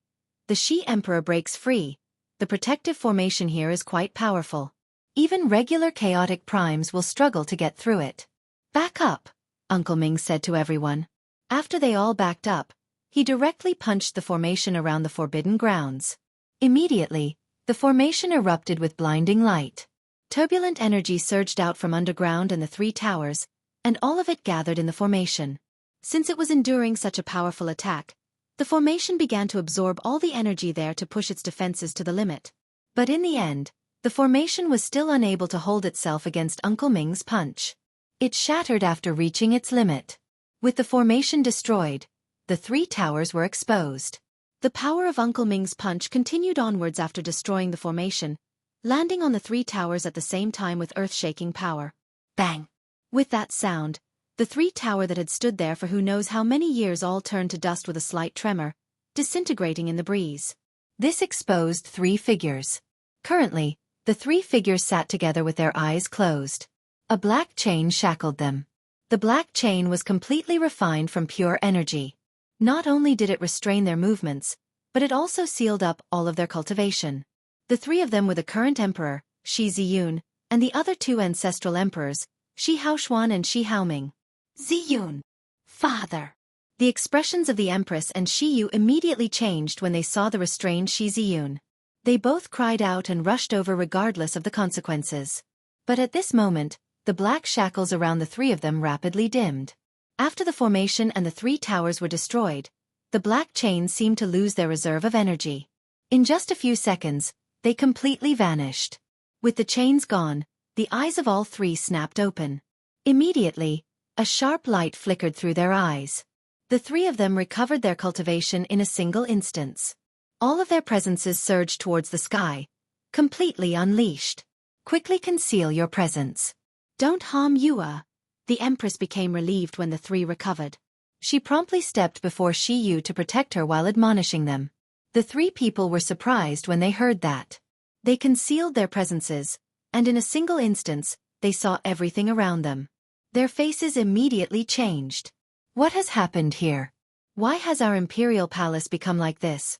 The Shi Emperor breaks free. The protective formation here is quite powerful. Even regular chaotic primes will struggle to get through it. Back up, Uncle Ming said to everyone. After they all backed up, he directly punched the formation around the forbidden grounds. Immediately, the formation erupted with blinding light. Turbulent energy surged out from underground and the 3 towers, and all of it gathered in the formation. Since it was enduring such a powerful attack, the formation began to absorb all the energy there to push its defenses to the limit. But in the end, the formation was still unable to hold itself against Uncle Ming's punch. It shattered after reaching its limit. With the formation destroyed, the 3 towers were exposed. The power of Uncle Ming's punch continued onwards after destroying the formation, landing on the 3 towers at the same time with earth-shaking power. Bang! With that sound, the 3 tower that had stood there for who knows how many years all turned to dust with a slight tremor, disintegrating in the breeze. This exposed 3 figures. Currently, the 3 figures sat together with their eyes closed. A black chain shackled them. The black chain was completely refined from pure energy. Not only did it restrain their movements, but it also sealed up all of their cultivation. The 3 of them were the current emperor, Shi Ziyun, and the other 2 ancestral emperors, Shi Haoshuan and Shi Haoming. Ziyun! Father! The expressions of the empress and Shi Yu immediately changed when they saw the restrained Shi Ziyun. They both cried out and rushed over regardless of the consequences. But at this moment, the black shackles around the 3 of them rapidly dimmed. After the formation and the 3 towers were destroyed, the black chains seemed to lose their reserve of energy. In just a few seconds, they completely vanished. With the chains gone, the eyes of all 3 snapped open. Immediately, a sharp light flickered through their eyes. The 3 of them recovered their cultivation in a single instance. All of their presences surged towards the sky, completely unleashed. Quickly conceal your presence. Don't harm Yua. The empress became relieved when the 3 recovered. She promptly stepped before Shi Yu to protect her while admonishing them. The 3 people were surprised when they heard that. They concealed their presences, and in a single instance, they saw everything around them. Their faces immediately changed. What has happened here? Why has our imperial palace become like this?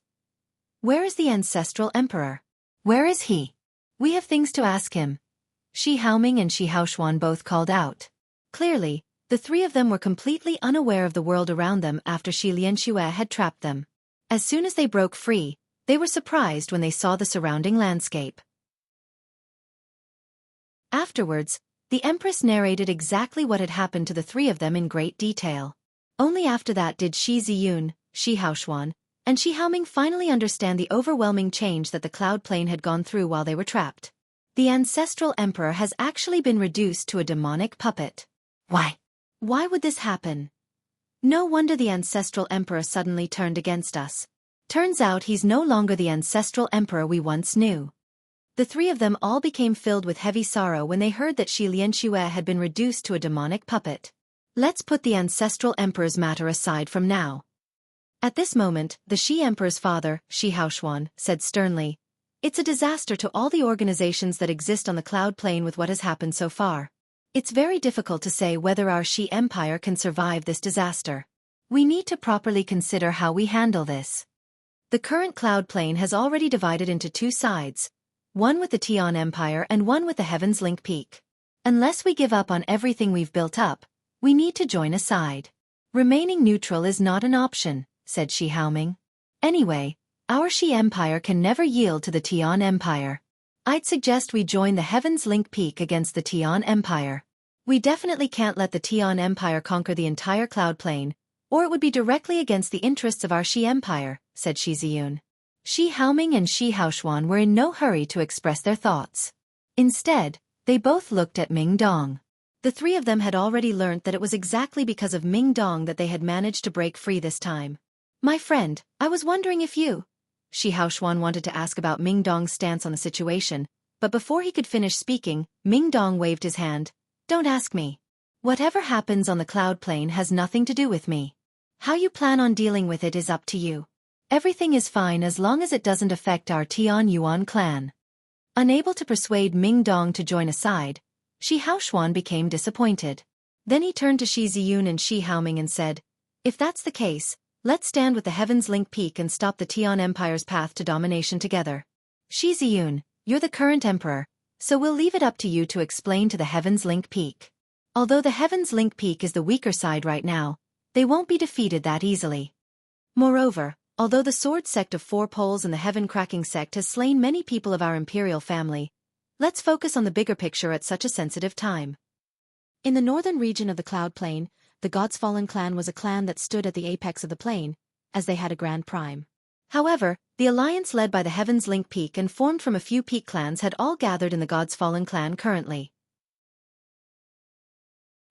Where is the ancestral emperor? Where is he? We have things to ask him. Shi Haoming and Shi Haoshuan both called out. Clearly, the 3 of them were completely unaware of the world around them after Shi Lianxue had trapped them. As soon as they broke free, they were surprised when they saw the surrounding landscape. Afterwards, the empress narrated exactly what had happened to the 3 of them in great detail. Only after that did Shi Ziyun, Shi Haoshuan, and Shi Haoming finally understand the overwhelming change that the cloud plane had gone through while they were trapped. The ancestral emperor has actually been reduced to a demonic puppet. Why? Why would this happen? No wonder the ancestral emperor suddenly turned against us. Turns out he's no longer the ancestral emperor we once knew. The three of them all became filled with heavy sorrow when they heard that Xueqi had been reduced to a demonic puppet. Let's put the ancestral emperor's matter aside from now. At this moment, the Shi emperor's father, Shi Haoshuan, said sternly, "It's a disaster to all the organizations that exist on the cloud plane with what has happened so far. It's very difficult to say whether our Shi empire can survive this disaster. We need to properly consider how we handle this. The current cloud plane has already divided into two sides, one with the Tian Empire and one with the Heaven's Link Peak. Unless we give up on everything we've built up, we need to join a side. Remaining neutral is not an option," said Shi Haoming. "Anyway, our Shi Empire can never yield to the Tian Empire. I'd suggest we join the Heaven's Link Peak against the Tian Empire. We definitely can't let the Tian Empire conquer the entire cloud plane, or it would be directly against the interests of our Shi Empire," said Shi Ziyun. Shi Haoming and Shi Haoshuan were in no hurry to express their thoughts. Instead, they both looked at Ming Dong. The three of them had already learnt that it was exactly because of Ming Dong that they had managed to break free this time. "My friend, I was wondering if you..." Shi Haoshuan wanted to ask about Ming Dong's stance on the situation, but before he could finish speaking, Ming Dong waved his hand. "Don't ask me. Whatever happens on the cloud plane has nothing to do with me. How you plan on dealing with it is up to you. Everything is fine as long as it doesn't affect our Tian Yuan clan." Unable to persuade Ming Dong to join a side, Shi Haoshuan became disappointed. Then he turned to Shi Ziyun and Shi Haoming and said, "If that's the case, let's stand with the Heaven's Link Peak and stop the Tian Empire's path to domination together. Shi Ziyun, you're the current emperor, so we'll leave it up to you to explain to the Heaven's Link Peak. Although the Heaven's Link Peak is the weaker side right now, they won't be defeated that easily. Moreover, although the Sword Sect of Four Poles and the Heaven-Cracking Sect has slain many people of our imperial family, let's focus on the bigger picture at such a sensitive time." In the northern region of the Cloud Plain, the God's Fallen clan was a clan that stood at the apex of the plain, as they had a grand prime. However, the alliance led by the Heaven's Link Peak and formed from a few peak clans had all gathered in the God's Fallen clan currently.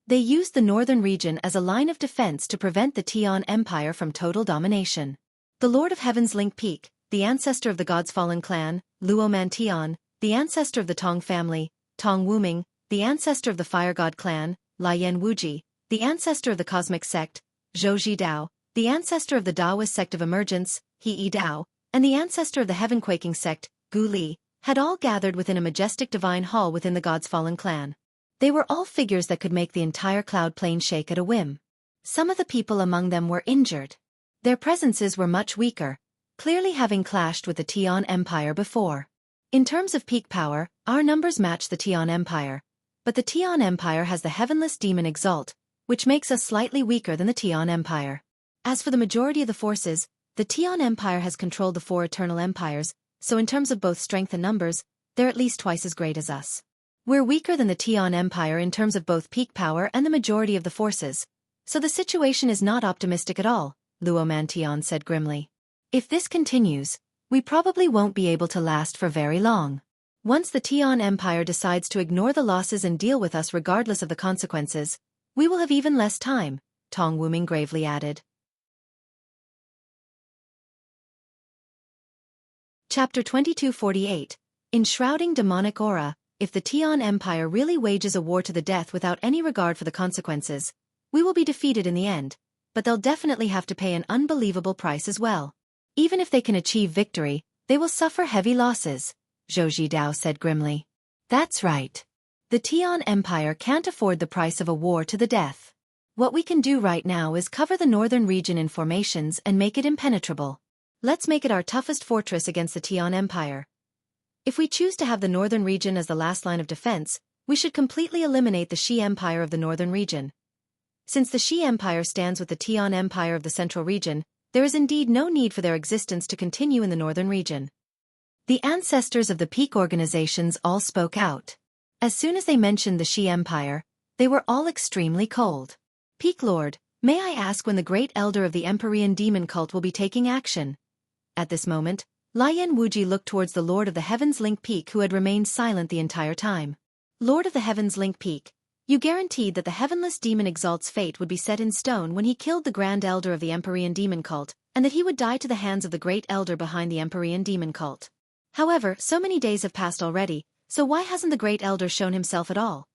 They used the northern region as a line of defense to prevent the Tian Empire from total domination. The Lord of Heaven's Link Peak, the ancestor of the God's Fallen clan, Luo Man Tian, the ancestor of the Tong family, Tong Wuming, the ancestor of the Fire God clan, Lian Wuji, the ancestor of the Cosmic Sect, Zhou Ji Dao, the ancestor of the Daoist Sect of Emergence, He Yi Dao, and the ancestor of the Heaven-Quaking Sect, Gu Li, had all gathered within a majestic divine hall within the God's Fallen clan. They were all figures that could make the entire cloud plane shake at a whim. Some of the people among them were injured. Their presences were much weaker, clearly having clashed with the Tian Empire before. In terms of peak power, our numbers match the Tian Empire, but the Tian Empire has the heavenless demon Exalt, which makes us slightly weaker than the Tian Empire. As for the majority of the forces, the Tian Empire has controlled the four eternal empires, so in terms of both strength and numbers, they're at least twice as great as us. We're weaker than the Tian Empire in terms of both peak power and the majority of the forces, so the situation is not optimistic at all, Luo Man Tian said grimly. If this continues, we probably won't be able to last for very long. Once the Tian Empire decides to ignore the losses and deal with us regardless of the consequences, we will have even less time, Tong Wuming gravely added. Chapter 2248. Enshrouding Demonic Aura. If the Tian Empire really wages a war to the death without any regard for the consequences, we will be defeated in the end, but they'll definitely have to pay an unbelievable price as well. Even if they can achieve victory, they will suffer heavy losses, Zhou Ji Dao said grimly. That's right. The Tian Empire can't afford the price of a war to the death. What we can do right now is cover the northern region in formations and make it impenetrable. Let's make it our toughest fortress against the Tian Empire. If we choose to have the northern region as the last line of defense, we should completely eliminate the Shi Empire of the northern region. Since the Shi Empire stands with the Tian Empire of the central region, there is indeed no need for their existence to continue in the northern region. The ancestors of the peak organizations all spoke out. As soon as they mentioned the Shi Empire, they were all extremely cold. Peak Lord, may I ask when the great elder of the Empyrean demon cult will be taking action? At this moment, Lian Wuji looked towards the Lord of the Heaven's Link Peak who had remained silent the entire time. Lord of the Heaven's Link Peak, you guaranteed that the heavenless demon Exalt's fate would be set in stone when he killed the Grand Elder of the Empyrean demon cult, and that he would die to the hands of the great elder behind the Empyrean demon cult. However, so many days have passed already, so why hasn't the great elder shown himself at all?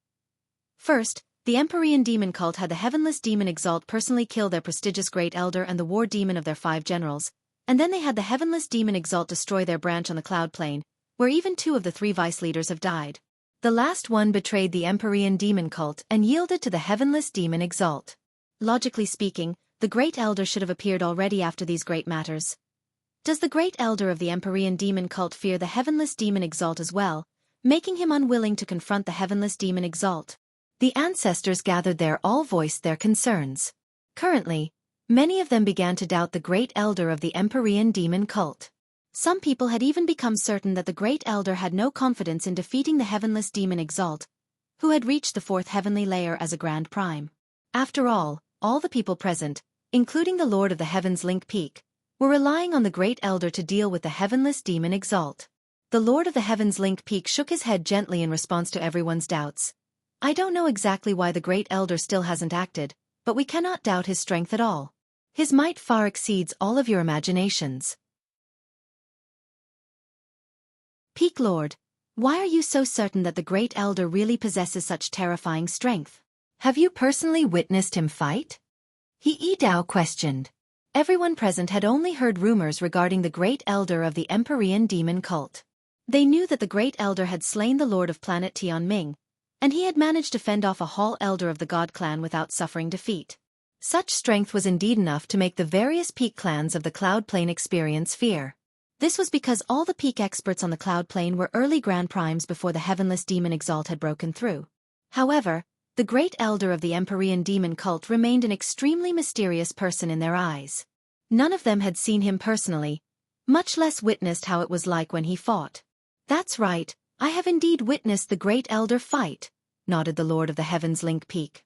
First, the Empyrean demon cult had the heavenless demon Exalt personally kill their prestigious great elder and the war demon of their 5 generals, and then they had the heavenless demon Exalt destroy their branch on the cloud plane, where even 2 of the 3 vice leaders have died. The last one betrayed the Empyrean demon cult and yielded to the heavenless demon Exalt. Logically speaking, the great elder should have appeared already after these great matters. Does the great elder of the Empyrean demon cult fear the heavenless demon Exalt as well, making him unwilling to confront the heavenless demon Exalt? The ancestors gathered there all voiced their concerns. Currently, many of them began to doubt the great elder of the Empyrean demon cult. Some people had even become certain that the great elder had no confidence in defeating the heavenless demon Exalt, who had reached the 4th heavenly layer as a grand prime. After all the people present, including the Lord of the Heavens Link Peak, were relying on the great elder to deal with the heavenless demon Exalt. The Lord of the Heavens Link Peak shook his head gently in response to everyone's doubts. I don't know exactly why the great elder still hasn't acted, but we cannot doubt his strength at all. His might far exceeds all of your imaginations. Peak Lord, why are you so certain that the great elder really possesses such terrifying strength? Have you personally witnessed him fight? He Dao questioned. Everyone present had only heard rumors regarding the great elder of the Empyrean demon cult. They knew that the great elder had slain the lord of planet Tianming, and he had managed to fend off a hall elder of the God clan without suffering defeat. Such strength was indeed enough to make the various peak clans of the Cloud Plane experience fear. This was because all the peak experts on the Cloud Plane were early Grand Primes before the heavenless demon Exalt had broken through. However, the great elder of the Empyrean demon cult remained an extremely mysterious person in their eyes. None of them had seen him personally, much less witnessed how it was like when he fought. That's right, I have indeed witnessed the great elder fight, nodded the Lord of the Heavens Link Peak.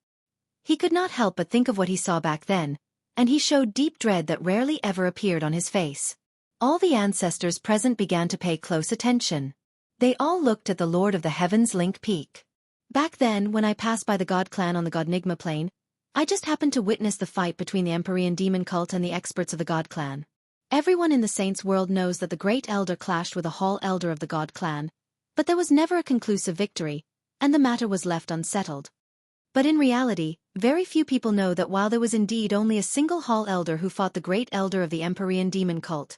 He could not help but think of what he saw back then, and he showed deep dread that rarely ever appeared on his face. All the ancestors present began to pay close attention. They all looked at the Lord of the Heavens Link Peak. Back then, when I passed by the God clan on the Godnigma plane, I just happened to witness the fight between the Empyrean demon cult and the experts of the God clan. Everyone in the Saints world knows that the great elder clashed with a hall elder of the God clan, but there was never a conclusive victory, and the matter was left unsettled. But in reality, very few people know that while there was indeed only a single hall elder who fought the great elder of the Empyrean demon cult,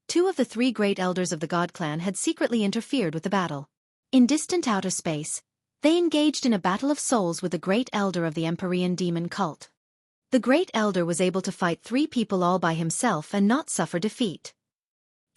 2 of the 3 great elders of the God clan had secretly interfered with the battle. In distant outer space, they engaged in a battle of souls with the great elder of the Empyrean demon cult. The great elder was able to fight 3 people all by himself and not suffer defeat.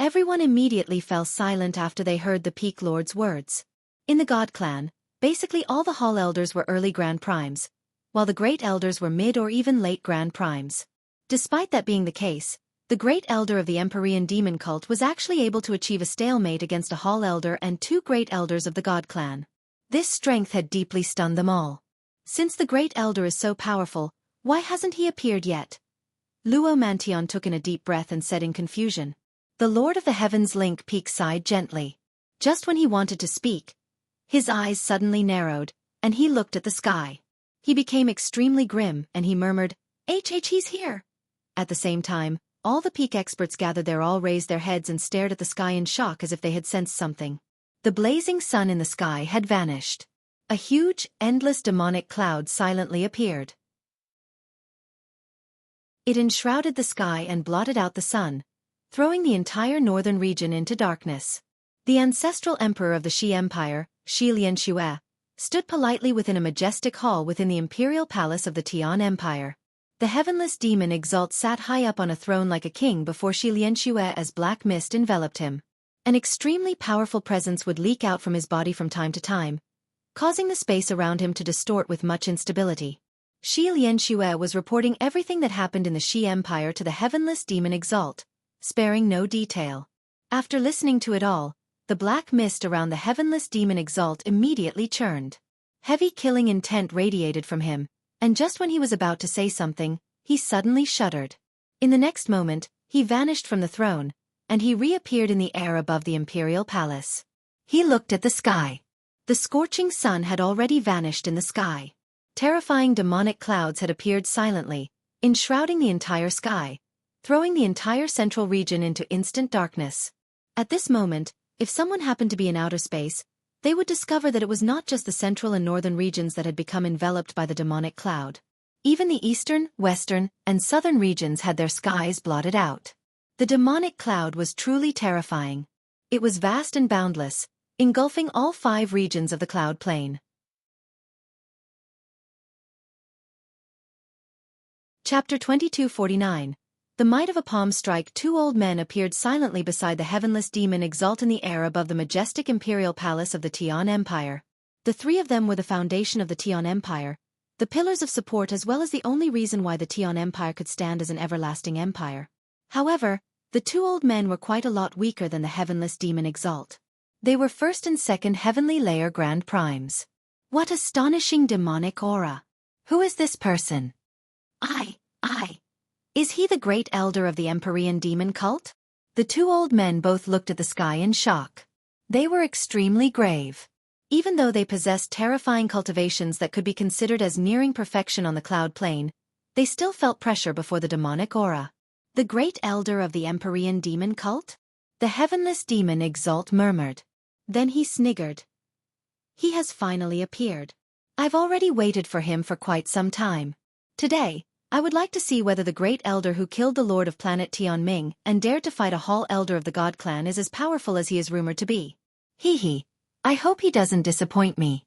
Everyone immediately fell silent after they heard the Peak Lord's words. In the God clan, basically all the hall elders were early Grand Primes, while the great elders were mid or even late Grand Primes. Despite that being the case, the great elder of the Empyrean demon cult was actually able to achieve a stalemate against a hall elder and 2 great elders of the God clan. This strength had deeply stunned them all. Since the great elder is so powerful, why hasn't he appeared yet? Luo Mantion took in a deep breath and said in confusion. The Lord of the Heavens Link Peak sighed gently. Just when he wanted to speak, his eyes suddenly narrowed, and he looked at the sky. He became extremely grim, and he murmured, he's here. At the same time, all the peak experts gathered there all raised their heads and stared at the sky in shock as if they had sensed something. The blazing sun in the sky had vanished. A huge, endless demonic cloud silently appeared. It enshrouded the sky and blotted out the sun, throwing the entire northern region into darkness. The ancestral emperor of the Xi Empire, Shi Lianxue, stood politely within a majestic hall within the imperial palace of the Tian Empire. The heavenless demon Exalt sat high up on a throne like a king before Shi Lianxue as black mist enveloped him. An extremely powerful presence would leak out from his body from time to time, causing the space around him to distort with much instability. Shi Lianxue was reporting everything that happened in the Xi Empire to the heavenless demon Exalt, sparing no detail. After listening to it all, the black mist around the heavenless demon Exalt immediately churned. Heavy killing intent radiated from him, and just when he was about to say something, he suddenly shuddered. In the next moment, he vanished from the throne, and he reappeared in the air above the imperial palace. He looked at the sky. The scorching sun had already vanished in the sky. Terrifying demonic clouds had appeared silently, enshrouding the entire sky, throwing the entire central region into instant darkness. At this moment, if someone happened to be in outer space, they would discover that it was not just the central and northern regions that had become enveloped by the demonic cloud. Even the eastern, western, and southern regions had their skies blotted out. The demonic cloud was truly terrifying. It was vast and boundless, engulfing all 5 regions of the cloud plain. Chapter 2249. The might of a palm strike. 2 old men appeared silently beside the heavenless demon exalt in the air above the majestic imperial palace of the Tian Empire. The 3 of them were the foundation of the Tian Empire, the pillars of support as well as the only reason why the Tian Empire could stand as an everlasting empire. However, the 2 old men were quite a lot weaker than the heavenless demon exalt. They were 1st and 2nd heavenly layer grand primes. What astonishing demonic aura! Who is this person? Is he the great elder of the Empyrean demon cult? The 2 old men both looked at the sky in shock. They were extremely grave. Even though they possessed terrifying cultivations that could be considered as nearing perfection on the cloud plane, they still felt pressure before the demonic aura. The great elder of the Empyrean demon cult? The heavenless demon exalt murmured. Then he sniggered. He has finally appeared. I've already waited for him for quite some time. Today, I would like to see whether the great elder who killed the lord of planet Tianming and dared to fight a Hall elder of the God clan is as powerful as he is rumored to be. Hee. I hope he doesn't disappoint me.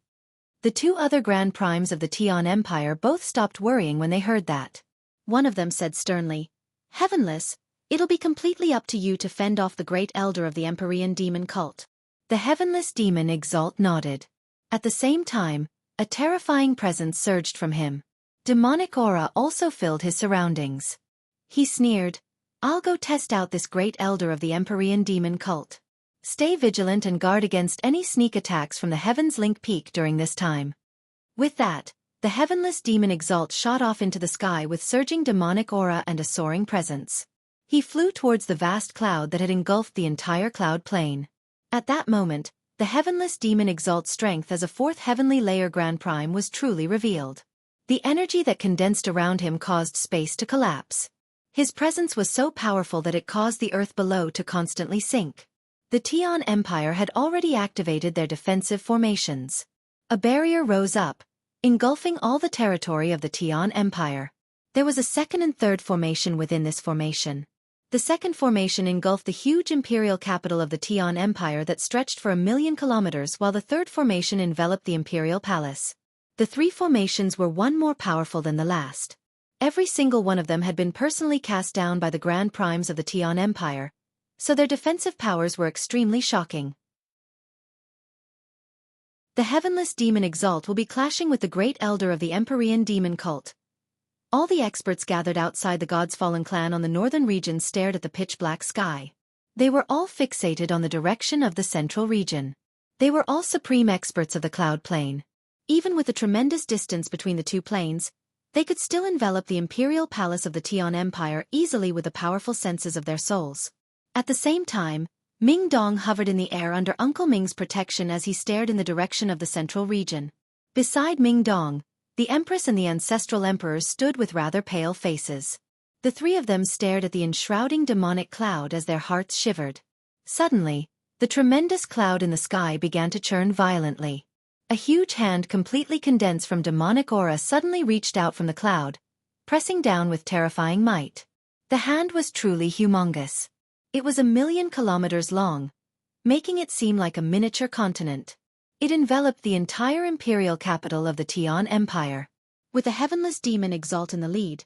The 2 other grand primes of the Tian Empire both stopped worrying when they heard that. One of them said sternly, Heavenless, it'll be completely up to you to fend off the great elder of the Empyrean demon cult. The heavenless demon exalt nodded. At the same time, a terrifying presence surged from him. Demonic aura also filled his surroundings. He sneered, I'll go test out this great elder of the Empyrean demon cult. Stay vigilant and guard against any sneak attacks from the Heavens Link Peak during this time. With that, the heavenless demon exalt shot off into the sky with surging demonic aura and a soaring presence. He flew towards the vast cloud that had engulfed the entire cloud plane. At that moment, the heavenless demon exalt's strength as a 4th heavenly layer grand prime was truly revealed. The energy that condensed around him caused space to collapse. His presence was so powerful that it caused the earth below to constantly sink. The Tian Empire had already activated their defensive formations. A barrier rose up, engulfing all the territory of the Tian Empire. There was a 2nd and 3rd formation within this formation. The 2nd formation engulfed the huge imperial capital of the Tian Empire that stretched for 1,000,000 kilometers, while the 3rd formation enveloped the imperial palace. The 3 formations were one more powerful than the last. Every single one of them had been personally cast down by the grand primes of the Tian Empire, so their defensive powers were extremely shocking. The heavenless demon exalt will be clashing with the great elder of the Empyrean demon cult. All the experts gathered outside the God's Fallen clan on the northern region stared at the pitch-black sky. They were all fixated on the direction of the central region. They were all supreme experts of the cloud plane. Even with the tremendous distance between the 2 planes, they could still envelop the imperial palace of the Tian Empire easily with the powerful senses of their souls. At the same time, Ming Dong hovered in the air under Uncle Ming's protection as he stared in the direction of the central region. Beside Ming Dong, the Empress and the ancestral emperors stood with rather pale faces. The 3 of them stared at the enshrouding demonic cloud as their hearts shivered. Suddenly, the tremendous cloud in the sky began to churn violently. A huge hand completely condensed from demonic aura suddenly reached out from the cloud, pressing down with terrifying might. The hand was truly humongous. It was 1,000,000 kilometers long, making it seem like a miniature continent. It enveloped the entire imperial capital of the Tian Empire. With the heavenless demon exalt in the lead,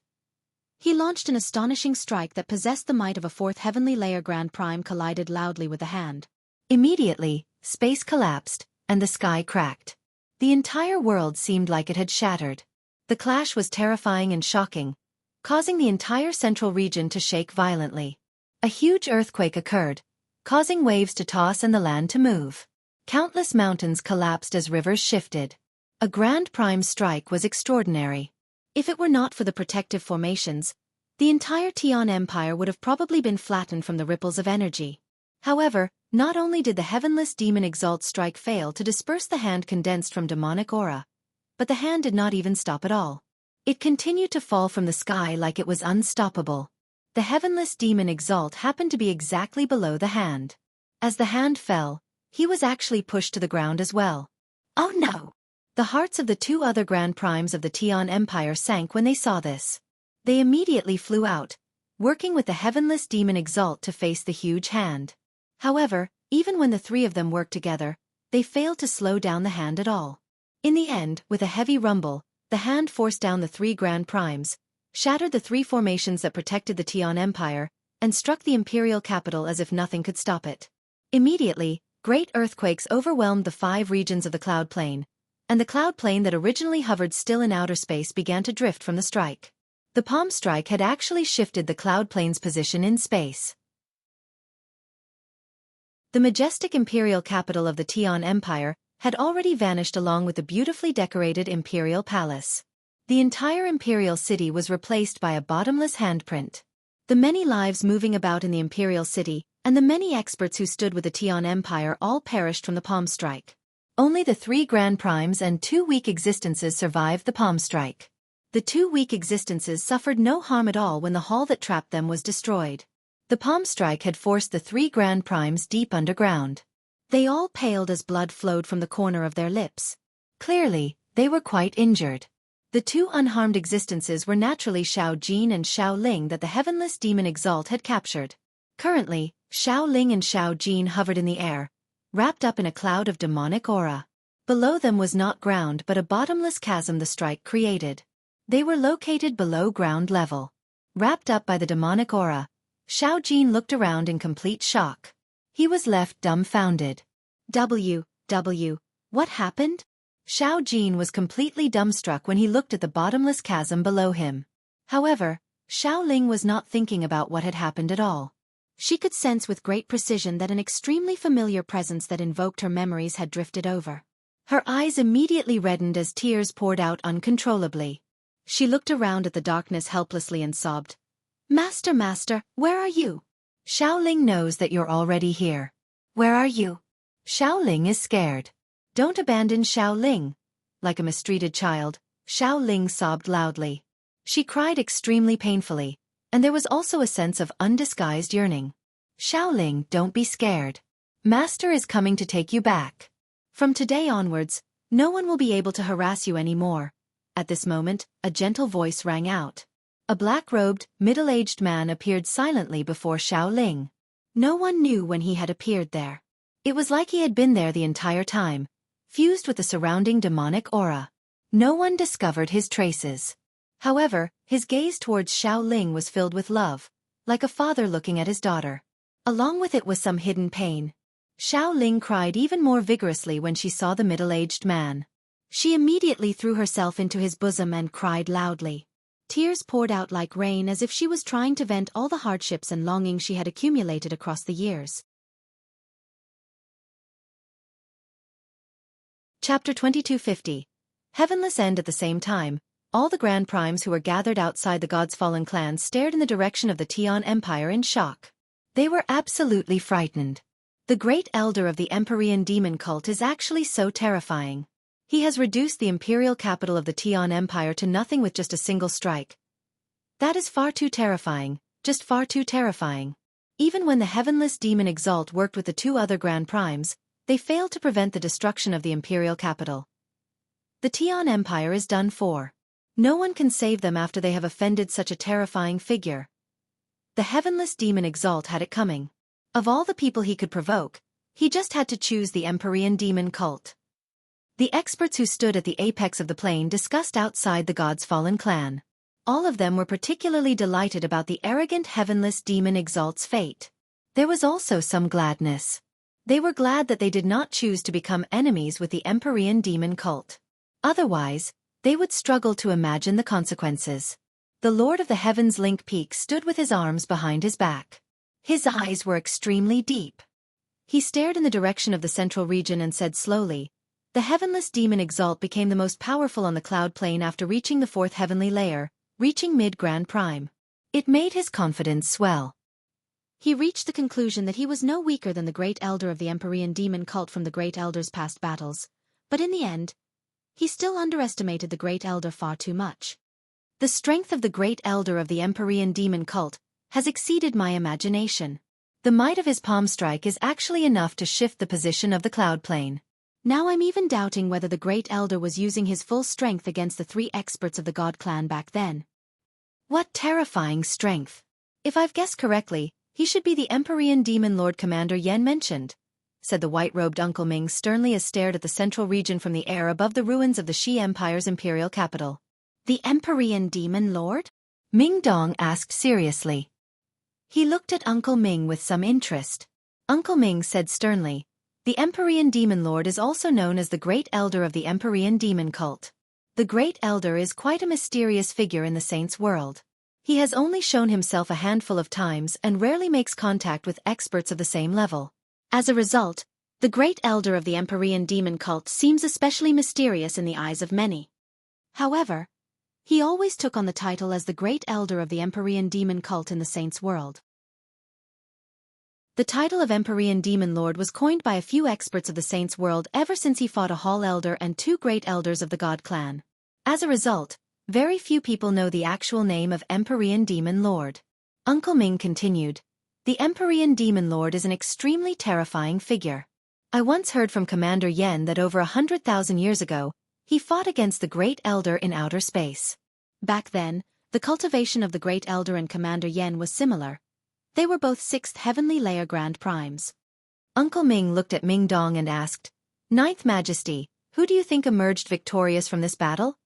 he launched an astonishing strike that possessed the might of a 4th heavenly layer grand prime collided loudly with the hand. Immediately, space collapsed, and the sky cracked. The entire world seemed like it had shattered. The clash was terrifying and shocking, causing the entire central region to shake violently. A huge earthquake occurred, causing waves to toss and the land to move. Countless mountains collapsed as rivers shifted. A grand prime strike was extraordinary. If it were not for the protective formations, the entire Tian Empire would have probably been flattened from the ripples of energy. However, not only did the heavenless demon exalt strike fail to disperse the hand condensed from demonic aura, but the hand did not even stop at all. It continued to fall from the sky like it was unstoppable. The heavenless demon Exalt happened to be exactly below the hand. As the hand fell, he was actually pushed to the ground as well. Oh no! The hearts of the two other Grand Primes of the Tian Empire sank when they saw this. They immediately flew out, working with the heavenless demon Exalt to face the huge hand. However, even when the three of them worked together, they failed to slow down the hand at all. In the end, with a heavy rumble, the hand forced down the three Grand Primes, shattered the three formations that protected the Tian Empire, and struck the imperial capital as if nothing could stop it. Immediately, great earthquakes overwhelmed the 5 regions of the cloud plain, and the cloud plain that originally hovered still in outer space began to drift from the strike. The palm strike had actually shifted the cloud plain's position in space. The majestic imperial capital of the Tian Empire had already vanished along with the beautifully decorated imperial palace. The entire imperial city was replaced by a bottomless handprint. The many lives moving about in the imperial city, and the many experts who stood with the Tian Empire all perished from the palm strike. Only the 3 Grand Primes and 2 weak existences survived the palm strike. The 2 weak existences suffered no harm at all when the hall that trapped them was destroyed. The palm strike had forced the 3 Grand Primes deep underground. They all paled as blood flowed from the corner of their lips. Clearly, they were quite injured. The 2 unharmed existences were naturally Xiao Jin and Xiao Ling that the heavenless demon Exalt had captured. Currently, Xiao Ling and Xiao Jin hovered in the air, wrapped up in a cloud of demonic aura. Below them was not ground but a bottomless chasm the strike created. They were located below ground level. Wrapped up by the demonic aura, Xiao Jin looked around in complete shock. He was left dumbfounded. What happened? Xiao Jin was completely dumbstruck when he looked at the bottomless chasm below him. However, Xiao Ling was not thinking about what had happened at all. She could sense with great precision that an extremely familiar presence that invoked her memories had drifted over. Her eyes immediately reddened as tears poured out uncontrollably. She looked around at the darkness helplessly and sobbed, "Master, master, where are you? Xiao Ling knows that you're already here. Where are you?" Xiao Ling is scared. "Don't abandon Xiao Ling." Like a mistreated child, Xiao Ling sobbed loudly. She cried extremely painfully, and there was also a sense of undisguised yearning. "Xiao Ling, don't be scared. Master is coming to take you back. From today onwards, no one will be able to harass you anymore." At this moment, a gentle voice rang out. A black-robed, middle-aged man appeared silently before Xiao Ling. No one knew when he had appeared there. It was like he had been there the entire time, fused with the surrounding demonic aura. No one discovered his traces. However, his gaze towards Xiao Ling was filled with love, like a father looking at his daughter. Along with it was some hidden pain. Xiao Ling cried even more vigorously when she saw the middle-aged man. She immediately threw herself into his bosom and cried loudly. Tears poured out like rain as if she was trying to vent all the hardships and longings she had accumulated across the years. Chapter 2250. Heavenless End. At the same time, all the Grand Primes who were gathered outside the God's Fallen Clan stared in the direction of the Tian Empire in shock. They were absolutely frightened. The Great Elder of the Empyrean Demon Cult is actually so terrifying. He has reduced the imperial capital of the Tian Empire to nothing with just a single strike. That is far too terrifying, just far too terrifying. Even when the heavenless demon Exalt worked with the 2 other Grand Primes, they failed to prevent the destruction of the imperial capital. The Tian Empire is done for. No one can save them after they have offended such a terrifying figure. The heavenless demon Exalt had it coming. Of all the people he could provoke, he just had to choose the Empyrean demon cult. The experts who stood at the apex of the plane discussed outside the God's Fallen Clan. All of them were particularly delighted about the arrogant heavenless demon Exalt's fate. There was also some gladness. They were glad that they did not choose to become enemies with the Empyrean demon cult. Otherwise, they would struggle to imagine the consequences. The Lord of the Heavens Link Peak stood with his arms behind his back. His eyes were extremely deep. He stared in the direction of the central region and said slowly, "The heavenless demon Exalt became the most powerful on the cloud plane after reaching the 4th heavenly layer, reaching mid-Grand Prime. It made his confidence swell. He reached the conclusion that he was no weaker than the Great Elder of the Empyrean Demon Cult from the Great Elder's past battles, but in the end, he still underestimated the Great Elder far too much. The strength of the Great Elder of the Empyrean Demon Cult has exceeded my imagination. The might of his palm strike is actually enough to shift the position of the cloud plane. Now I'm even doubting whether the Great Elder was using his full strength against the 3 experts of the God Clan back then. What terrifying strength! If I've guessed correctly, he should be the Empyrean Demon Lord Commander Yen mentioned, said the white-robed Uncle Ming sternly as stared at the central region from the air above the ruins of the Shi Empire's imperial capital. The Empyrean Demon Lord? Ming Dong asked seriously. He looked at Uncle Ming with some interest. Uncle Ming said sternly, the Empyrean Demon Lord is also known as the Great Elder of the Empyrean Demon Cult. The Great Elder is quite a mysterious figure in the Saints' world. He has only shown himself a handful of times and rarely makes contact with experts of the same level. As a result, the Great Elder of the Empyrean Demon Cult seems especially mysterious in the eyes of many. However, he always took on the title as the Great Elder of the Empyrean Demon Cult in the Saints' world. The title of Empyrean Demon Lord was coined by a few experts of the Saints' world ever since he fought a Hall Elder and 2 Great Elders of the God Clan. As a result, very few people know the actual name of Empyrean Demon Lord. Uncle Ming continued, the Empyrean Demon Lord is an extremely terrifying figure. I once heard from Commander Yen that over 100,000 years ago, he fought against the Great Elder in outer space. Back then, the cultivation of the Great Elder and Commander Yen was similar. They were both 6th Heavenly Layer Grand Primes. Uncle Ming looked at Ming Dong and asked, Ninth Majesty, who do you think emerged victorious from this battle?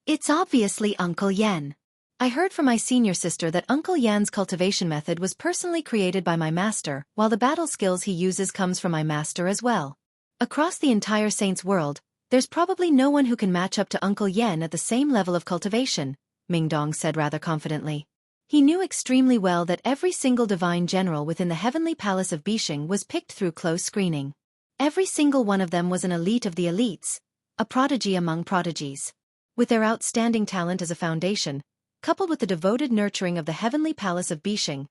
It's obviously Uncle Yen. I heard from my senior sister that Uncle Yan's cultivation method was personally created by my master, while the battle skills he uses comes from my master as well. Across the entire Saints world, there's probably no one who can match up to Uncle Yen at the same level of cultivation, Ming Dong said rather confidently. He knew extremely well that every single divine general within the heavenly palace of Bishing was picked through close screening. Every single one of them was an elite of the elites, a prodigy among prodigies. With their outstanding talent as a foundation, coupled with the devoted nurturing of the heavenly palace of Bishing,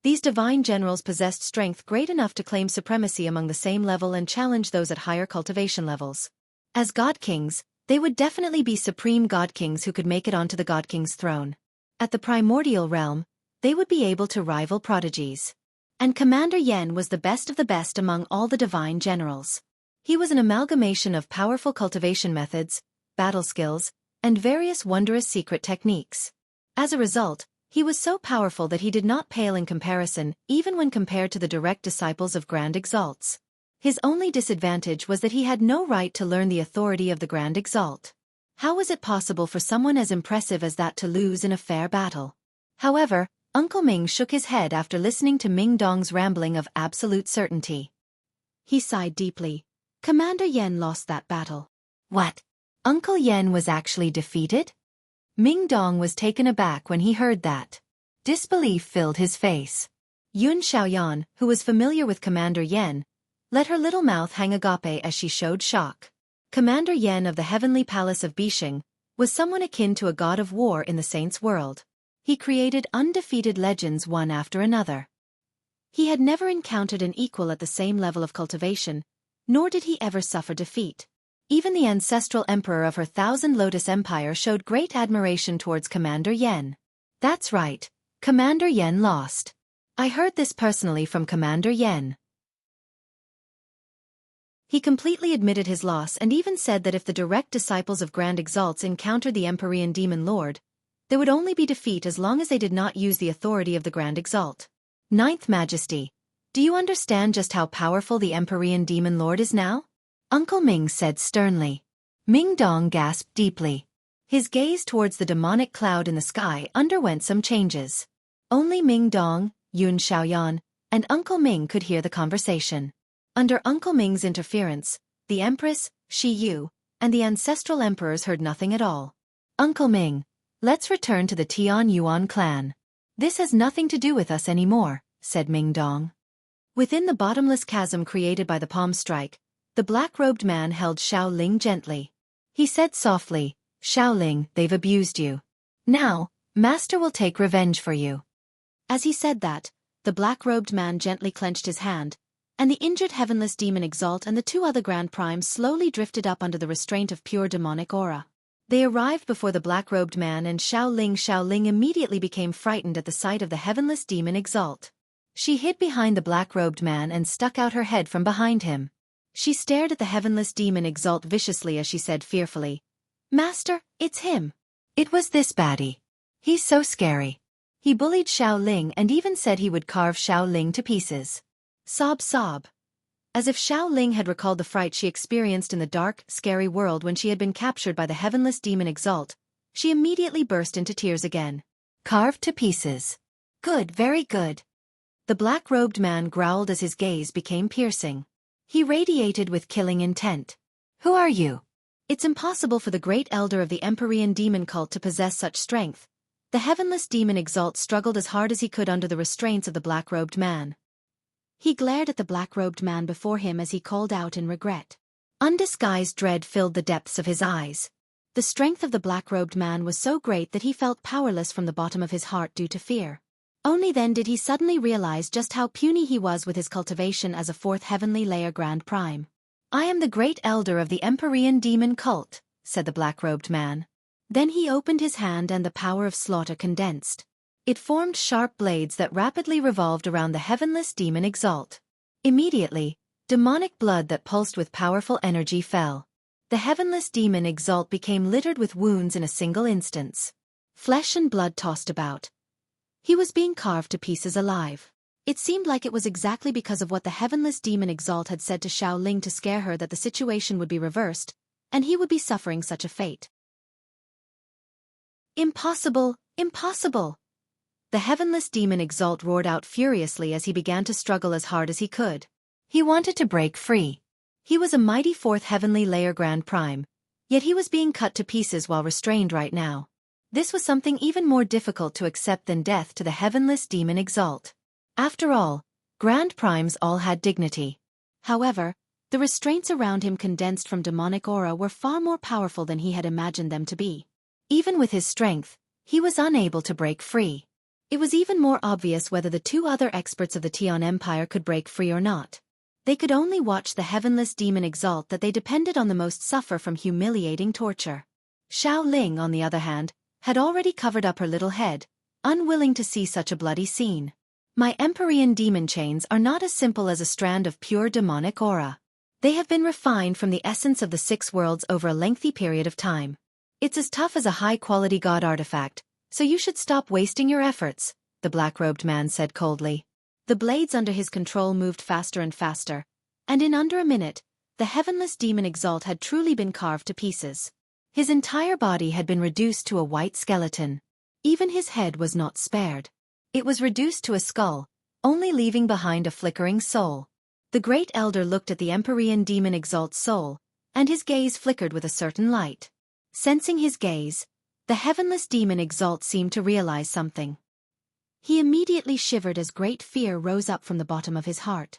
these divine generals possessed strength great enough to claim supremacy among the same level and challenge those at higher cultivation levels. As God Kings, they would definitely be supreme God Kings who could make it onto the God King's throne. At the primordial realm, they would be able to rival prodigies. And Commander Yen was the best of the best among all the divine generals. He was an amalgamation of powerful cultivation methods, battle skills, and various wondrous secret techniques. As a result, he was so powerful that he did not pale in comparison, even when compared to the direct disciples of Grand Exalts. His only disadvantage was that he had no right to learn the authority of the Grand Exalt. How was it possible for someone as impressive as that to lose in a fair battle? However, Uncle Ming shook his head after listening to Ming Dong's rambling of absolute certainty. He sighed deeply. Commander Yen lost that battle. What? Uncle Yen was actually defeated? Ming Dong was taken aback when he heard that. Disbelief filled his face. Yun Xiaoyan, who was familiar with Commander Yen, let her little mouth hang agape as she showed shock. Commander Yen of the Heavenly Palace of Bishing was someone akin to a god of war in the Saints' world. He created undefeated legends one after another. He had never encountered an equal at the same level of cultivation, nor did he ever suffer defeat. Even the ancestral emperor of her Thousand Lotus Empire showed great admiration towards Commander Yen. That's right, Commander Yen lost. I heard this personally from Commander Yen. He completely admitted his loss and even said that if the direct disciples of Grand Exalts encountered the Empyrean Demon Lord, there would only be defeat as long as they did not use the authority of the Grand Exalt. Ninth Majesty, do you understand just how powerful the Empyrean Demon Lord is now? Uncle Ming said sternly. Ming Dong gasped deeply. His gaze towards the demonic cloud in the sky underwent some changes. Only Ming Dong, Yun Xiaoyan, and Uncle Ming could hear the conversation. Under Uncle Ming's interference, the Empress, Shi Yu, and the ancestral emperors heard nothing at all. Uncle Ming, let's return to the Tian Yuan clan. This has nothing to do with us anymore, said Ming Dong. Within the bottomless chasm created by the palm strike, the black-robed man held Xiao Ling gently. He said softly, Xiao Ling, they've abused you. Now, Master will take revenge for you. As he said that, the black-robed man gently clenched his hand, and the injured heavenless demon Exalt and the 2 other Grand Primes slowly drifted up under the restraint of pure demonic aura. They arrived before the black-robed man, and Xiao Ling immediately became frightened at the sight of the heavenless demon Exalt. She hid behind the black-robed man and stuck out her head from behind him. She stared at the heavenless demon Exalt viciously as she said fearfully, "Master, it's him. It was this baddie. He's so scary." He bullied Xiao Ling and even said he would carve Xiao Ling to pieces. Sob sob. As if Xiao Ling had recalled the fright she experienced in the dark, scary world when she had been captured by the heavenless demon Exalt, she immediately burst into tears again. Carved to pieces. Good, very good. The black-robed man growled as his gaze became piercing. He radiated with killing intent. Who are you? It's impossible for the great elder of the Empyrean demon cult to possess such strength. The heavenless demon Exalt struggled as hard as he could under the restraints of the black-robed man. He glared at the black-robed man before him as he called out in regret. Undisguised dread filled the depths of his eyes. The strength of the black-robed man was so great that he felt powerless from the bottom of his heart due to fear. Only then did he suddenly realize just how puny he was with his cultivation as a fourth heavenly layer Grand Prime. "I am the great elder of the Empyrean demon cult," said the black-robed man. Then he opened his hand and the power of slaughter condensed. It formed sharp blades that rapidly revolved around the heavenless demon Exalt. Immediately, demonic blood that pulsed with powerful energy fell. The heavenless demon Exalt became littered with wounds in a single instance. Flesh and blood tossed about. He was being carved to pieces alive. It seemed like it was exactly because of what the heavenless demon Exalt had said to Xiao Ling to scare her that the situation would be reversed, and he would be suffering such a fate. Impossible! Impossible! The heavenless demon Exalt roared out furiously as he began to struggle as hard as he could. He wanted to break free. He was a mighty fourth heavenly layer Grand Prime, yet he was being cut to pieces while restrained right now. This was something even more difficult to accept than death to the heavenless demon Exalt. After all, Grand Primes all had dignity. However, the restraints around him condensed from demonic aura were far more powerful than he had imagined them to be. Even with his strength, he was unable to break free. It was even more obvious whether the two other experts of the Tian Empire could break free or not. They could only watch the heavenless demon Exalt that they depended on the most suffer from humiliating torture. Xiao Ling, on the other hand, had already covered up her little head, unwilling to see such a bloody scene. My Empyrean demon chains are not as simple as a strand of pure demonic aura. They have been refined from the essence of the six worlds over a lengthy period of time. It's as tough as a high-quality god artifact, so you should stop wasting your efforts, the black-robed man said coldly. The blades under his control moved faster and faster, and in under a minute, the heavenless demon Exalt had truly been carved to pieces. His entire body had been reduced to a white skeleton. Even his head was not spared. It was reduced to a skull, only leaving behind a flickering soul. The great elder looked at the Empyrean demon Exalt's soul, and his gaze flickered with a certain light. Sensing his gaze, the heavenless demon Exalt seemed to realize something. He immediately shivered as great fear rose up from the bottom of his heart.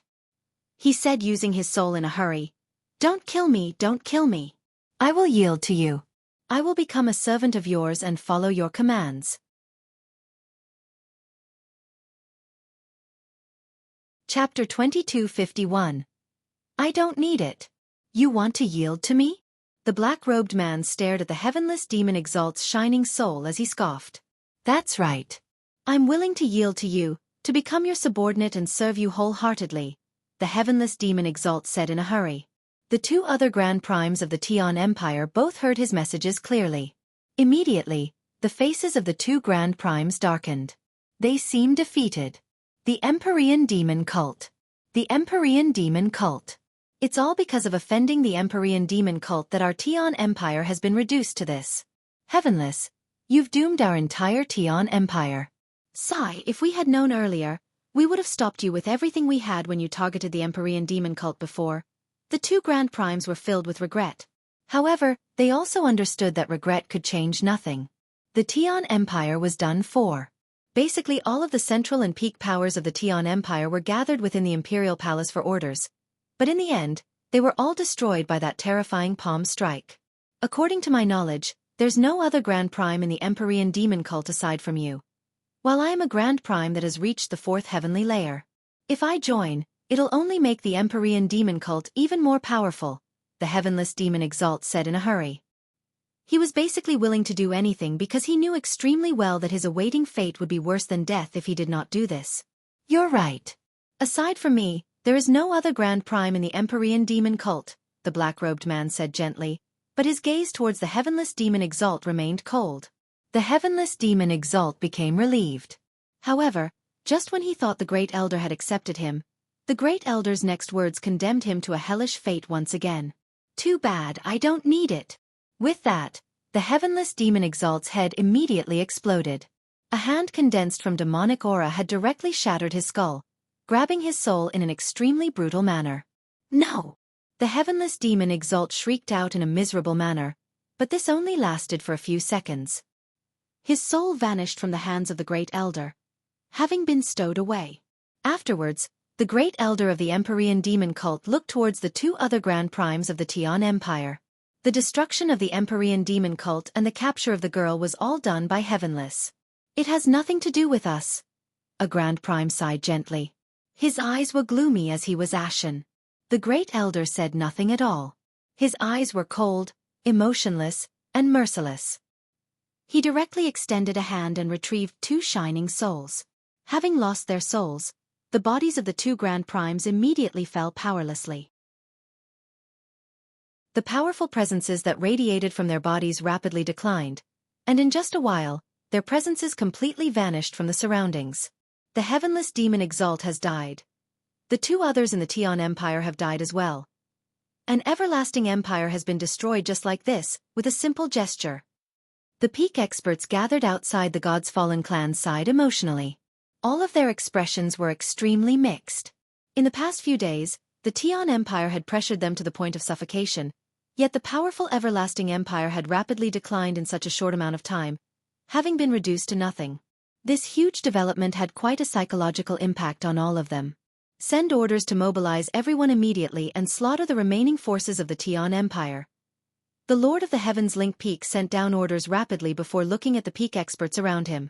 He said, using his soul in a hurry, "Don't kill me, don't kill me. I will yield to you. I will become a servant of yours and follow your commands." Chapter 2251. I don't need it. You want to yield to me? The black-robed man stared at the heavenless demon Exalt's shining soul as he scoffed. That's right. I'm willing to yield to you, to become your subordinate and serve you wholeheartedly, the heavenless demon Exalt said in a hurry. The two other Grand Primes of the Tian Empire both heard his messages clearly. Immediately, the faces of the two Grand Primes darkened. They seemed defeated. The Empyrean Demon Cult. The Empyrean Demon Cult. It's all because of offending the Empyrean Demon Cult that our Tian Empire has been reduced to this. Heavenless, you've doomed our entire Tian Empire. Sigh, if we had known earlier, we would have stopped you with everything we had when you targeted the Empyrean Demon Cult before. The two Grand Primes were filled with regret. However, they also understood that regret could change nothing. The Tian Empire was done for. Basically all of the central and peak powers of the Tian Empire were gathered within the Imperial Palace for orders. But in the end, they were all destroyed by that terrifying palm strike. According to my knowledge, there's no other Grand Prime in the Empyrean Demon Cult aside from you. While I am a Grand Prime that has reached the fourth heavenly layer. If I join, it'll only make the Empyrean Demon Cult even more powerful, the heavenless demon Exalt said in a hurry. He was basically willing to do anything because he knew extremely well that his awaiting fate would be worse than death if he did not do this. You're right. Aside from me, there is no other Grand Prime in the Empyrean demon cult, the black-robed man said gently, but his gaze towards the heavenless demon Exalt remained cold. The heavenless demon Exalt became relieved. However, just when he thought the Great Elder had accepted him, the Great Elder's next words condemned him to a hellish fate once again. Too bad, I don't need it. With that, the heavenless demon Exalt's head immediately exploded. A hand condensed from demonic aura had directly shattered his skull, grabbing his soul in an extremely brutal manner. No! The heavenless demon Exalt shrieked out in a miserable manner, but this only lasted for a few seconds. His soul vanished from the hands of the Great Elder, having been stowed away. Afterwards, the Great Elder of the Empyrean demon cult looked towards the two other Grand Primes of the Tian Empire. The destruction of the Empyrean demon cult and the capture of the girl was all done by Heavenless. It has nothing to do with us. A Grand Prime sighed gently. His eyes were gloomy as he was ashen. The Great Elder said nothing at all. His eyes were cold, emotionless, and merciless. He directly extended a hand and retrieved two shining souls. Having lost their souls, the bodies of the two Grand Primes immediately fell powerlessly. The powerful presences that radiated from their bodies rapidly declined, and in just a while, their presences completely vanished from the surroundings. The heavenless demon Exalt has died. The two others in the Tian Empire have died as well. An everlasting empire has been destroyed just like this, with a simple gesture. The peak experts gathered outside the God's Fallen clan sighed emotionally. All of their expressions were extremely mixed. In the past few days, the Tian Empire had pressured them to the point of suffocation, yet the powerful everlasting empire had rapidly declined in such a short amount of time, having been reduced to nothing. This huge development had quite a psychological impact on all of them. Send orders to mobilize everyone immediately and slaughter the remaining forces of the Tian Empire. The Lord of the Heavens Link Peak sent down orders rapidly before looking at the peak experts around him.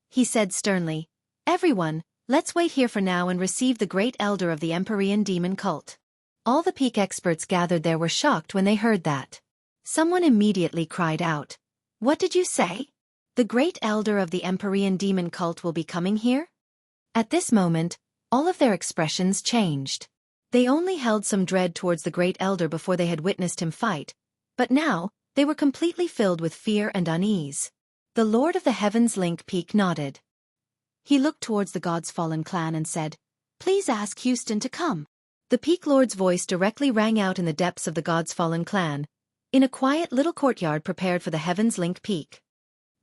He said sternly, "Everyone, let's wait here for now and receive the Great Elder of the Empyrean demon cult." All the peak experts gathered there were shocked when they heard that. Someone immediately cried out, "What did you say? The Great Elder of the Empyrean demon cult will be coming here?" At this moment, all of their expressions changed. They only held some dread towards the Great Elder before they had witnessed him fight, but now, they were completely filled with fear and unease. The Lord of the Heavens Link Peak nodded. He looked towards the God's Fallen clan and said, "Please ask Houston to come." The Peak Lord's voice directly rang out in the depths of the God's Fallen clan, in a quiet little courtyard prepared for the Heavens Link Peak.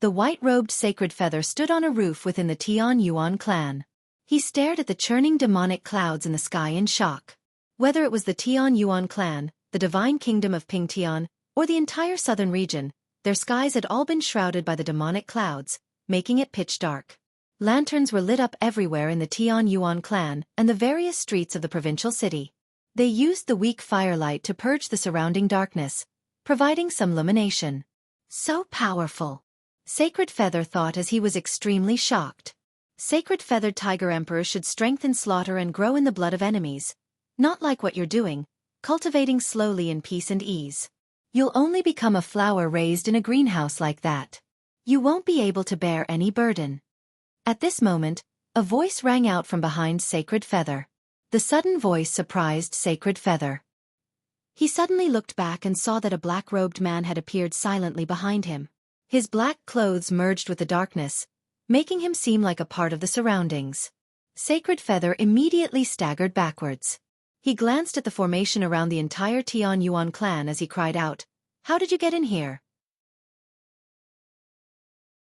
The white-robed Sacred Feather stood on a roof within the Tian Yuan clan. He stared at the churning demonic clouds in the sky in shock. Whether it was the Tian Yuan clan, the divine kingdom of Pingtian, or the entire southern region, their skies had all been shrouded by the demonic clouds, making it pitch dark. Lanterns were lit up everywhere in the Tian Yuan clan and the various streets of the provincial city. They used the weak firelight to purge the surrounding darkness, providing some illumination. So powerful! Sacred Feather thought as he was extremely shocked. Sacred Feathered Tiger Emperors should strengthen slaughter and grow in the blood of enemies, not like what you're doing, cultivating slowly in peace and ease. You'll only become a flower raised in a greenhouse like that. You won't be able to bear any burden. At this moment, a voice rang out from behind Sacred Feather. The sudden voice surprised Sacred Feather. He suddenly looked back and saw that a black-robed man had appeared silently behind him. His black clothes merged with the darkness, making him seem like a part of the surroundings. Sacred Feather immediately staggered backwards. He glanced at the formation around the entire Tian Yuan clan as he cried out, "How did you get in here?"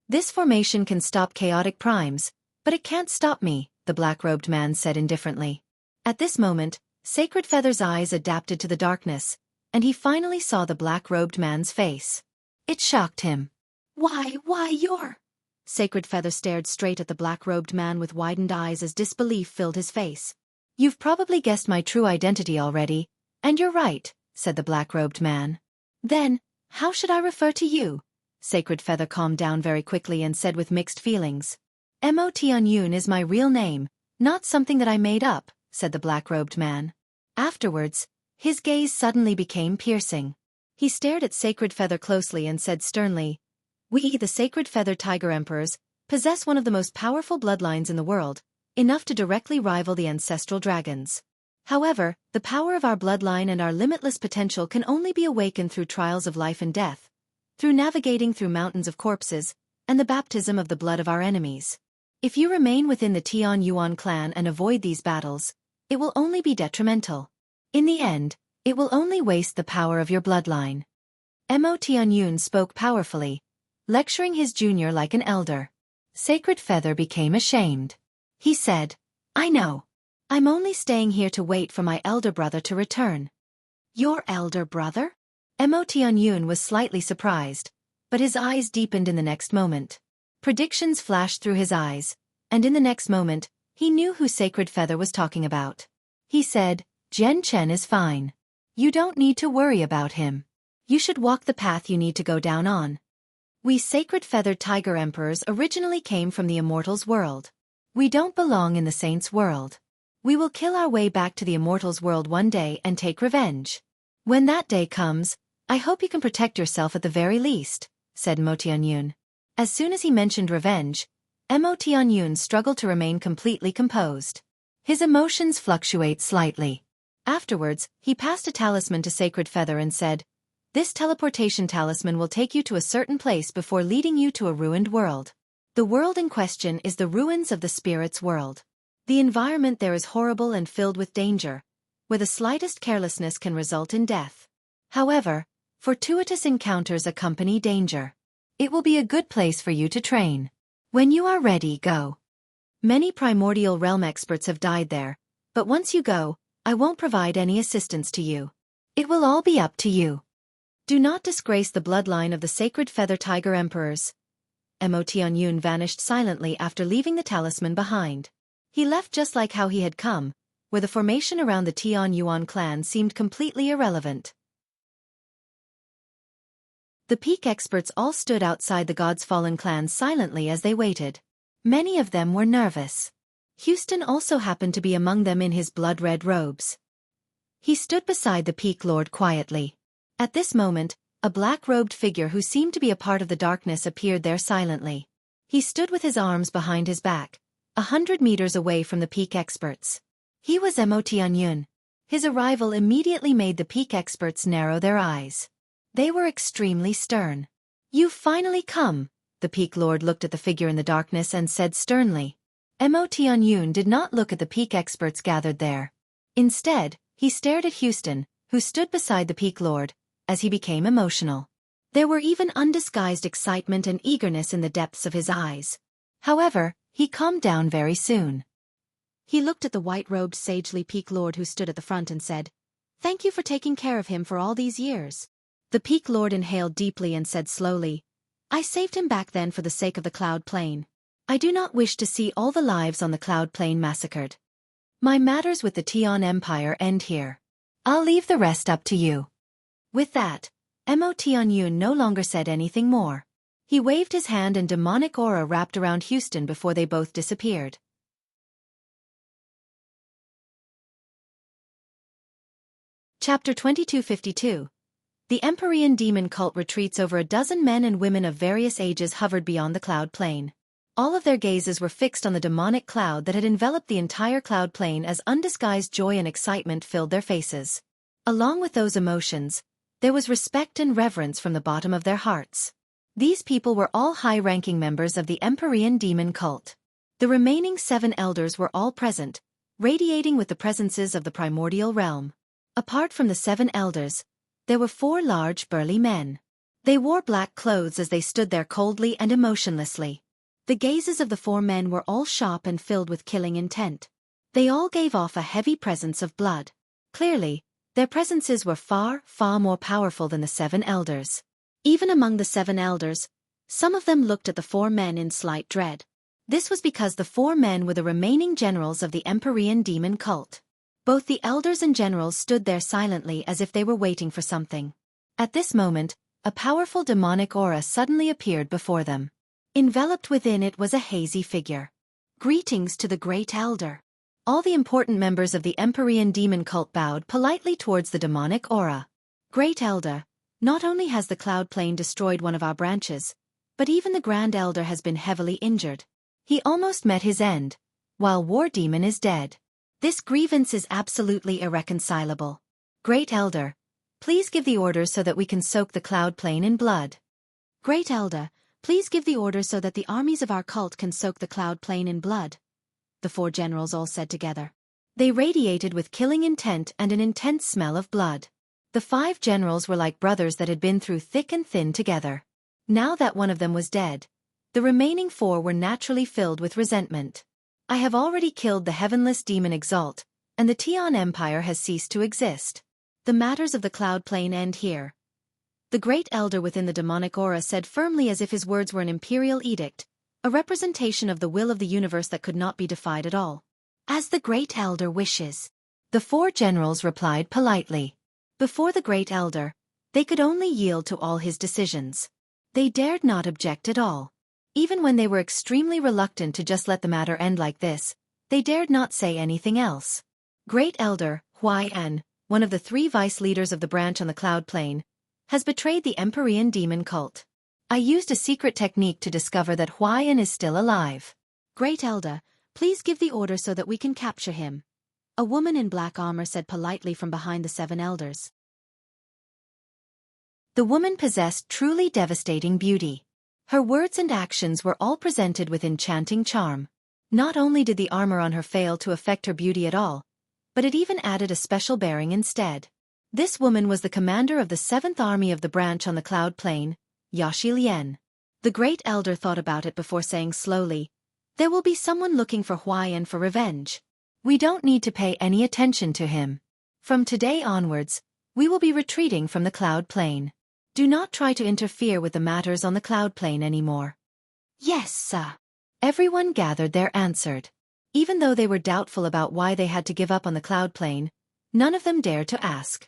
"This formation can stop chaotic primes, but it can't stop me," the black-robed man said indifferently. At this moment, Sacred Feather's eyes adapted to the darkness, and he finally saw the black-robed man's face. It shocked him. Why you're..." Sacred Feather stared straight at the black-robed man with widened eyes as disbelief filled his face. "You've probably guessed my true identity already, and you're right," said the black-robed man. "Then, how should I refer to you?" Sacred Feather calmed down very quickly and said with mixed feelings. "Mo Tianyun is my real name, not something that I made up," said the black-robed man. Afterwards, his gaze suddenly became piercing. He stared at Sacred Feather closely and said sternly, "We, the Sacred Feather Tiger Emperors, possess one of the most powerful bloodlines in the world, enough to directly rival the ancestral dragons. However, the power of our bloodline and our limitless potential can only be awakened through trials of life and death, through navigating through mountains of corpses, and the baptism of the blood of our enemies. If you remain within the Tian Yuan clan and avoid these battles, it will only be detrimental. In the end, it will only waste the power of your bloodline." Mo Tianyun spoke powerfully, lecturing his junior like an elder. Sacred Feather became ashamed. He said, "I know. I'm only staying here to wait for my elder brother to return." "Your elder brother?" Mo Tianyun was slightly surprised, but his eyes deepened in the next moment. Predictions flashed through his eyes, and in the next moment, he knew who Sacred Feather was talking about. He said, "Jian Chen is fine. You don't need to worry about him. You should walk the path you need to go down on. We Sacred Feathered Tiger Emperors originally came from the Immortals world. We don't belong in the Saints world. We will kill our way back to the Immortals world one day and take revenge. When that day comes, I hope you can protect yourself at the very least," said Mo Tianyun. As soon as he mentioned revenge, Mo Tianyun struggled to remain completely composed. His emotions fluctuate slightly. Afterwards, he passed a talisman to Sacred Feather and said, "This teleportation talisman will take you to a certain place before leading you to a ruined world. The world in question is the ruins of the spirits world. The environment there is horrible and filled with danger, where the slightest carelessness can result in death. However, fortuitous encounters accompany danger. It will be a good place for you to train. When you are ready, go. Many primordial realm experts have died there, but once you go, I won't provide any assistance to you. It will all be up to you. Do not disgrace the bloodline of the Sacred Feather Tiger Emperors." Mo Tianyun vanished silently after leaving the talisman behind. He left just like how he had come, where the formation around the Tian Yuan clan seemed completely irrelevant. The peak experts all stood outside the God's Fallen clan silently as they waited. Many of them were nervous. Houston also happened to be among them in his blood-red robes. He stood beside the Peak Lord quietly. At this moment, a black-robed figure who seemed to be a part of the darkness appeared there silently. He stood with his arms behind his back, 100 meters away from the peak experts. He was Mo Tianyun. His arrival immediately made the peak experts narrow their eyes. They were extremely stern. "You've finally come," the peak lord looked at the figure in the darkness and said sternly. Mo Tianyun did not look at the peak experts gathered there. Instead, he stared at Houston, who stood beside the peak lord, as he became emotional. There were even undisguised excitement and eagerness in the depths of his eyes. However, he calmed down very soon. He looked at the white-robed sagely peak lord who stood at the front and said, "Thank you for taking care of him for all these years." The peak lord inhaled deeply and said slowly, "I saved him back then for the sake of the Cloud Plain. I do not wish to see all the lives on the Cloud Plain massacred. My matters with the Tian Empire end here. I'll leave the rest up to you." With that, Mo Tianyun no longer said anything more. He waved his hand and demonic aura wrapped around Houston before they both disappeared. Chapter 2252. The Empyrean demon cult retreats. Over a dozen men and women of various ages hovered beyond the Cloud Plain. All of their gazes were fixed on the demonic cloud that had enveloped the entire Cloud Plain as undisguised joy and excitement filled their faces. Along with those emotions, there was respect and reverence from the bottom of their hearts. These people were all high-ranking members of the Empyrean demon cult. The remaining 7 elders were all present, radiating with the presences of the primordial realm. Apart from the 7 elders, there were 4 large, burly men. They wore black clothes as they stood there coldly and emotionlessly. The gazes of the 4 men were all sharp and filled with killing intent. They all gave off a heavy presence of blood. Clearly, their presences were far, far more powerful than the 7 elders. Even among the 7 elders, some of them looked at the 4 men in slight dread. This was because the 4 men were the remaining generals of the Empyrean demon cult. Both the elders and generals stood there silently as if they were waiting for something. At this moment, a powerful demonic aura suddenly appeared before them. Enveloped within it was a hazy figure. "Greetings to the great elder." All the important members of the Empyrean demon cult bowed politely towards the demonic aura. "Great elder, Not only has the cloud plane destroyed one of our branches, but even the Grand Elder has been heavily injured. He almost met his end, while War Demon is dead. This grievance is absolutely irreconcilable. Great Elder, please give the orders so that we can soak the cloud plane in blood. Great Elder, please give the orders so that the armies of our cult can soak the cloud plane in blood. The 4 generals all said together. They radiated with killing intent and an intense smell of blood. The 5 generals were like brothers that had been through thick and thin together. Now that one of them was dead, the remaining 4 were naturally filled with resentment. I have already killed the heavenless demon Exalt, and the Tian Empire has ceased to exist. The matters of the cloud plane end here. The Great Elder within the demonic aura said firmly, as if his words were an imperial edict, a representation of the will of the universe that could not be defied at all. As the Great Elder wishes. The 4 generals replied politely. Before the Great Elder, they could only yield to all his decisions. They dared not object at all. Even when they were extremely reluctant to just let the matter end like this, they dared not say anything else. Great Elder, Huai-An, one of the 3 vice leaders of the branch on the cloud plane, has betrayed the Empyrean demon cult. I used a secret technique to discover that Huai-An is still alive. Great Elder, please give the order so that we can capture him. A woman in black armor said politely from behind the 7 elders. The woman possessed truly devastating beauty. Her words and actions were all presented with enchanting charm. Not only did the armor on her fail to affect her beauty at all, but it even added a special bearing instead. This woman was the commander of the 7th Army of the branch on the cloud plane, Yashi Lian. The Great Elder thought about it before saying slowly, "There will be someone looking for Huai-An for revenge. We don't need to pay any attention to him. From today onwards, we will be retreating from the cloud plane. Do not try to interfere with the matters on the cloud plane anymore." "Yes, sir." Everyone gathered there answered. Even though they were doubtful about why they had to give up on the cloud plane, none of them dared to ask.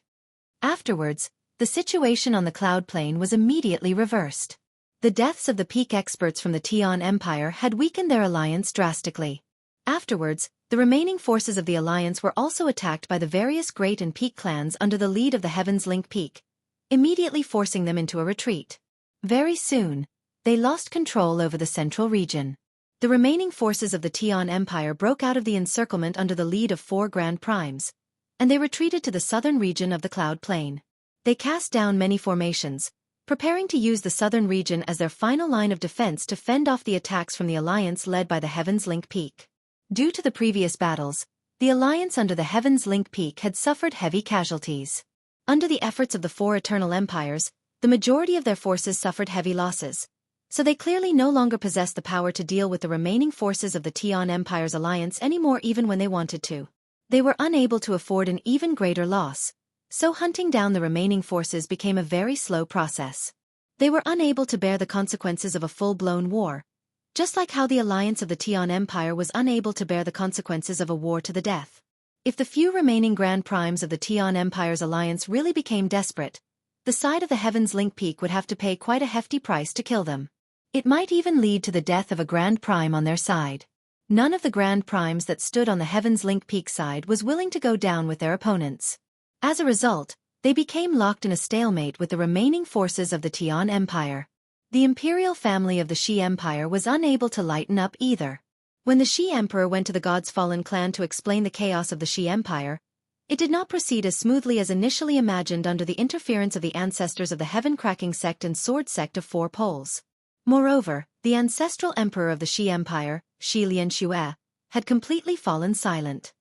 Afterwards, the situation on the cloud plane was immediately reversed. The deaths of the peak experts from the Tian Empire had weakened their alliance drastically. Afterwards, the remaining forces of the alliance were also attacked by the various great and peak clans under the lead of the Heaven's Link Peak, immediately forcing them into a retreat. Very soon, they lost control over the central region. The remaining forces of the Tian Empire broke out of the encirclement under the lead of 4 Grand Primes, and they retreated to the southern region of the cloud plane. They cast down many formations, preparing to use the southern region as their final line of defense to fend off the attacks from the alliance led by the Heaven's Link Peak. Due to the previous battles, the alliance under the Heaven's Link Peak had suffered heavy casualties. Under the efforts of the 4 Eternal Empires, the majority of their forces suffered heavy losses, so they clearly no longer possessed the power to deal with the remaining forces of the Tian Empire's alliance anymore even when they wanted to. They were unable to afford an even greater loss, so hunting down the remaining forces became a very slow process. They were unable to bear the consequences of a full-blown war, just like how the alliance of the Tian Empire was unable to bear the consequences of a war to the death. If the few remaining Grand Primes of the Tian Empire's alliance really became desperate, the side of the Heaven's Link Peak would have to pay quite a hefty price to kill them. It might even lead to the death of a Grand Prime on their side. None of the Grand Primes that stood on the Heaven's Link Peak side was willing to go down with their opponents. As a result, they became locked in a stalemate with the remaining forces of the Tian Empire. The imperial family of the Shi Empire was unable to lighten up either. When the Shi Emperor went to the God's Fallen clan to explain the chaos of the Shi Empire, it did not proceed as smoothly as initially imagined under the interference of the ancestors of the Heaven-cracking sect and sword sect of 4 poles. Moreover, the ancestral emperor of the Shi Empire, Shi Lian Xue, had completely fallen silent.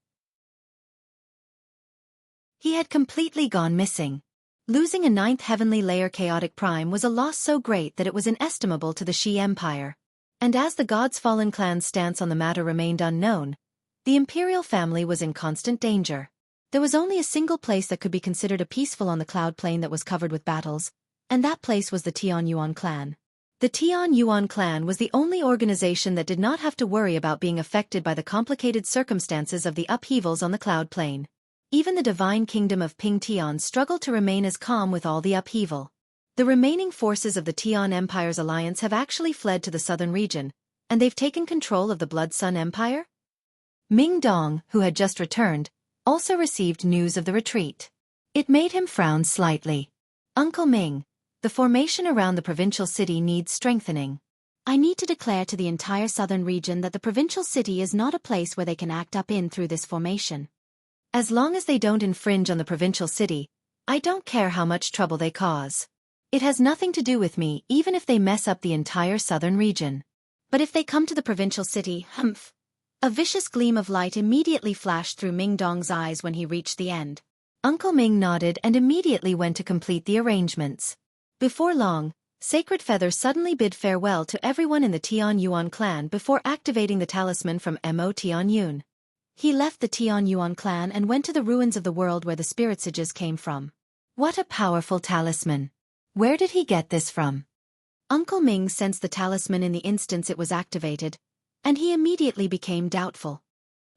He had completely gone missing. Losing a 9th heavenly layer chaotic prime was a loss so great that it was inestimable to the Shi Empire. And as the God's Fallen clan's stance on the matter remained unknown, the imperial family was in constant danger. There was only a single place that could be considered a peaceful on the cloud plane that was covered with battles, and that place was the Tian Yuan clan. The Tian Yuan clan was the only organization that did not have to worry about being affected by the complicated circumstances of the upheavals on the cloud plane. Even the divine kingdom of Ping Tian struggled to remain as calm with all the upheaval. The remaining forces of the Tian Empire's alliance have actually fled to the southern region, and they've taken control of the Blood Sun Empire? Ming Dong, who had just returned, also received news of the retreat. It made him frown slightly. Uncle Ming, the formation around the provincial city needs strengthening. I need to declare to the entire southern region that the provincial city is not a place where they can act up in through this formation. As long as they don't infringe on the provincial city, I don't care how much trouble they cause. It has nothing to do with me even if they mess up the entire southern region. But if they come to the provincial city, humph. A vicious gleam of light immediately flashed through Ming Dong's eyes when he reached the end. Uncle Ming nodded and immediately went to complete the arrangements. Before long, Sacred Feather suddenly bid farewell to everyone in the Tian Yuan clan before activating the talisman from Mo Tian Yun. He left the Tian Yuan clan and went to the ruins of the world where the spirit sages came from. What a powerful talisman! Where did he get this from? Uncle Ming sensed the talisman in the instant it was activated, and he immediately became doubtful.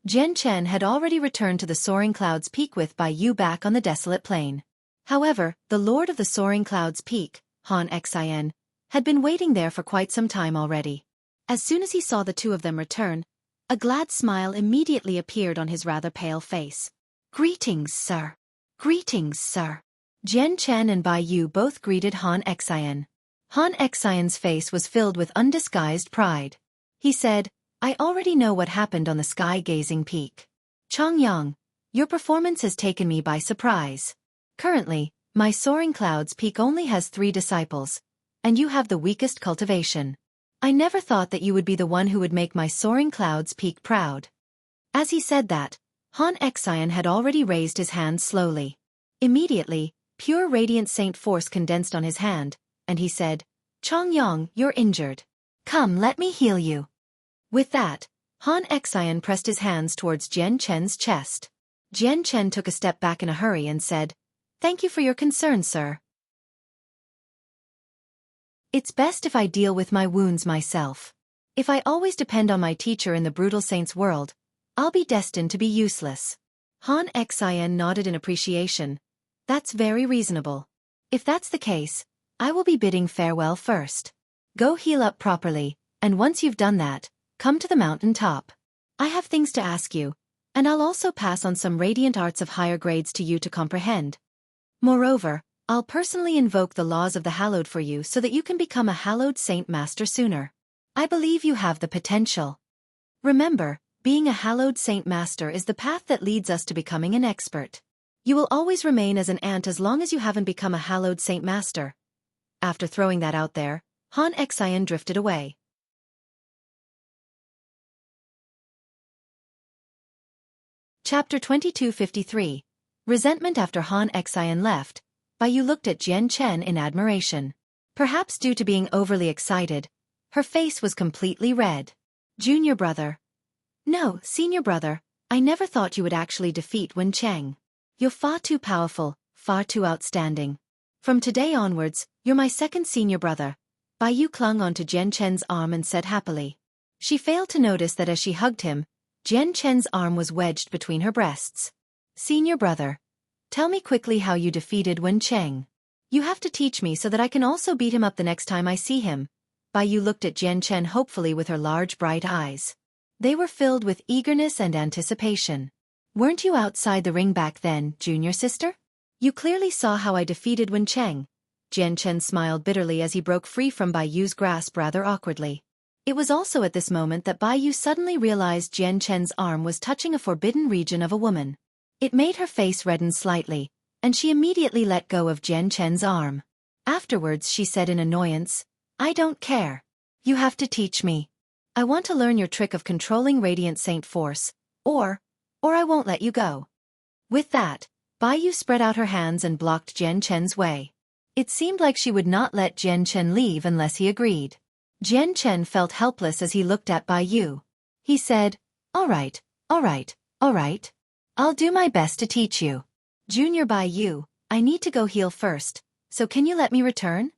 Jian Chen had already returned to the Soaring Clouds Peak with Bai Yu back on the desolate plain. However, the Lord of the Soaring Clouds Peak, Han Xian, had been waiting there for quite some time already. As soon as he saw the two of them return, a glad smile immediately appeared on his rather pale face. Greetings, sir. Greetings, sir. Jian Chen and Bai Yu both greeted Han Xian. Han Xian's face was filled with undisguised pride. He said, I already know what happened on the sky-gazing peak. Chongyang, your performance has taken me by surprise. Currently, my Soaring Clouds Peak only has 3 disciples, and you have the weakest cultivation. I never thought that you would be the one who would make my Soaring Clouds Peak proud. As he said that, Han Xian had already raised his hand slowly. Immediately, pure radiant saint force condensed on his hand, and he said, Chongyang, you're injured. Come, let me heal you. With that, Han Xian pressed his hands towards Jian Chen's chest. Jian Chen took a step back in a hurry and said, Thank you for your concern, sir. It's best if I deal with my wounds myself. If I always depend on my teacher in the brutal saint's world, I'll be destined to be useless. Han Xian nodded in appreciation. That's very reasonable. If that's the case, I will be bidding farewell first. Go heal up properly, and once you've done that, come to the mountain top. I have things to ask you, and I'll also pass on some radiant arts of higher grades to you to comprehend. Moreover, I'll personally invoke the laws of the hallowed for you so that you can become a hallowed saint master sooner. I believe you have the potential. Remember, being a hallowed saint master is the path that leads us to becoming an expert. You will always remain as an ant as long as you haven't become a hallowed saint master. After throwing that out there, Han Xian drifted away. Chapter 2253. Resentment. After Han Xian left, Bai Yu looked at Jian Chen in admiration. Perhaps due to being overly excited, her face was completely red. Junior brother. No, senior brother, I never thought you would actually defeat Wen Cheng. You're far too powerful, far too outstanding. From today onwards, you're my second senior brother. Bai Yu clung onto Jian Chen's arm and said happily. She failed to notice that as she hugged him, Jian Chen's arm was wedged between her breasts. Senior brother, tell me quickly how you defeated Wen Cheng. You have to teach me so that I can also beat him up the next time I see him. Bai Yu looked at Jian Chen hopefully with her large bright eyes. They were filled with eagerness and anticipation. Weren't you outside the ring back then, junior sister? You clearly saw how I defeated Wen Cheng. Jian Chen smiled bitterly as he broke free from Bai Yu's grasp rather awkwardly. It was also at this moment that Bai Yu suddenly realized Jian Chen's arm was touching a forbidden region of a woman. It made her face redden slightly, and she immediately let go of Jian Chen's arm. Afterwards she said in annoyance, I don't care. You have to teach me. I want to learn your trick of controlling radiant saint force, or I won't let you go. With that, Bai Yu spread out her hands and blocked Jian Chen's way. It seemed like she would not let Jian Chen leave unless he agreed. Jian Chen felt helpless as he looked at Bai Yu. He said, all right. I'll do my best to teach you. Junior Bai Yu, I need to go heal first, so can you let me return?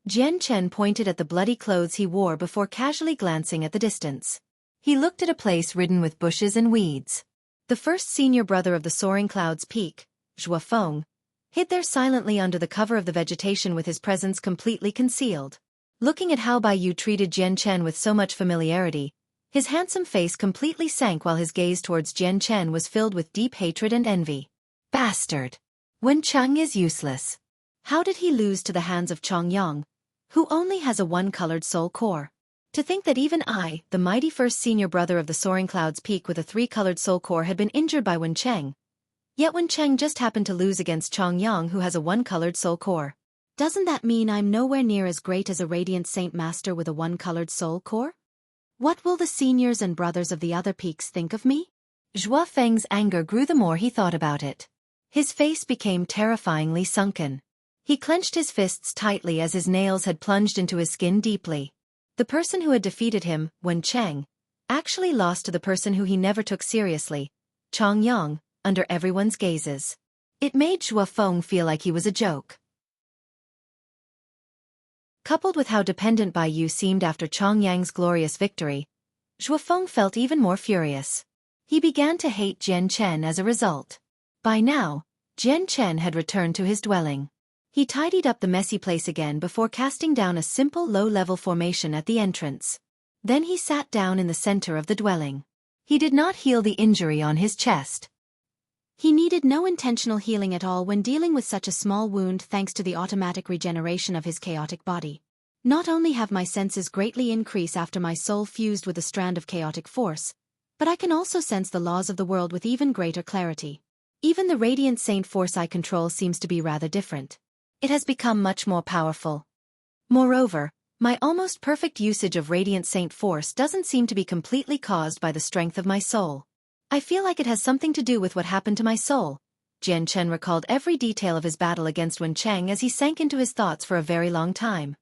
Jian Chen pointed at the bloody clothes he wore before casually glancing at the distance. He looked at a place ridden with bushes and weeds. The first senior brother of the Soaring Clouds Peak, Xueqi, hid there silently under the cover of the vegetation with his presence completely concealed. Looking at how Bai Yu treated Jian Chen with so much familiarity, his handsome face completely sank while his gaze towards Jian Chen was filled with deep hatred and envy. Bastard! Wen Cheng is useless. How did he lose to the hands of Chongyang, who only has a one-colored soul core? To think that even I, the mighty first senior brother of the Soaring Clouds Peak with a three-colored soul core, had been injured by Wen Cheng. Yet Wen Cheng just happened to lose against Chongyang, who has a one-colored soul core. Doesn't that mean I'm nowhere near as great as a Radiant Saint Master with a one-colored soul core? What will the seniors and brothers of the other peaks think of me? Zhuo Feng's anger grew the more he thought about it. His face became terrifyingly sunken. He clenched his fists tightly as his nails had plunged into his skin deeply. The person who had defeated him, Wen Cheng, actually lost to the person who he never took seriously, Chongyang, under everyone's gazes. It made Zhuo Feng feel like he was a joke. Coupled with how dependent Bai Yu seemed after Chongyang's glorious victory, Zhuo Feng felt even more furious. He began to hate Jian Chen as a result. By now, Jian Chen had returned to his dwelling. He tidied up the messy place again before casting down a simple low-level formation at the entrance. Then he sat down in the center of the dwelling. He did not heal the injury on his chest. He needed no intentional healing at all when dealing with such a small wound thanks to the automatic regeneration of his chaotic body. Not only have my senses greatly increased after my soul fused with a strand of chaotic force, but I can also sense the laws of the world with even greater clarity. Even the Radiant Saint force I control seems to be rather different. It has become much more powerful. Moreover, my almost perfect usage of Radiant Saint force doesn't seem to be completely caused by the strength of my soul. I feel like it has something to do with what happened to my soul. Jian Chen recalled every detail of his battle against Wen Cheng as he sank into his thoughts for a very long time.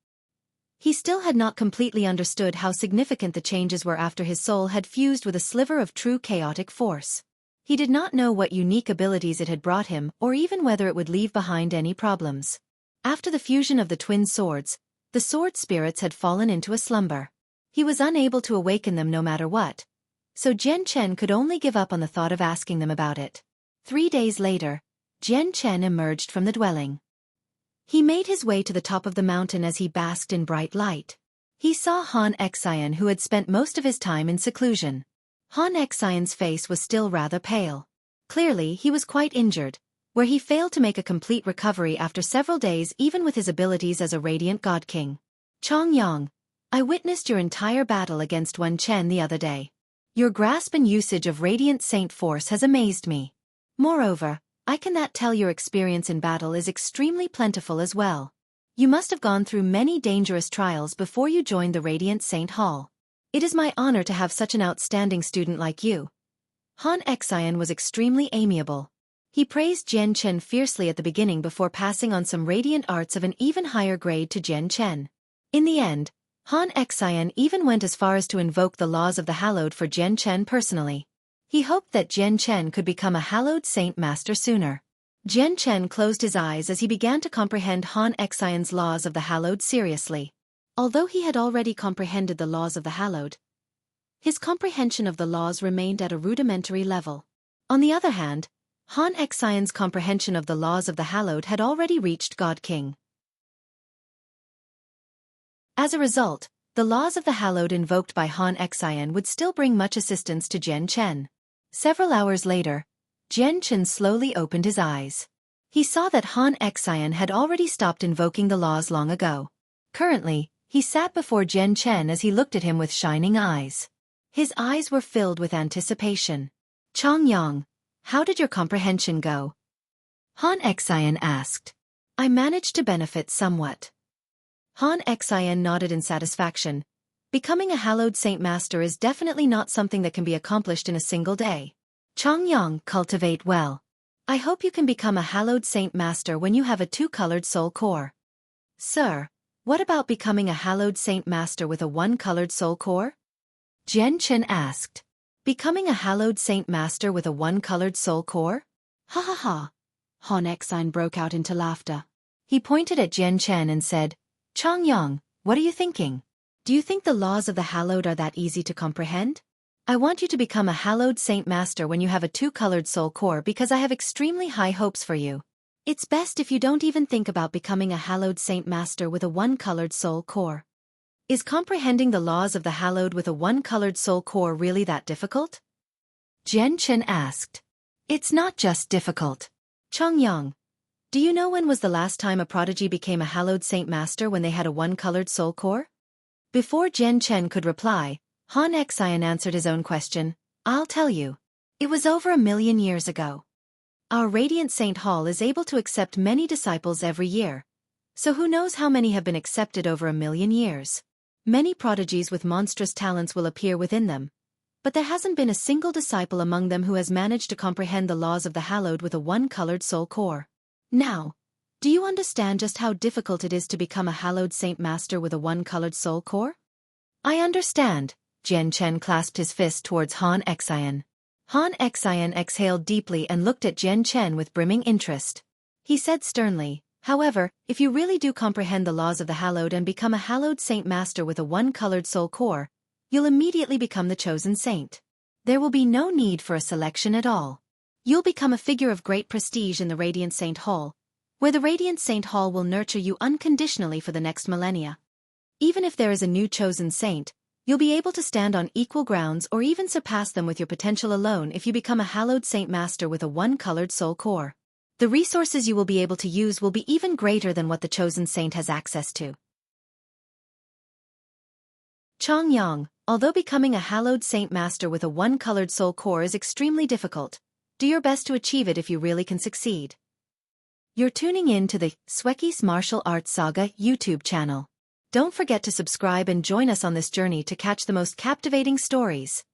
He still had not completely understood how significant the changes were after his soul had fused with a sliver of true chaotic force. He did not know what unique abilities it had brought him or even whether it would leave behind any problems. After the fusion of the twin swords, the sword spirits had fallen into a slumber. He was unable to awaken them no matter what, so Jian Chen could only give up on the thought of asking them about it. 3 days later, Jian Chen emerged from the dwelling. He made his way to the top of the mountain as he basked in bright light. He saw Han Xian, who had spent most of his time in seclusion. Han Xian's face was still rather pale. Clearly, he was quite injured, where he failed to make a complete recovery after several days even with his abilities as a Radiant God King. Chongyang, I witnessed your entire battle against Wen Chen the other day. Your grasp and usage of Radiant Saint force has amazed me. Moreover, I cannot tell your experience in battle is extremely plentiful as well. You must have gone through many dangerous trials before you joined the Radiant Saint Hall. It is my honor to have such an outstanding student like you. Han Xian was extremely amiable. He praised Jian Chen fiercely at the beginning before passing on some radiant arts of an even higher grade to Jian Chen. In the end, Han Xian even went as far as to invoke the laws of the hallowed for Jian Chen personally. He hoped that Jian Chen could become a hallowed saint master sooner. Jian Chen closed his eyes as he began to comprehend Han Xian's laws of the hallowed seriously. Although he had already comprehended the laws of the hallowed, his comprehension of the laws remained at a rudimentary level. On the other hand, Han Xian's comprehension of the laws of the hallowed had already reached God King. As a result, the laws of the hallowed invoked by Han Xian would still bring much assistance to Jian Chen. Several hours later, Jian Chen slowly opened his eyes. He saw that Han Xian had already stopped invoking the laws long ago. Currently, he sat before Jian Chen as he looked at him with shining eyes. His eyes were filled with anticipation. Chongyang, how did your comprehension go? Han Xian asked. I managed to benefit somewhat. Han Xian nodded in satisfaction. Becoming a hallowed saint master is definitely not something that can be accomplished in a single day. Chongyang, cultivate well. I hope you can become a hallowed saint master when you have a two-colored soul core. Sir, what about becoming a hallowed saint master with a one-colored soul core? Jian Chen asked. Becoming a hallowed saint master with a one-colored soul core? Ha ha ha. Han Xian broke out into laughter. He pointed at Jian Chen and said, Chongyang, what are you thinking? Do you think the laws of the hallowed are that easy to comprehend? I want you to become a hallowed saint master when you have a two-colored soul core because I have extremely high hopes for you. It's best if you don't even think about becoming a hallowed saint master with a one-colored soul core. Is comprehending the laws of the hallowed with a one-colored soul core really that difficult? Jian Chen asked. It's not just difficult. Chongyang, Do you know when was the last time a prodigy became a hallowed saint master when they had a one-colored soul core? Before Jian Chen could reply, Han Xian answered his own question. I'll tell you. It was over 1,000,000 years ago. Our Radiant Saint Hall is able to accept many disciples every year. So who knows how many have been accepted over 1,000,000 years? Many prodigies with monstrous talents will appear within them. But there hasn't been a single disciple among them who has managed to comprehend the laws of the hallowed with a one-colored soul core. Now, do you understand just how difficult it is to become a hallowed saint master with a one-colored soul core? I understand. Jian Chen clasped his fist towards Han Xian. Han Xian exhaled deeply and looked at Jian Chen with brimming interest. He said sternly, however, if you really do comprehend the laws of the hallowed and become a hallowed saint master with a one-colored soul core, you'll immediately become the chosen saint. There will be no need for a selection at all. You'll become a figure of great prestige in the Radiant Saint Hall, where the Radiant Saint Hall will nurture you unconditionally for the next millennia. Even if there is a new chosen saint, you'll be able to stand on equal grounds or even surpass them with your potential alone if you become a hallowed saint master with a one-colored soul core. The resources you will be able to use will be even greater than what the chosen saint has access to. Chongyang, although becoming a hallowed saint master with a one-colored soul core is extremely difficult, do your best to achieve it if you really can succeed. You're tuning in to the Xueqi's Martial Arts Saga YouTube channel. Don't forget to subscribe and join us on this journey to catch the most captivating stories.